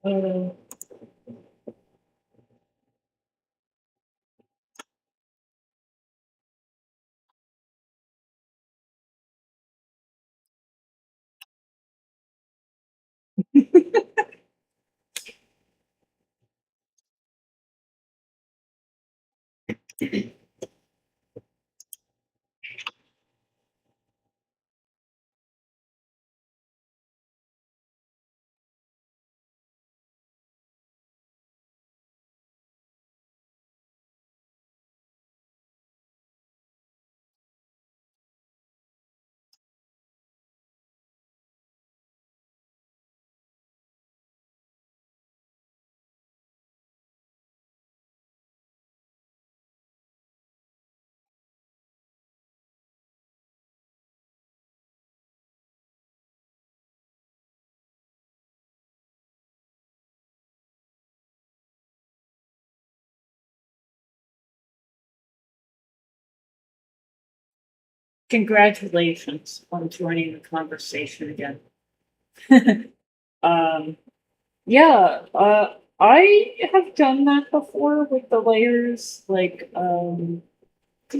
Uh, Congratulations on joining the conversation again. um, yeah, I have done that before with the layers, like, because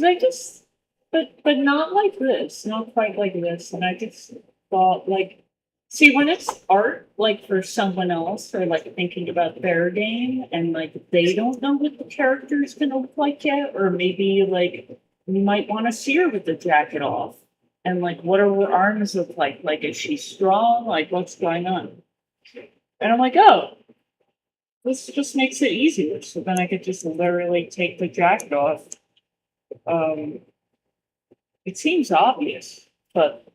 I just, but not like this, not quite like this, and I just thought, like, see, when it's art, like for someone else, or like thinking about their game, and like they don't know what the character is gonna look like yet, or maybe like you might want to see her with the jacket off, and like what are her arms look like? Like, is she strong? Like, what's going on? And I'm like, oh, this just makes it easier. So then I could just literally take the jacket off. Um, it seems obvious, but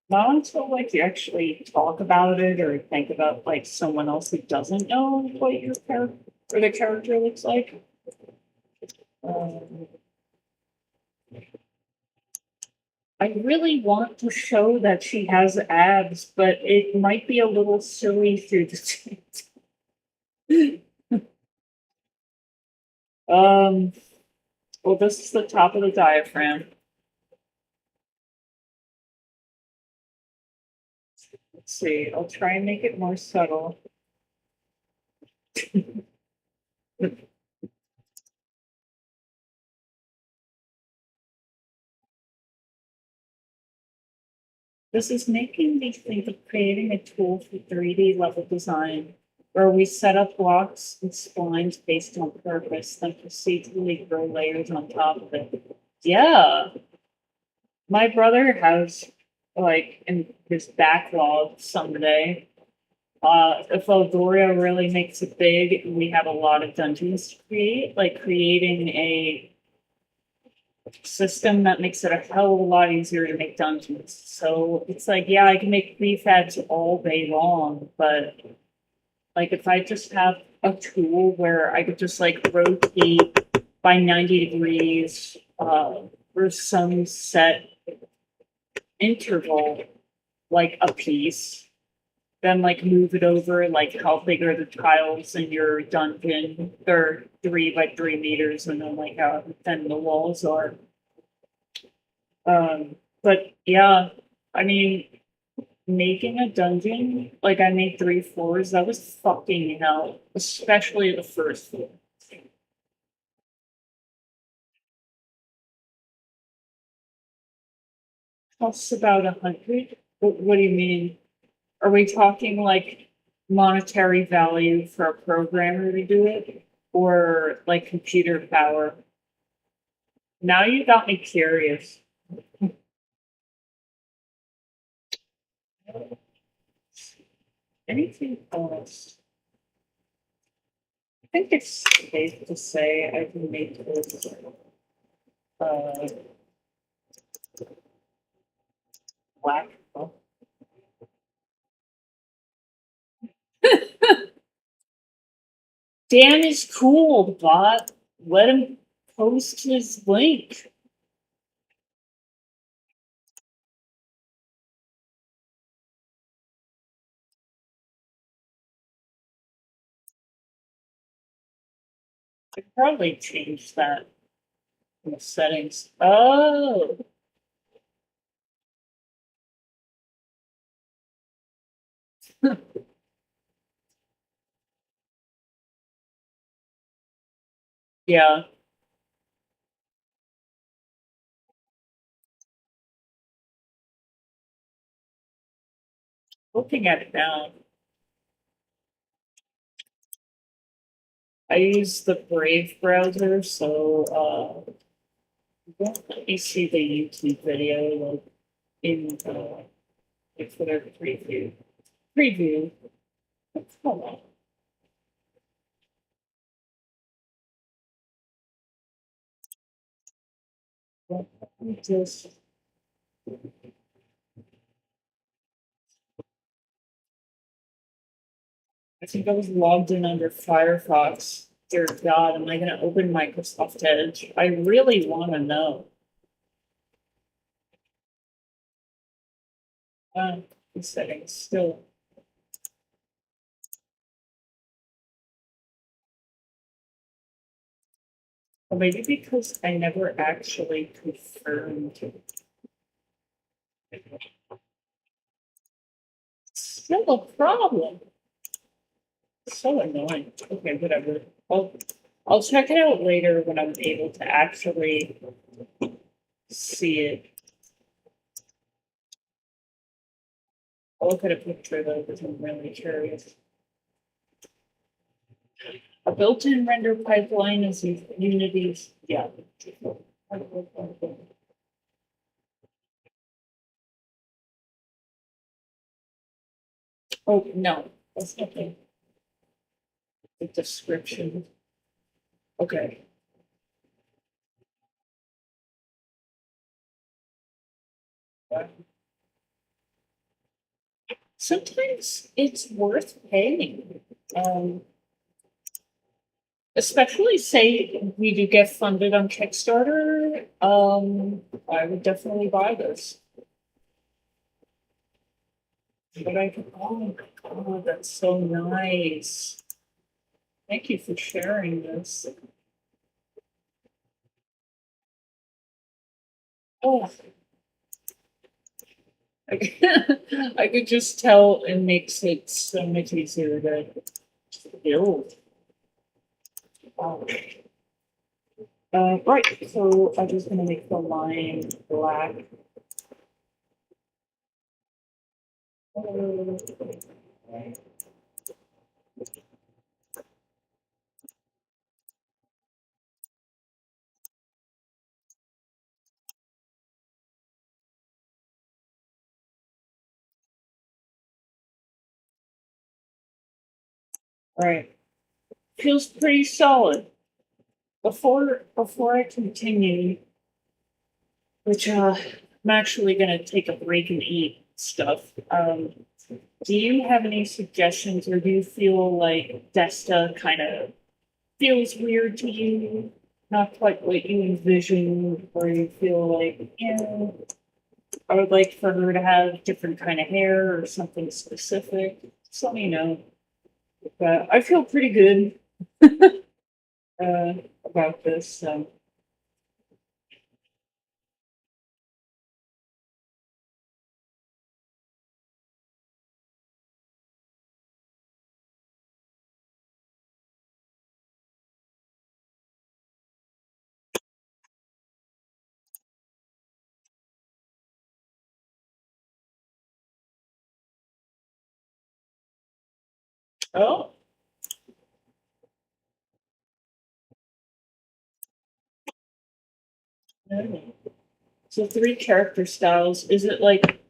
not until like you actually talk about it or think about like someone else who doesn't know what your character or the character looks like. Um, I really want to show that she has abs, but it might be a little silly through the. um. Well, this is the top of the diaphragm. Let's see. I'll try and make it more subtle. This is making me think of creating a tool for 3D level design where we set up blocks and splines based on purpose, then procedurally grow layers on top of it. Yeah, my brother has like in his backlog someday. If Eldoria really makes it big, we have a lot of dungeons to create, like creating a system that makes it a hell of a lot easier to make dungeons. So it's like, yeah, I can make prefabs all day long, but like if I just have a tool where I could just like rotate by 90 degrees for some set interval, like a piece, then like move it over, like how big are the tiles in your dungeon? They're 3 by 3 meters, and then like how thin the walls are. But yeah, I mean, making a dungeon, like I made 3 floors, that was fucking hell, especially the first floor. Costs about 100. What do you mean? Are we talking like monetary value for a programmer to do it, or like computer power? Now you got me curious. Anything else? I think it's safe to say I can make this uh, black. Dan is cool, bot. Let him post his link. I probably change that in the settings. Oh, Yeah, looking at it now, I use the Brave browser, so don't let me see the YouTube video like in like for their preview. Preview. Hold on. Let me just. I think I was logged in under Firefox. Dear God, am I going to open Microsoft Edge? I really want to know. The settings still. Or maybe because I never actually confirmed. Still a problem. So annoying. Okay, whatever. I'll check it out later when I'm able to actually see it. I'll look at a picture though because I'm really curious. A built-in render pipeline is Unity's. Yeah. Oh no, that's nothing. The description. Okay. Sometimes it's worth paying. Um, Especially say we do get funded on Kickstarter. I would definitely buy this. But I can, oh my God, that's so nice. Thank you for sharing this. Oh, I could just tell it makes it so much easier to build. Wow. Right, so I'm just gonna make the line black. All right, feels pretty solid. Before I continue, which I'm actually gonna take a break and eat stuff. Do you have any suggestions, or do you feel like Desta kind of feels weird to you? Not quite what you envision, or you feel like, yeah, I would like for her to have different kind of hair or something specific. Just let me know. But I feel pretty good uh, about this. So. Oh, okay. So three character styles. Is it like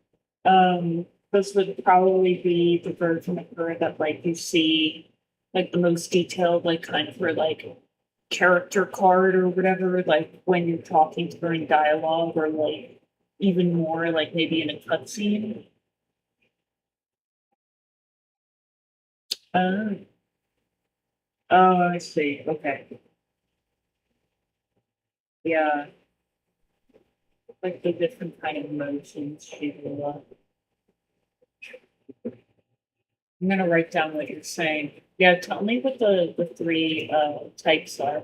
this would probably be the version of her that like you see like the most detailed, like kind of her like character card or whatever, like when you're talking to her in dialogue or like even more like maybe in a cutscene. Oh, oh, I see. Okay. Yeah. Like the different kind of emotions she will I'm gonna write down what you're saying. Yeah, tell me what the three types are.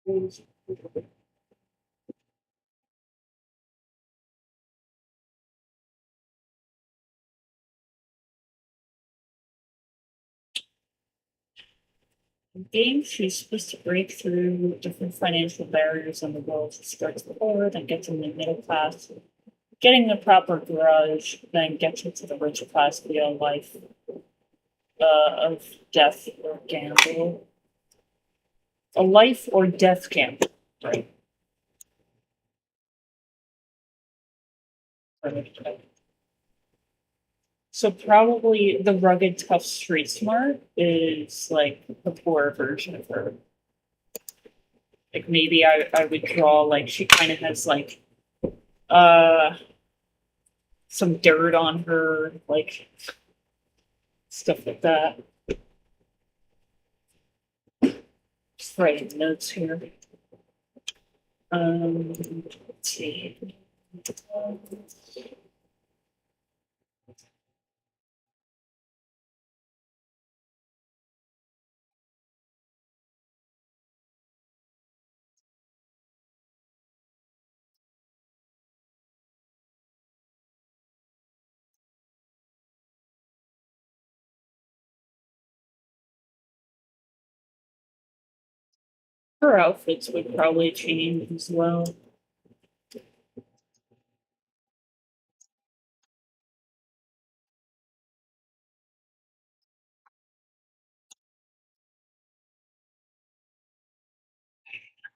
Game, she's supposed to break through different financial barriers in the world. She starts poor, then gets in the middle class, getting the proper garage, then gets into the rich class via life of death or gamble. A life or death gamble, right? So probably the rugged, tough, street smart is like the poor version of her. Like maybe I would draw like she kind of has like uh some dirt on her, like stuff like that. Just writing notes here. Let's see. Her outfits would probably change as well.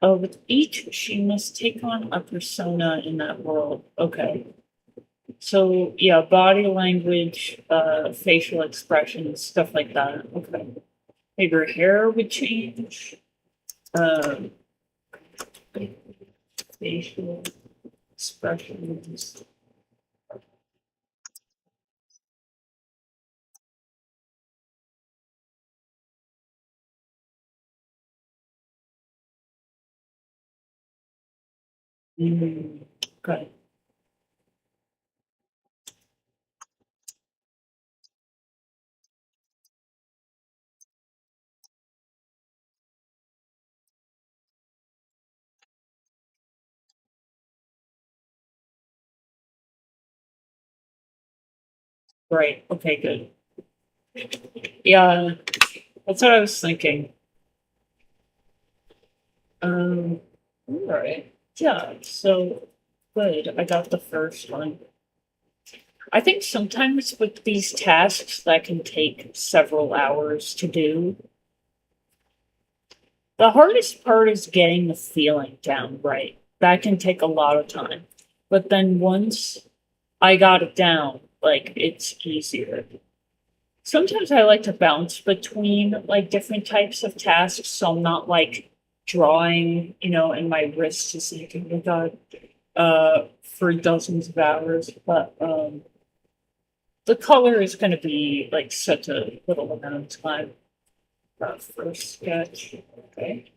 With each, she must take on a persona in that world. Okay. So yeah, body language, facial expressions, stuff like that. Okay. Maybe her hair would change. Um, facial expressions. Okay. Right. Okay, good. Yeah, that's what I was thinking. All right. Yeah, so good. I got the first one. I think sometimes with these tasks that can take several hours to do, the hardest part is getting the feeling down right. That can take a lot of time. But then once I got it down, like it's easier. Sometimes I like to bounce between like different types of tasks, so I'm not like drawing, and my wrist is like, oh my god, for dozens of hours. But the color is going to be like such a little amount of time for a sketch. Okay.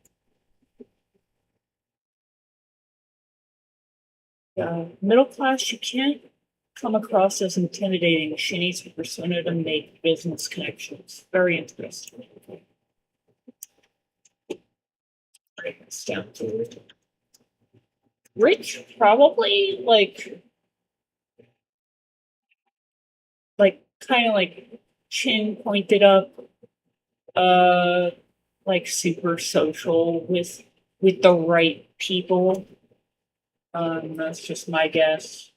Middle class, you can't come across as intimidating. She needs a persona to make business connections. Very interesting. Break this down to rich, probably like kind of like chin pointed up, uh, like super social with the right people. That's just my guess.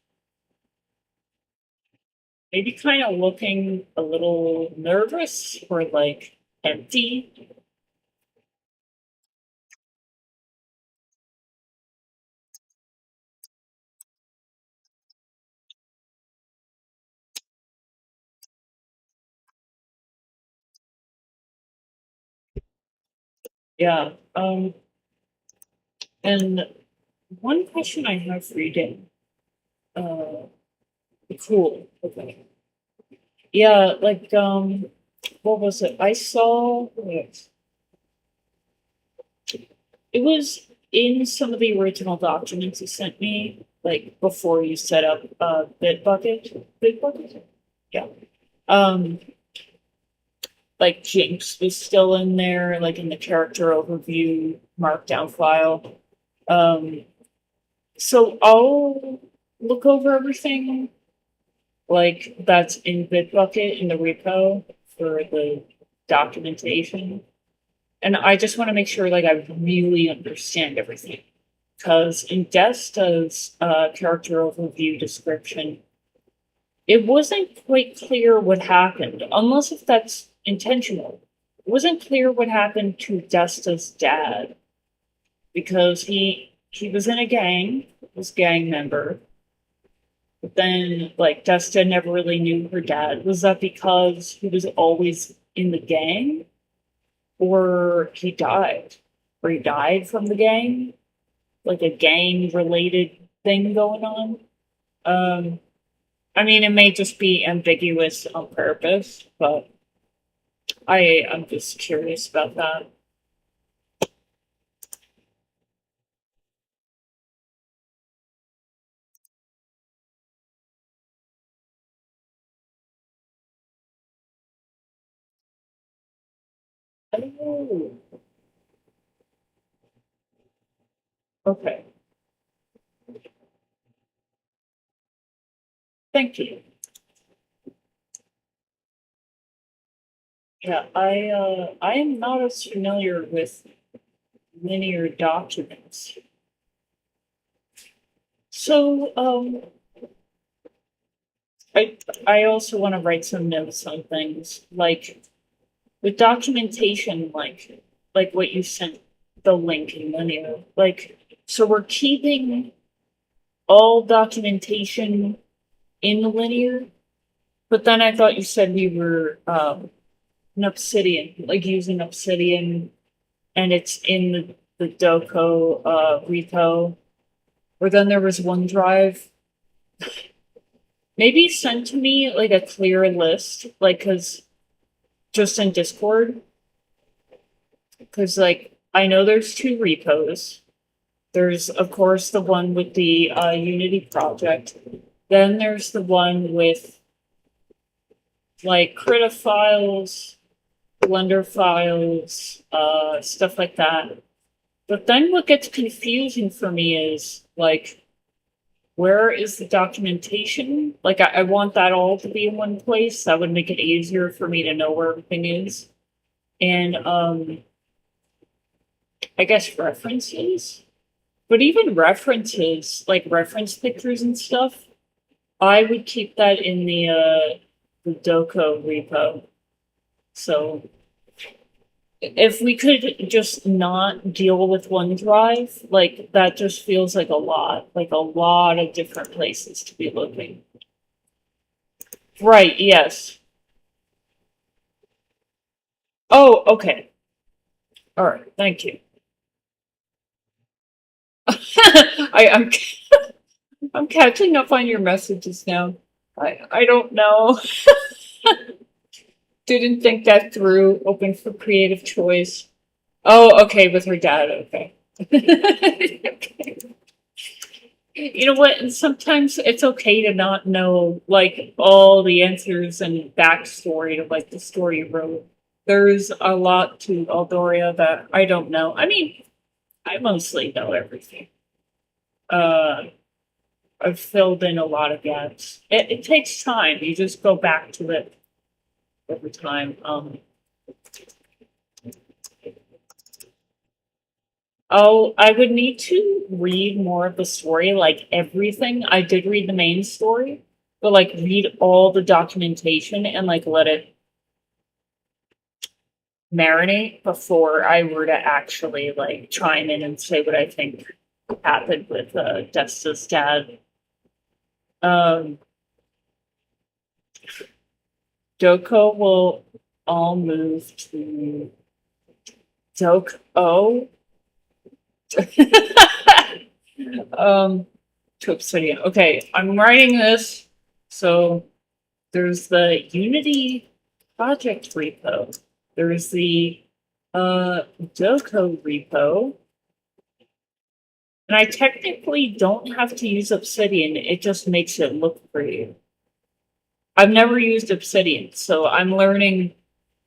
Maybe kind of looking a little nervous or like empty. Yeah. And one question I have for you, Dan. Uh, cool. Okay. Yeah, like what was it? I saw it was in some of the original documents you sent me, like before you set up Bitbucket. Bitbucket? Yeah. Um, like Jinx was still in there, like in the character overview markdown file. Um, so I'll look over everything like that's in Bitbucket in the repo for the documentation. And I just want to make sure like I really understand everything. Because in Desta's character overview description, it wasn't quite clear what happened, unless if that's intentional. It wasn't clear what happened to Desta's dad because he was in a gang, was a gang member. But then like Desta never really knew her dad. Was that because he was always in the gang? Or he died? Or he died from the gang? Like a gang related thing going on? I mean, it may just be ambiguous on purpose, but I'm just curious about that. Oh, okay. Thank you. Yeah, I am not as familiar with linear documents. So, I also want to write some notes on things like with documentation, like what you sent the link in linear. Like, so we're keeping all documentation in linear, but then I thought you said we were an Obsidian, like using Obsidian, and it's in the Doco repo. Or then there was OneDrive. Maybe send to me like a clear list, like because just in Discord, because like I know there's two repos. There's of course the one with the Unity project. Then there's the one with like Krita files, Blender files, stuff like that. But then what gets confusing for me is like, where is the documentation? Like, I want that all to be in one place. That would make it easier for me to know where everything is. And I guess references. But even references, like reference pictures and stuff, I would keep that in the Doco repo. So if we could just not deal with OneDrive, like that just feels like a lot of different places to be looking. Right, yes. Oh, okay. All right, thank you. I'm I'm catching up on your messages now. I don't know. Didn't think that through. Open for creative choice. Oh, okay, with her dad. Okay. Okay. You know what? And sometimes it's okay to not know like all the answers and backstory to like the story you wrote. There's a lot to Eldoria that I don't know. I mean, I mostly know everything. Uh, I've filled in a lot of gaps. It takes time. You just go back to it over time. Oh, I would need to read more of the story, like everything. I did read the main story, but like read all the documentation and like let it marinate before I were to actually like chime in and say what I think happened with Desta's dad. Um, Doko will all move to Doko. um, to Obsidian. Okay, I'm writing this. So there's the Unity project repo. There's the Doko repo. And I technically don't have to use Obsidian, it just makes it look pretty. I've never used Obsidian, so I'm learning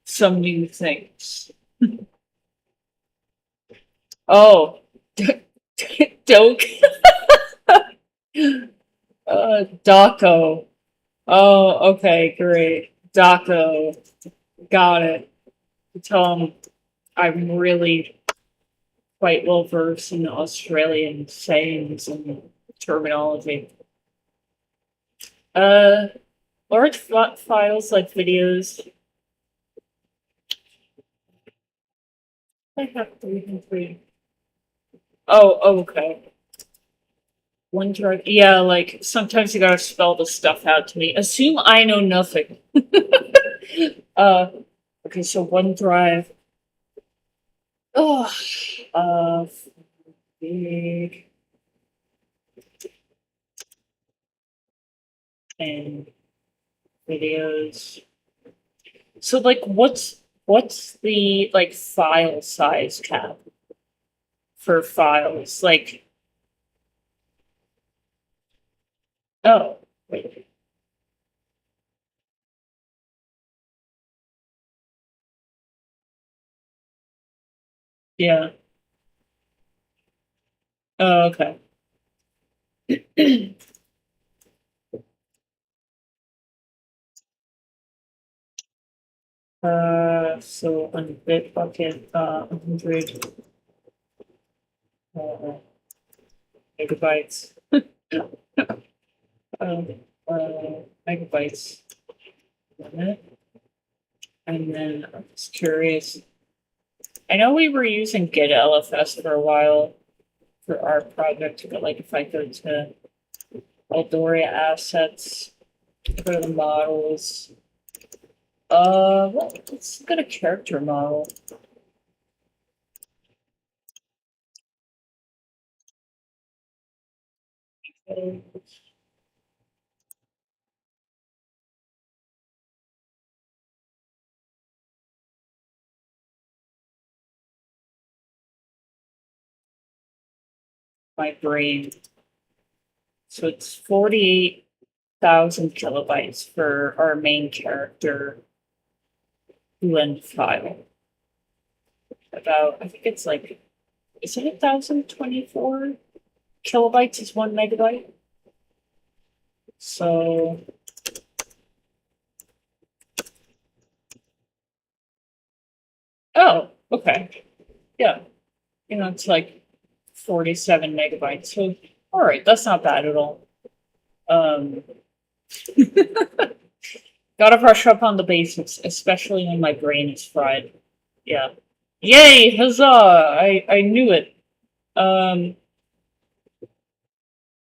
some new things. Oh, Doke. Daco. Oh, okay, great. Daco. Got it. Tell him I'm really quite well versed in Australian sayings and terminology. Uh, large files like videos. I have three. Oh, okay. OneDrive. Yeah, like sometimes you gotta spell the stuff out to me. Assume I know nothing. uh, okay, so OneDrive. Oh, big and videos. So, like, what's the like file size cap for files? Like, oh, wait, yeah. Oh, okay. So on Bitbucket, 100 megabytes. Um, megabytes limit. And then I'm just curious. I know we were using Git LFS for a while for our project, but like if I go to Eldoria assets, go to the models. Well, let's get a character model. My brain. So it's 48,000 kilobytes for our main character blend file. About, I think it's like, is it 1,024 kilobytes is 1 megabyte? So, oh, okay. Yeah. It's like 47 megabytes. So, all right, that's not bad at all. Um, Gotta brush up on the basics, especially when my brain is fried. Yeah. Yay! Huzzah! I knew it. Um,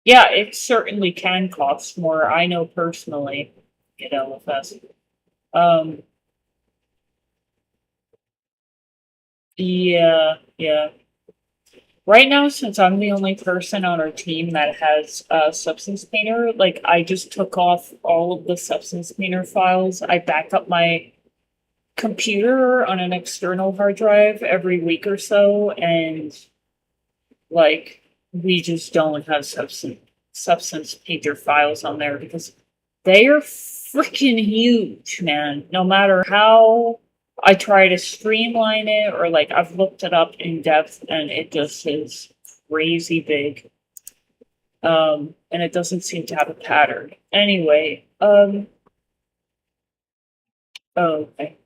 yeah, it certainly can cost more. I know personally, LFS. Um, yeah. Right now, since I'm the only person on our team that has Substance Painter, like I just took off all of the Substance Painter files. I back up my computer on an external hard drive every week or so, and like we just don't have substance painter files on there because they are freaking huge, man. No matter how I try to streamline it or like I've looked it up in depth and it just is crazy big. And it doesn't seem to have a pattern. Anyway, oh, okay.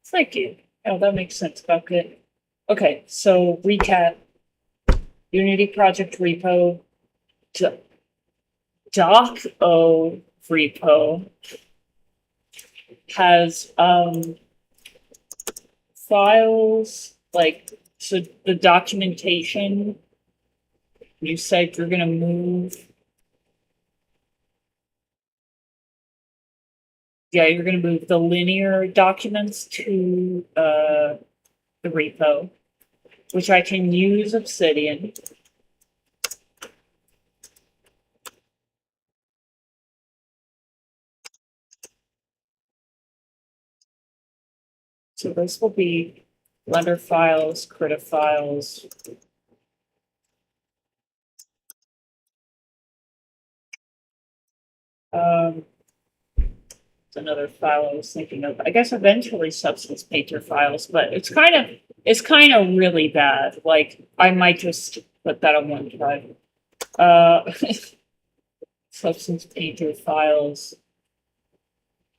Thank you. Oh, that makes sense. About good. Okay, so recap. Unity project repo, doc.o repo has files like so the documentation you said you're gonna move. Yeah, you're gonna move the linear documents to the repo, which I can use Obsidian. So this will be Blender files, Krita files. Um, another file I was thinking of. I guess eventually Substance Painter files, but it's kind of really bad. Like I might just put that on OneDrive. Uh, Substance Painter files.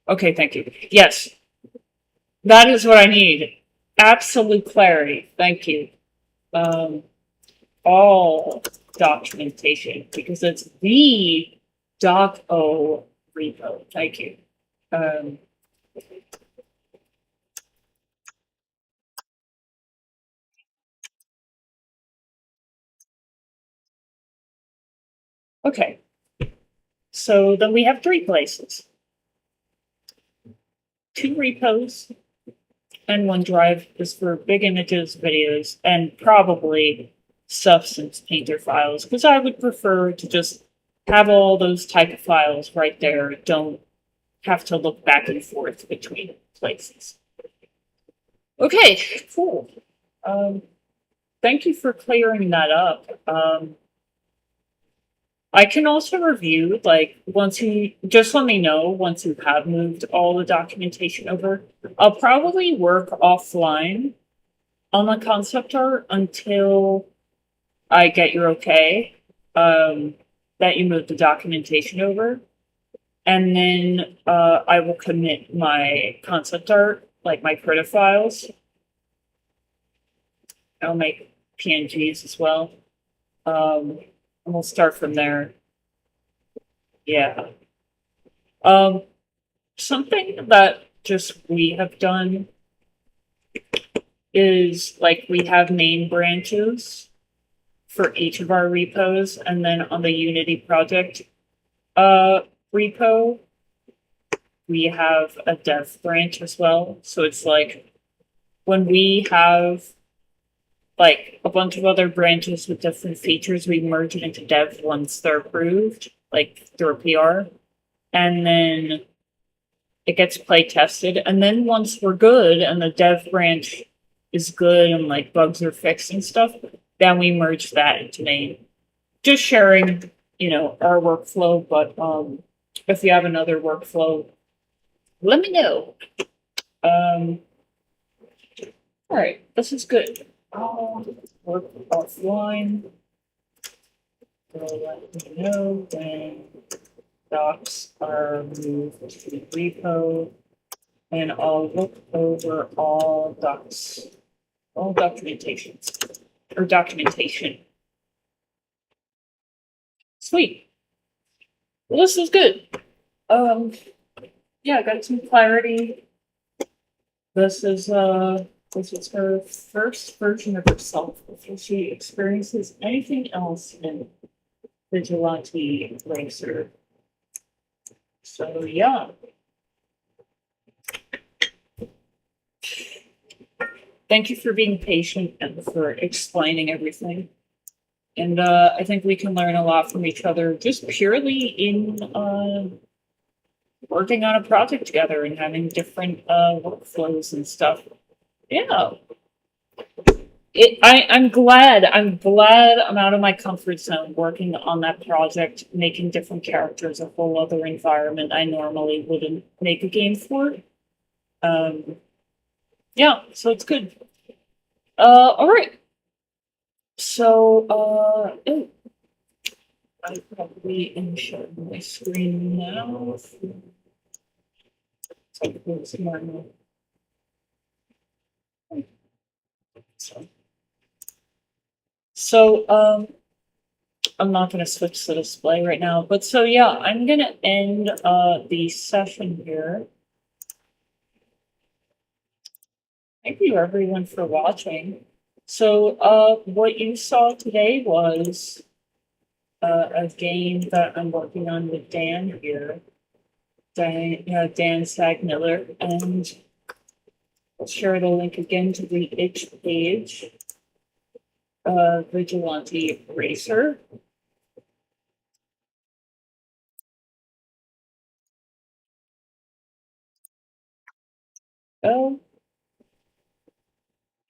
Okay, thank you. Yes, that is what I need. Absolute clarity. Thank you. All documentation because it's the .o repo. Thank you. Um, okay, so then we have three places: two repos and OneDrive is for big images, videos, and probably Substance Painter files because I would prefer to just have all those type of files right there. Don't have to look back and forth between places. Okay, cool. Um, Thank you for clearing that up. I can also review, like, once you just let me know once you have moved all the documentation over. I'll probably work offline on the concept art until I get your okay, that you move the documentation over. And then I will commit my concept art, like my critter files. I'll make PNGs as well. And we'll start from there. Yeah. Um, Something that just we have done is like we have main branches for each of our repos, and then on the Unity project repo, we have a dev branch as well. So it's like when we have like a bunch of other branches with different features, we merge it into dev once they're approved, like through a PR. And then it gets play tested. And then once we're good and the dev branch is good and like bugs are fixed and stuff, then we merge that into main. Just sharing, our workflow, but if you have another workflow, let me know. All right, this is good. Work offline. So let me know when docs are moved to the repo, and I'll look over all documentations, or documentation. Sweet. Well, this is good. Yeah, I got some clarity. This is her first version of herself before she experiences anything else in Vigilante Racer. So yeah. Thank you for being patient and for explaining everything. And I think we can learn a lot from each other just purely in working on a project together and having different workflows and stuff. Yeah. I'm glad. I'm glad I'm out of my comfort zone working on that project, making different characters, a whole other environment I normally wouldn't make a game for. Yeah, so it's good. All right. So, I probably am sharing my screen now. So, I'm not going to switch the display right now, but so yeah, I'm going to end the session here. Thank you everyone for watching. So, what you saw today was a game that I'm working on with Dan here, Dan Stagmiller, and I'll share the link again to the itch page, Vigilante Racer. Oh,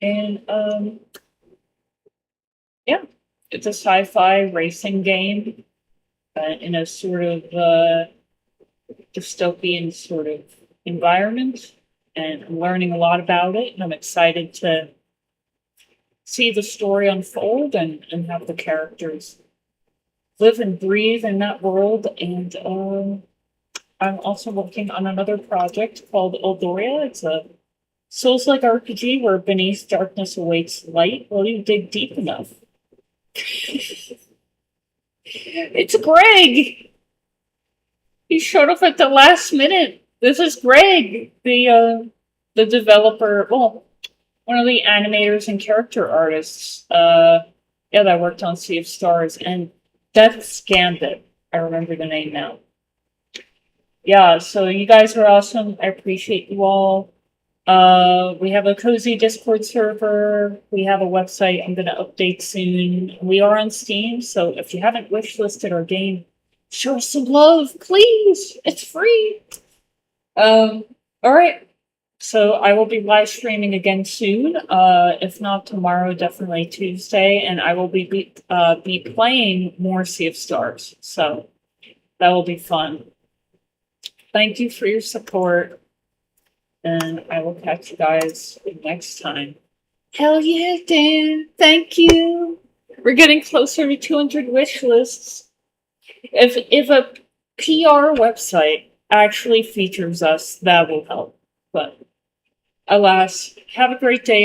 and yeah, it's a sci-fi racing game in a sort of dystopian sort of environment, and I'm learning a lot about it, and I'm excited to see the story unfold and have the characters live and breathe in that world. And I'm also working on another project called Eldoria. It's a Souls-like RPG where beneath darkness awaits light. Will you dig deep enough? It's Greg! He showed up at the last minute. This is Greg, the developer, well, one of the animators and character artists, yeah, that worked on Sea of Stars, and Death's Gambit. I remember the name now. Yeah, so you guys are awesome. I appreciate you all. We have a cozy Discord server. We have a website I'm going to update soon. We are on Steam, so if you haven't wishlisted our game, show us some love, please. It's free. All right. So I will be live streaming again soon. If not tomorrow, definitely Tuesday, and I will be playing more Sea of Stars. So that will be fun. Thank you for your support, and I will catch you guys next time. Hell yeah, Dan! Thank you. We're getting closer to 200 wish lists. If a PR website actually features us, that will help. But alas, have a great day.